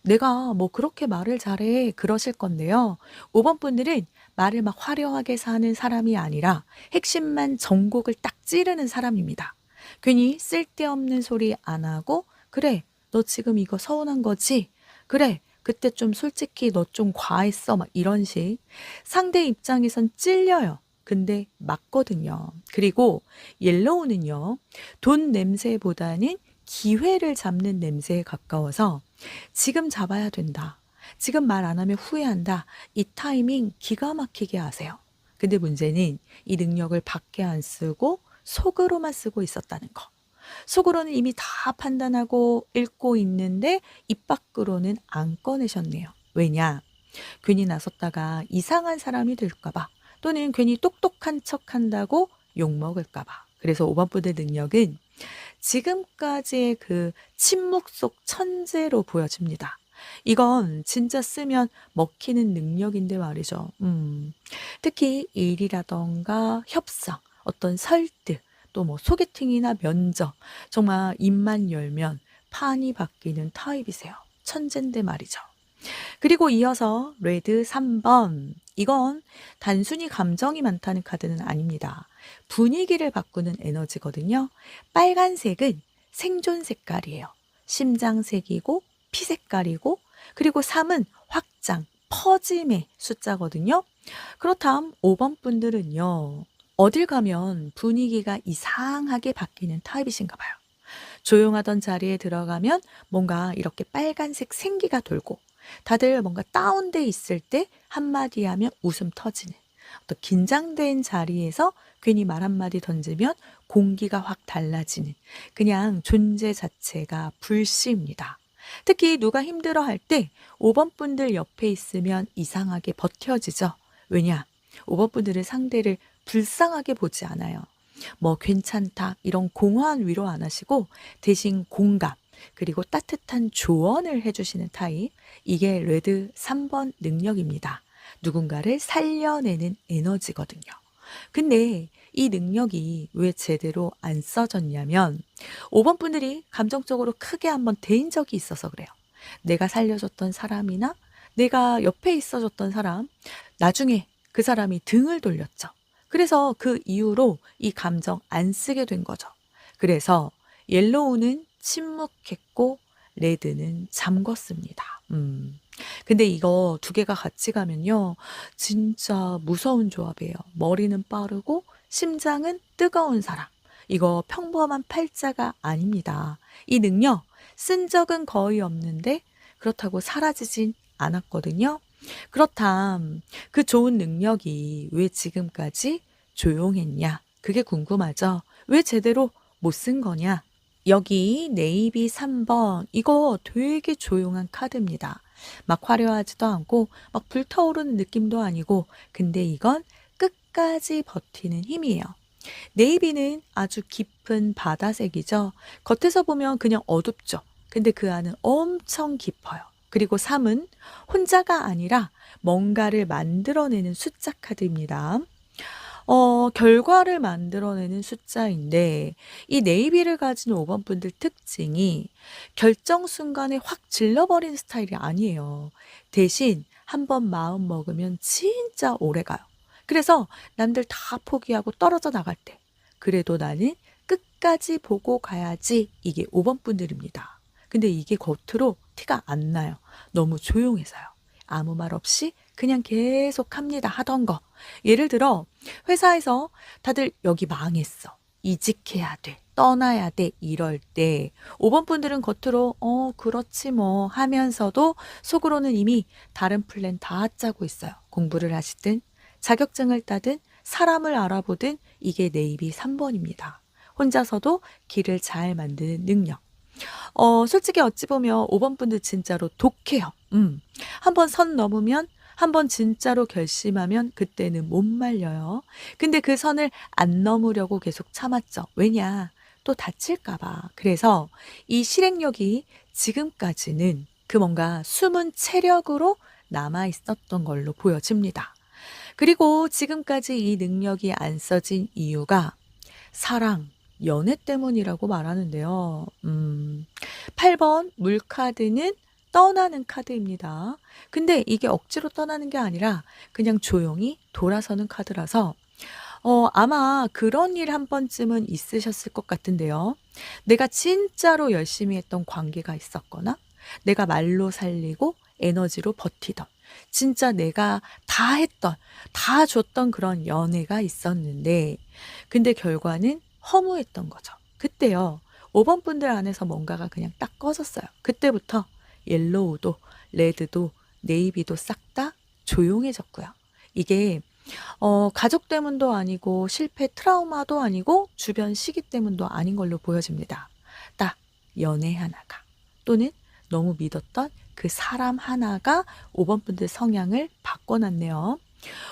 내가 뭐 그렇게 말을 잘해 그러실 건데요. 5번 분들은 말을 막 화려하게 사는 사람이 아니라 핵심만 전곡을 딱 찌르는 사람입니다. 괜히 쓸데없는 소리 안 하고 그래 너 지금 이거 서운한 거지? 그래 그때 좀 솔직히 너 좀 과했어 막 이런 식. 상대 입장에선 찔려요. 근데 맞거든요. 그리고 옐로우는요. 돈 냄새보다는 기회를 잡는 냄새에 가까워서 지금 잡아야 된다. 지금 말 안 하면 후회한다. 이 타이밍 기가 막히게 아세요. 근데 문제는 이 능력을 밖에 안 쓰고 속으로만 쓰고 있었다는 거. 속으로는 이미 다 판단하고 읽고 있는데 입 밖으로는 안 꺼내셨네요. 왜냐? 괜히 나섰다가 이상한 사람이 될까봐 또는 괜히 똑똑한 척 한다고 욕먹을까봐. 그래서 5번 부대 능력은 지금까지의 그 침묵 속 천재로 보여집니다. 이건 진짜 쓰면 먹히는 능력인데 말이죠. 특히 일이라던가 협상, 어떤 설득, 또 뭐 소개팅이나 면접, 정말 입만 열면 판이 바뀌는 타입이세요. 천재인데 말이죠. 그리고 이어서 레드 3번. 이건 단순히 감정이 많다는 카드는 아닙니다. 분위기를 바꾸는 에너지거든요. 빨간색은 생존 색깔이에요. 심장색이고 피 색깔이고 그리고 3은 확장, 퍼짐의 숫자거든요. 그렇다면 5번 분들은요. 어딜 가면 분위기가 이상하게 바뀌는 타입이신가 봐요. 조용하던 자리에 들어가면 뭔가 이렇게 빨간색 생기가 돌고 다들 뭔가 다운돼 있을 때 한마디 하면 웃음 터지는 또 긴장된 자리에서 괜히 말 한마디 던지면 공기가 확 달라지는 그냥 존재 자체가 불씨입니다. 특히 누가 힘들어할 때 5번 분들 옆에 있으면 이상하게 버텨지죠. 왜냐? 5번 분들은 상대를 불쌍하게 보지 않아요. 뭐 괜찮다 이런 공허한 위로 안 하시고 대신 공감 그리고 따뜻한 조언을 해주시는 타입. 이게 레드 3번 능력입니다. 누군가를 살려내는 에너지거든요. 근데 이 능력이 왜 제대로 안 써졌냐면 5번 분들이 감정적으로 크게 한번 데인 적이 있어서 그래요. 내가 살려줬던 사람이나 내가 옆에 있어줬던 사람, 나중에 그 사람이 등을 돌렸죠. 그래서 그 이후로 이 감정 안 쓰게 된 거죠. 그래서 옐로우는 침묵했고 레드는 잠궜습니다. 근데 이거 두 개가 같이 가면요. 진짜 무서운 조합이에요. 머리는 빠르고 심장은 뜨거운 사람. 이거 평범한 팔자가 아닙니다. 이 능력 쓴 적은 거의 없는데 그렇다고 사라지진 않았거든요. 그렇담 그 좋은 능력이 왜 지금까지 조용했냐? 그게 궁금하죠? 왜 제대로 못 쓴 거냐? 여기 네이비 3번 이거 되게 조용한 카드입니다. 막 화려하지도 않고 막 불타오르는 느낌도 아니고 근데 이건 끝까지 버티는 힘이에요. 네이비는 아주 깊은 바다색이죠. 겉에서 보면 그냥 어둡죠. 근데 그 안은 엄청 깊어요. 그리고 3은 혼자가 아니라 뭔가를 만들어내는 숫자 카드입니다. 결과를 만들어내는 숫자인데 이 네이비를 가진 5번 분들 특징이 결정 순간에 확 질러버리는 스타일이 아니에요. 대신 한번 마음 먹으면 진짜 오래 가요. 그래서 남들 다 포기하고 떨어져 나갈 때 그래도 나는 끝까지 보고 가야지 이게 5번 분들입니다. 근데 이게 겉으로 티가 안 나요. 너무 조용해서요. 아무 말 없이 그냥 계속 합니다. 하던 거. 예를 들어 회사에서 다들 여기 망했어. 이직해야 돼. 떠나야 돼. 이럴 때 5번 분들은 겉으로 그렇지 뭐 하면서도 속으로는 이미 다른 플랜 다 짜고 있어요. 공부를 하시든 자격증을 따든 사람을 알아보든 이게 네이비 3번입니다. 혼자서도 길을 잘 만드는 능력. 솔직히 어찌 보면 5번 분들 진짜로 독해요. 한번 선 넘으면 한번 진짜로 결심하면 그때는 못 말려요. 근데 그 선을 안 넘으려고 계속 참았죠. 왜냐? 또 다칠까 봐. 그래서 이 실행력이 지금까지는 그 뭔가 숨은 체력으로 남아 있었던 걸로 보여집니다. 그리고 지금까지 이 능력이 안 써진 이유가 사랑, 연애 때문이라고 말하는데요. 8번 물카드는 떠나는 카드입니다. 근데 이게 억지로 떠나는 게 아니라 그냥 조용히 돌아서는 카드라서 아마 그런 일 한 번쯤은 있으셨을 것 같은데요. 내가 진짜로 열심히 했던 관계가 있었거나 내가 말로 살리고 에너지로 버티던 진짜 내가 다 했던, 다 줬던 그런 연애가 있었는데 근데 결과는 허무했던 거죠. 그때요. 5번 분들 안에서 뭔가가 그냥 딱 꺼졌어요. 그때부터 옐로우도 레드도 네이비도 싹 다 조용해졌고요. 이게 가족 때문도 아니고 실패 트라우마도 아니고 주변 시기 때문도 아닌 걸로 보여집니다. 딱 연애 하나가 또는 너무 믿었던 그 사람 하나가 5번 분들 성향을 바꿔놨네요.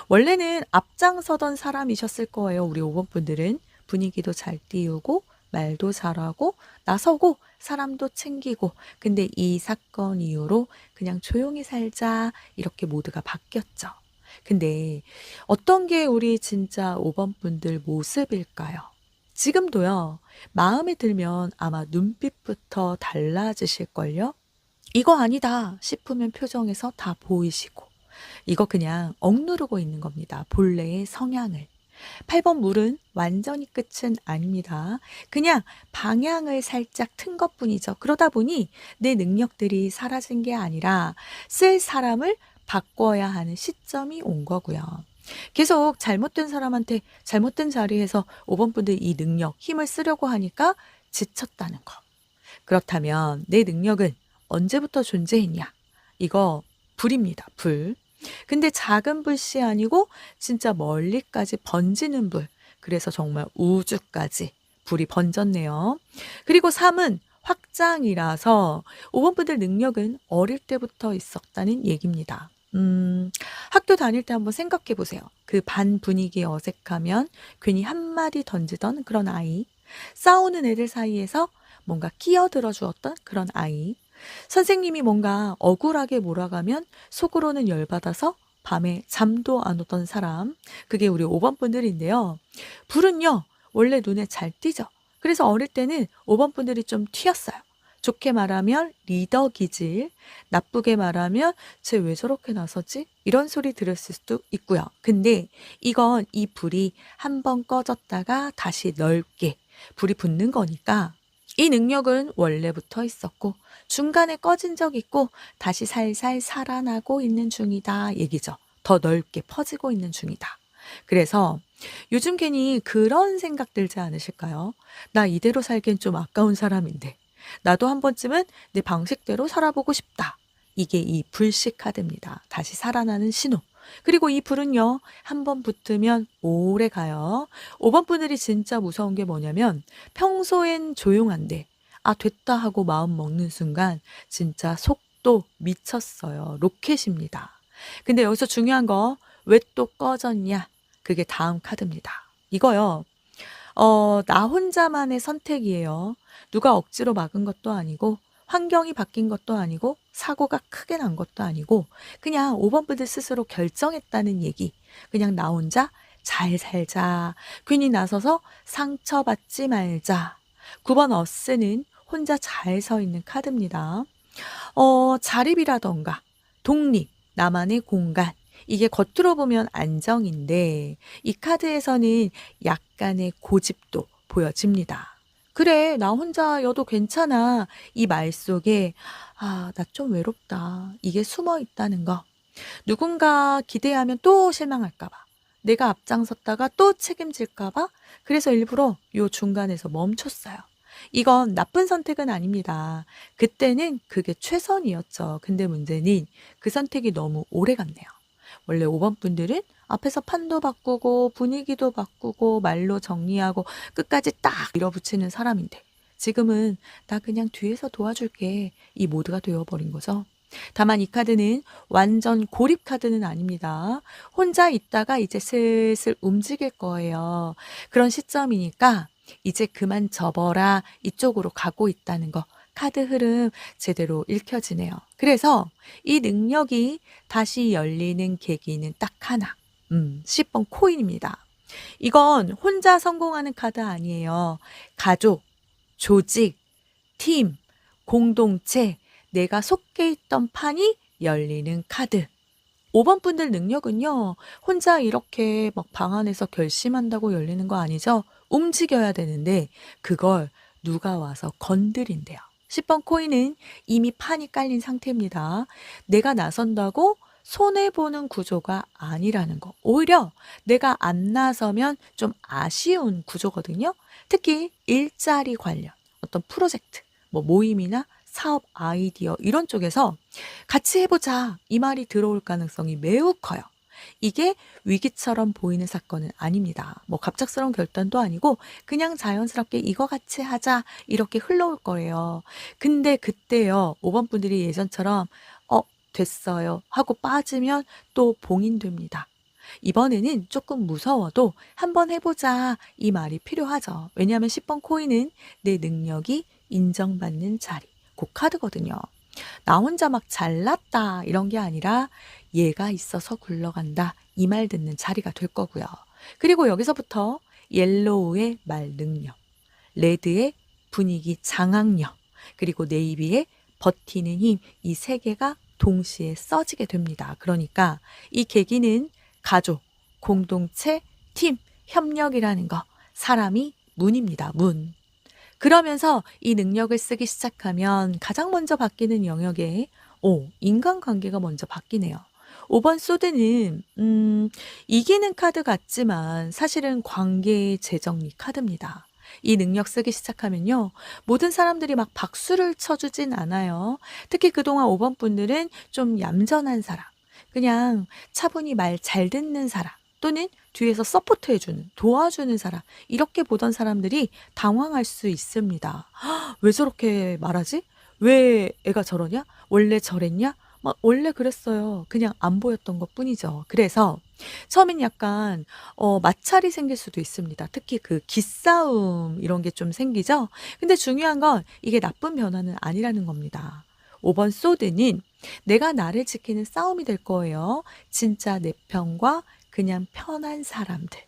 원래는 앞장서던 사람이셨을 거예요. 우리 5번 분들은 분위기도 잘 띄우고 말도 잘하고 나서고 사람도 챙기고 근데 이 사건 이후로 그냥 조용히 살자 이렇게 모두가 바뀌었죠. 근데 어떤 게 우리 진짜 5번 분들 모습일까요? 지금도요. 마음에 들면 아마 눈빛부터 달라지실걸요? 이거 아니다 싶으면 표정에서 다 보이시고 이거 그냥 억누르고 있는 겁니다. 본래의 성향을. 8번 물은 완전히 끝은 아닙니다. 그냥 방향을 살짝 튼 것뿐이죠. 그러다 보니 내 능력들이 사라진 게 아니라 쓸 사람을 바꿔야 하는 시점이 온 거고요. 계속 잘못된 사람한테 잘못된 자리에서 5번 분들 이 능력, 힘을 쓰려고 하니까 지쳤다는 거. 그렇다면 내 능력은 언제부터 존재했냐? 이거 불입니다. 불. 근데 작은 불씨 아니고 진짜 멀리까지 번지는 불. 그래서 정말 우주까지 불이 번졌네요. 그리고 3은 확장이라서 5번 분들 능력은 어릴 때부터 있었다는 얘기입니다. 학교 다닐 때 한번 생각해 보세요. 그 반 분위기 어색하면 괜히 한마디 던지던 그런 아이. 싸우는 애들 사이에서 뭔가 끼어들어 주었던 그런 아이. 선생님이 뭔가 억울하게 몰아가면 속으로는 열받아서 밤에 잠도 안 오던 사람. 그게 우리 5번 분들인데요. 불은요, 원래 눈에 잘 띄죠. 그래서 어릴 때는 5번 분들이 좀 튀었어요. 좋게 말하면 리더 기질, 나쁘게 말하면 쟤 왜 저렇게 나서지? 이런 소리 들었을 수도 있고요. 근데 이건 이 불이 한 번 꺼졌다가 다시 넓게 불이 붙는 거니까 이 능력은 원래부터 있었고 중간에 꺼진 적 있고 다시 살살 살아나고 있는 중이다 얘기죠. 더 넓게 퍼지고 있는 중이다. 그래서 요즘 괜히 그런 생각 들지 않으실까요? 나 이대로 살기엔 좀 아까운 사람인데 나도 한 번쯤은 내 방식대로 살아보고 싶다. 이게 이 불씨 카드입니다. 다시 살아나는 신호. 그리고 이 불은요, 한 번 붙으면 오래 가요. 5번 분들이 진짜 무서운 게 뭐냐면 평소엔 조용한데 아 됐다 하고 마음 먹는 순간 진짜 속도 미쳤어요. 로켓입니다. 근데 여기서 중요한 거 왜 또 꺼졌냐? 그게 다음 카드입니다. 이거요. 나 혼자만의 선택이에요. 누가 억지로 막은 것도 아니고 환경이 바뀐 것도 아니고 사고가 크게 난 것도 아니고 그냥 5번 분들 스스로 결정했다는 얘기. 그냥 나 혼자 잘 살자. 괜히 나서서 상처받지 말자. 9번 어스는 혼자 잘 서 있는 카드입니다. 자립이라던가 독립, 나만의 공간. 이게 겉으로 보면 안정인데 이 카드에서는 약간의 고집도 보여집니다. 그래, 나 혼자여도 괜찮아. 이 말 속에 아, 나 좀 외롭다. 이게 숨어 있다는 거. 누군가 기대하면 또 실망할까 봐. 내가 앞장섰다가 또 책임질까 봐. 그래서 일부러 요 중간에서 멈췄어요. 이건 나쁜 선택은 아닙니다. 그때는 그게 최선이었죠. 근데 문제는 그 선택이 너무 오래 갔네요. 원래 5번 분들은 앞에서 판도 바꾸고 분위기도 바꾸고 말로 정리하고 끝까지 딱 밀어붙이는 사람인데 지금은 나 그냥 뒤에서 도와줄게 이 모드가 되어버린 거죠. 다만 이 카드는 완전 고립 카드는 아닙니다. 혼자 있다가 이제 슬슬 움직일 거예요. 그런 시점이니까 이제 그만 접어라 이쪽으로 가고 있다는 거. 카드 흐름 제대로 읽혀지네요. 그래서 이 능력이 다시 열리는 계기는 딱 하나. 10번 코인입니다. 이건 혼자 성공하는 카드 아니에요. 가족, 조직, 팀, 공동체, 내가 속해 있던 판이 열리는 카드. 5번 분들 능력은요, 혼자 이렇게 막 방 안에서 결심한다고 열리는 거 아니죠? 움직여야 되는데, 그걸 누가 와서 건드린대요. 10번 코인은 이미 판이 깔린 상태입니다. 내가 나선다고 손해보는 구조가 아니라는 거. 오히려 내가 안 나서면 좀 아쉬운 구조거든요. 특히 일자리 관련, 어떤 프로젝트, 뭐 모임이나 사업 아이디어 이런 쪽에서 같이 해보자 이 말이 들어올 가능성이 매우 커요. 이게 위기처럼 보이는 사건은 아닙니다. 뭐 갑작스러운 결단도 아니고 그냥 자연스럽게 이거 같이 하자 이렇게 흘러올 거예요. 근데 그때요 5번 분들이 예전처럼 됐어요 하고 빠지면 또 봉인됩니다. 이번에는 조금 무서워도 한번 해보자 이 말이 필요하죠. 왜냐하면 10번 코인은 내 능력이 인정받는 자리. 그 카드거든요. 나 혼자 막 잘났다 이런 게 아니라 얘가 있어서 굴러간다 이 말 듣는 자리가 될 거고요. 그리고 여기서부터 옐로우의 말 능력, 레드의 분위기 장악력, 그리고 네이비의 버티는 힘 이 세 개가 동시에 써지게 됩니다. 그러니까 이 계기는 가족, 공동체, 팀 협력이라는 거. 사람이 문입니다. 문. 그러면서 이 능력을 쓰기 시작하면 가장 먼저 바뀌는 영역에 인간관계가 먼저 바뀌네요. 5번 소드는 이기는 카드 같지만 사실은 관계의 재정리 카드입니다. 이 능력 쓰기 시작하면요. 모든 사람들이 막 박수를 쳐주진 않아요. 특히 그동안 5번 분들은 좀 얌전한 사람, 그냥 차분히 말 잘 듣는 사람, 또는 뒤에서 서포트해주는, 도와주는 사람, 이렇게 보던 사람들이 당황할 수 있습니다. 왜 저렇게 말하지? 왜 애가 저러냐? 원래 저랬냐? 막 원래 그랬어요. 그냥 안 보였던 것 뿐이죠. 그래서 처음엔 약간 마찰이 생길 수도 있습니다. 특히 그 기싸움 이런 게 좀 생기죠. 근데 중요한 건 이게 나쁜 변화는 아니라는 겁니다. 5번 소드는 내가 나를 지키는 싸움이 될 거예요. 진짜 내 편과 그냥 편한 사람들.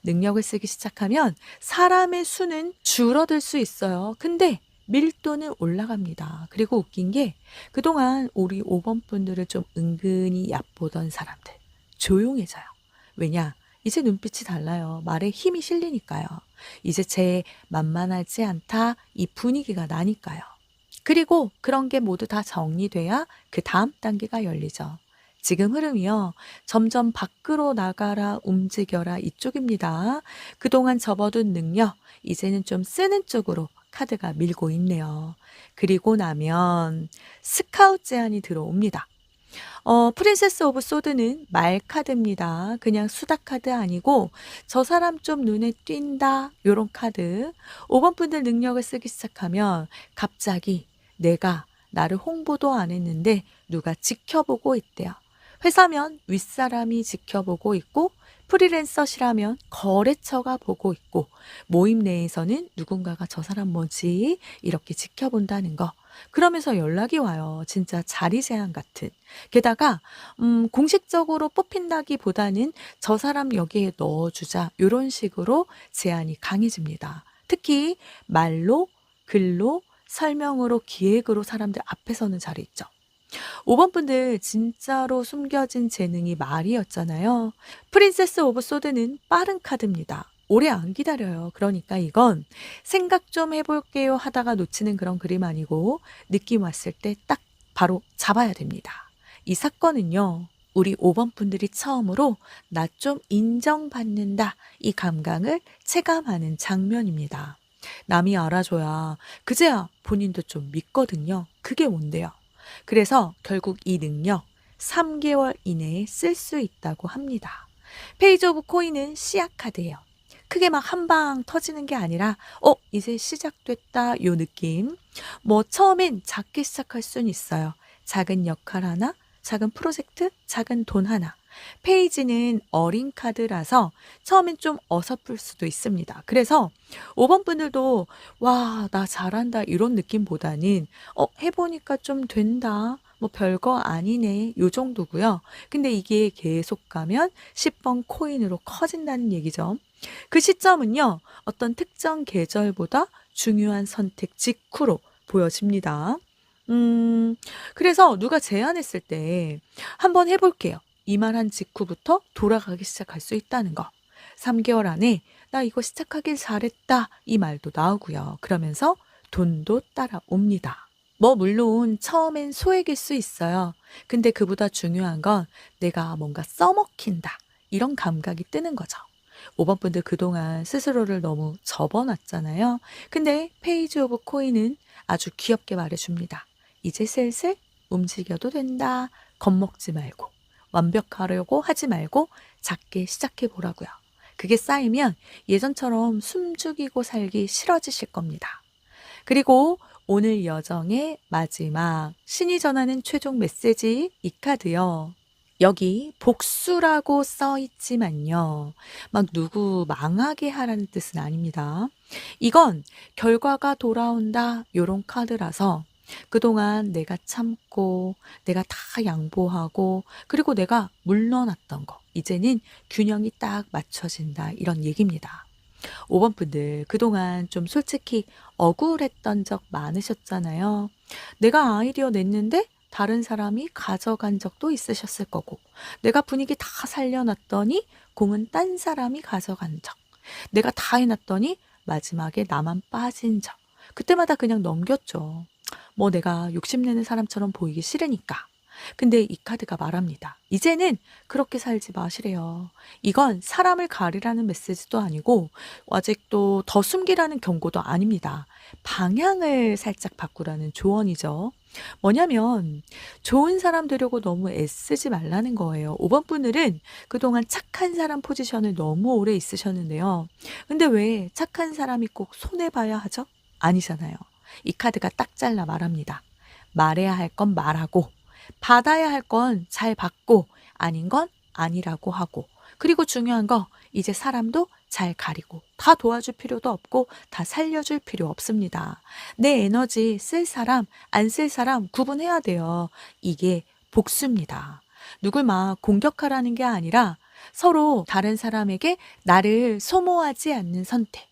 능력을 쓰기 시작하면 사람의 수는 줄어들 수 있어요. 근데 밀도는 올라갑니다. 그리고 웃긴 게 그동안 우리 5번 분들을 좀 은근히 얕보던 사람들 조용해져요. 왜냐? 이제 눈빛이 달라요. 말에 힘이 실리니까요. 이제 제 만만하지 않다 이 분위기가 나니까요. 그리고 그런 게 모두 다 정리돼야 그 다음 단계가 열리죠. 지금 흐름이요. 점점 밖으로 나가라, 움직여라 이쪽입니다. 그동안 접어둔 능력, 이제는 좀 쓰는 쪽으로 카드가 밀고 있네요. 그리고 나면 스카웃 제안이 들어옵니다. 프린세스 오브 소드는 말 카드입니다. 그냥 수다 카드 아니고 저 사람 좀 눈에 띈다 요런 카드. 5번 분들 능력을 쓰기 시작하면 갑자기 내가 나를 홍보도 안 했는데 누가 지켜보고 있대요. 회사면 윗사람이 지켜보고 있고 프리랜서시라면 거래처가 보고 있고 모임 내에서는 누군가가 저 사람 뭐지 이렇게 지켜본다는 거. 그러면서 연락이 와요. 진짜 자리 제한 같은. 게다가 공식적으로 뽑힌다기보다는 저 사람 여기에 넣어주자 이런 식으로 제안이 강해집니다. 특히 말로, 글로, 설명으로, 기획으로 사람들 앞에 서는 자리 있죠. 5번 분들 진짜로 숨겨진 재능이 말이었잖아요. 프린세스 오브 소드는 빠른 카드입니다. 오래 안 기다려요. 그러니까 이건 생각 좀 해볼게요 하다가 놓치는 그런 그림 아니고 느낌 왔을 때 딱 바로 잡아야 됩니다. 이 사건은요. 우리 5번 분들이 처음으로 나 좀 인정받는다 이 감각을 체감하는 장면입니다. 남이 알아줘야 그제야 본인도 좀 믿거든요. 그게 뭔데요? 그래서 결국 이 능력 3개월 이내에 쓸 수 있다고 합니다. 페이지 오브 코인은 씨앗 카드예요. 크게 막 한 방 터지는 게 아니라 이제 시작됐다 요 느낌. 뭐 처음엔 작게 시작할 수는 있어요. 작은 역할 하나, 작은 프로젝트, 작은 돈 하나. 페이지는 어린 카드라서 처음엔 좀 어설플 수도 있습니다. 그래서 5번 분들도 와, 나 잘한다 이런 느낌보다는 해보니까 좀 된다. 뭐 별거 아니네 요 정도고요. 근데 이게 계속 가면 10번 코인으로 커진다는 얘기죠. 그 시점은요. 어떤 특정 계절보다 중요한 선택 직후로 보여집니다. 그래서 누가 제안했을 때 한번 해볼게요. 이 말 한 직후부터 돌아가기 시작할 수 있다는 거. 3개월 안에 나 이거 시작하길 잘했다 이 말도 나오고요. 그러면서 돈도 따라옵니다. 뭐 물론 처음엔 소액일 수 있어요. 근데 그보다 중요한 건 내가 뭔가 써먹힌다 이런 감각이 뜨는 거죠. 5번 분들 그동안 스스로를 너무 접어놨잖아요. 근데 페이지 오브 코인은 아주 귀엽게 말해줍니다. 이제 슬슬 움직여도 된다. 겁먹지 말고 완벽하려고 하지 말고 작게 시작해 보라고요. 그게 쌓이면 예전처럼 숨죽이고 살기 싫어지실 겁니다. 그리고 오늘 여정의 마지막 신이 전하는 최종 메시지 이 카드요. 여기 복수라고 써 있지만요. 막 누구 망하게 하라는 뜻은 아닙니다. 이건 결과가 돌아온다 요런 카드라서 그동안 내가 참고 내가 다 양보하고 그리고 내가 물러났던 거 이제는 균형이 딱 맞춰진다 이런 얘기입니다. 5번 분들 그동안 좀 솔직히 억울했던 적 많으셨잖아요. 내가 아이디어 냈는데 다른 사람이 가져간 적도 있으셨을 거고 내가 분위기 다 살려놨더니 공은 딴 사람이 가져간 적. 내가 다 해놨더니 마지막에 나만 빠진 적. 그때마다 그냥 넘겼죠. 뭐 내가 욕심내는 사람처럼 보이기 싫으니까. 근데 이 카드가 말합니다. 이제는 그렇게 살지 마시래요. 이건 사람을 가리라는 메시지도 아니고 아직도 더 숨기라는 경고도 아닙니다. 방향을 살짝 바꾸라는 조언이죠. 뭐냐면 좋은 사람 되려고 너무 애쓰지 말라는 거예요. 5번 분들은 그동안 착한 사람 포지션을 너무 오래 있으셨는데요. 근데 왜 착한 사람이 꼭 손해봐야 하죠? 아니잖아요. 이 카드가 딱 잘라 말합니다. 말해야 할 건 말하고 받아야 할 건 잘 받고 아닌 건 아니라고 하고 그리고 중요한 거 이제 사람도 잘 가리고 다 도와줄 필요도 없고 다 살려줄 필요 없습니다. 내 에너지 쓸 사람 안 쓸 사람 구분해야 돼요. 이게 복수입니다. 누굴 막 공격하라는 게 아니라 서로 다른 사람에게 나를 소모하지 않는 선택.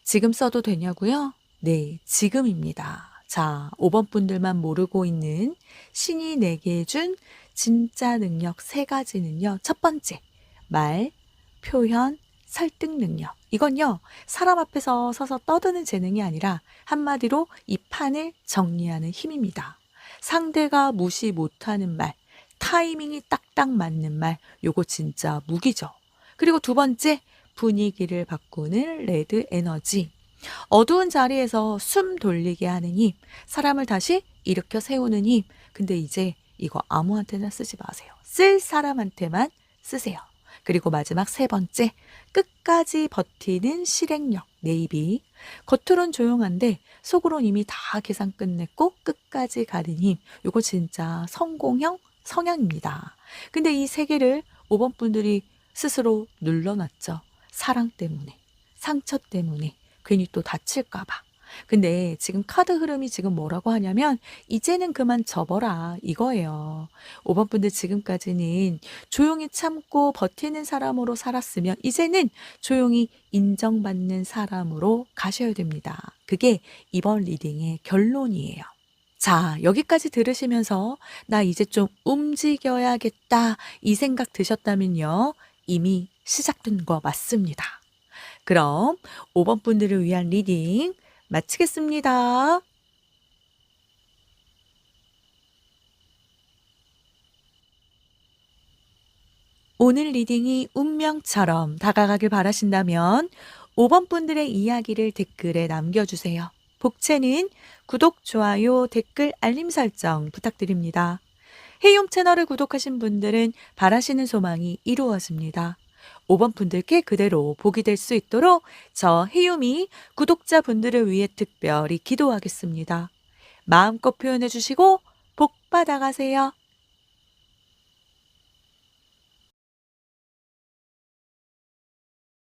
지금 써도 되냐고요? 네, 지금입니다. 자, 5번 분들만 모르고 있는 신이 내게 준 진짜 능력 세 가지는요. 첫 번째, 말, 표현, 설득 능력. 이건요, 사람 앞에서 서서 떠드는 재능이 아니라 한마디로 이 판을 정리하는 힘입니다. 상대가 무시 못하는 말, 타이밍이 딱딱 맞는 말, 요거 진짜 무기죠. 그리고 두 번째, 분위기를 바꾸는 레드 에너지. 어두운 자리에서 숨 돌리게 하는 힘, 사람을 다시 일으켜 세우는 힘. 근데 이제 이거 아무한테나 쓰지 마세요. 쓸 사람한테만 쓰세요. 그리고 마지막 세 번째, 끝까지 버티는 실행력, 네이비. 겉으론 조용한데 속으론 이미 다 계산 끝냈고 끝까지 가는 힘. 이거 진짜 성공형 성향입니다. 근데 이 세 개를 5번 분들이 스스로 눌러놨죠. 사랑 때문에, 상처 때문에, 괜히 또 다칠까봐. 근데 지금 카드 흐름이 지금 뭐라고 하냐면 이제는 그만 접어라 이거예요. 5번 분들 지금까지는 조용히 참고 버티는 사람으로 살았으면 이제는 조용히 인정받는 사람으로 가셔야 됩니다. 그게 이번 리딩의 결론이에요. 자, 여기까지 들으시면서 나 이제 좀 움직여야겠다 이 생각 드셨다면요. 이미 시작된 거 맞습니다. 그럼 5번 분들을 위한 리딩 마치겠습니다. 오늘 리딩이 운명처럼 다가가길 바라신다면 5번 분들의 이야기를 댓글에 남겨주세요. 복채는 구독, 좋아요, 댓글, 알림 설정 부탁드립니다. 헤이홈 채널을 구독하신 분들은 바라시는 소망이 이루어집니다. 5번 분들께 그대로 복이 될 수 있도록 저 헤이홈이 구독자분들을 위해 특별히 기도하겠습니다. 마음껏 표현해 주시고 복 받아가세요.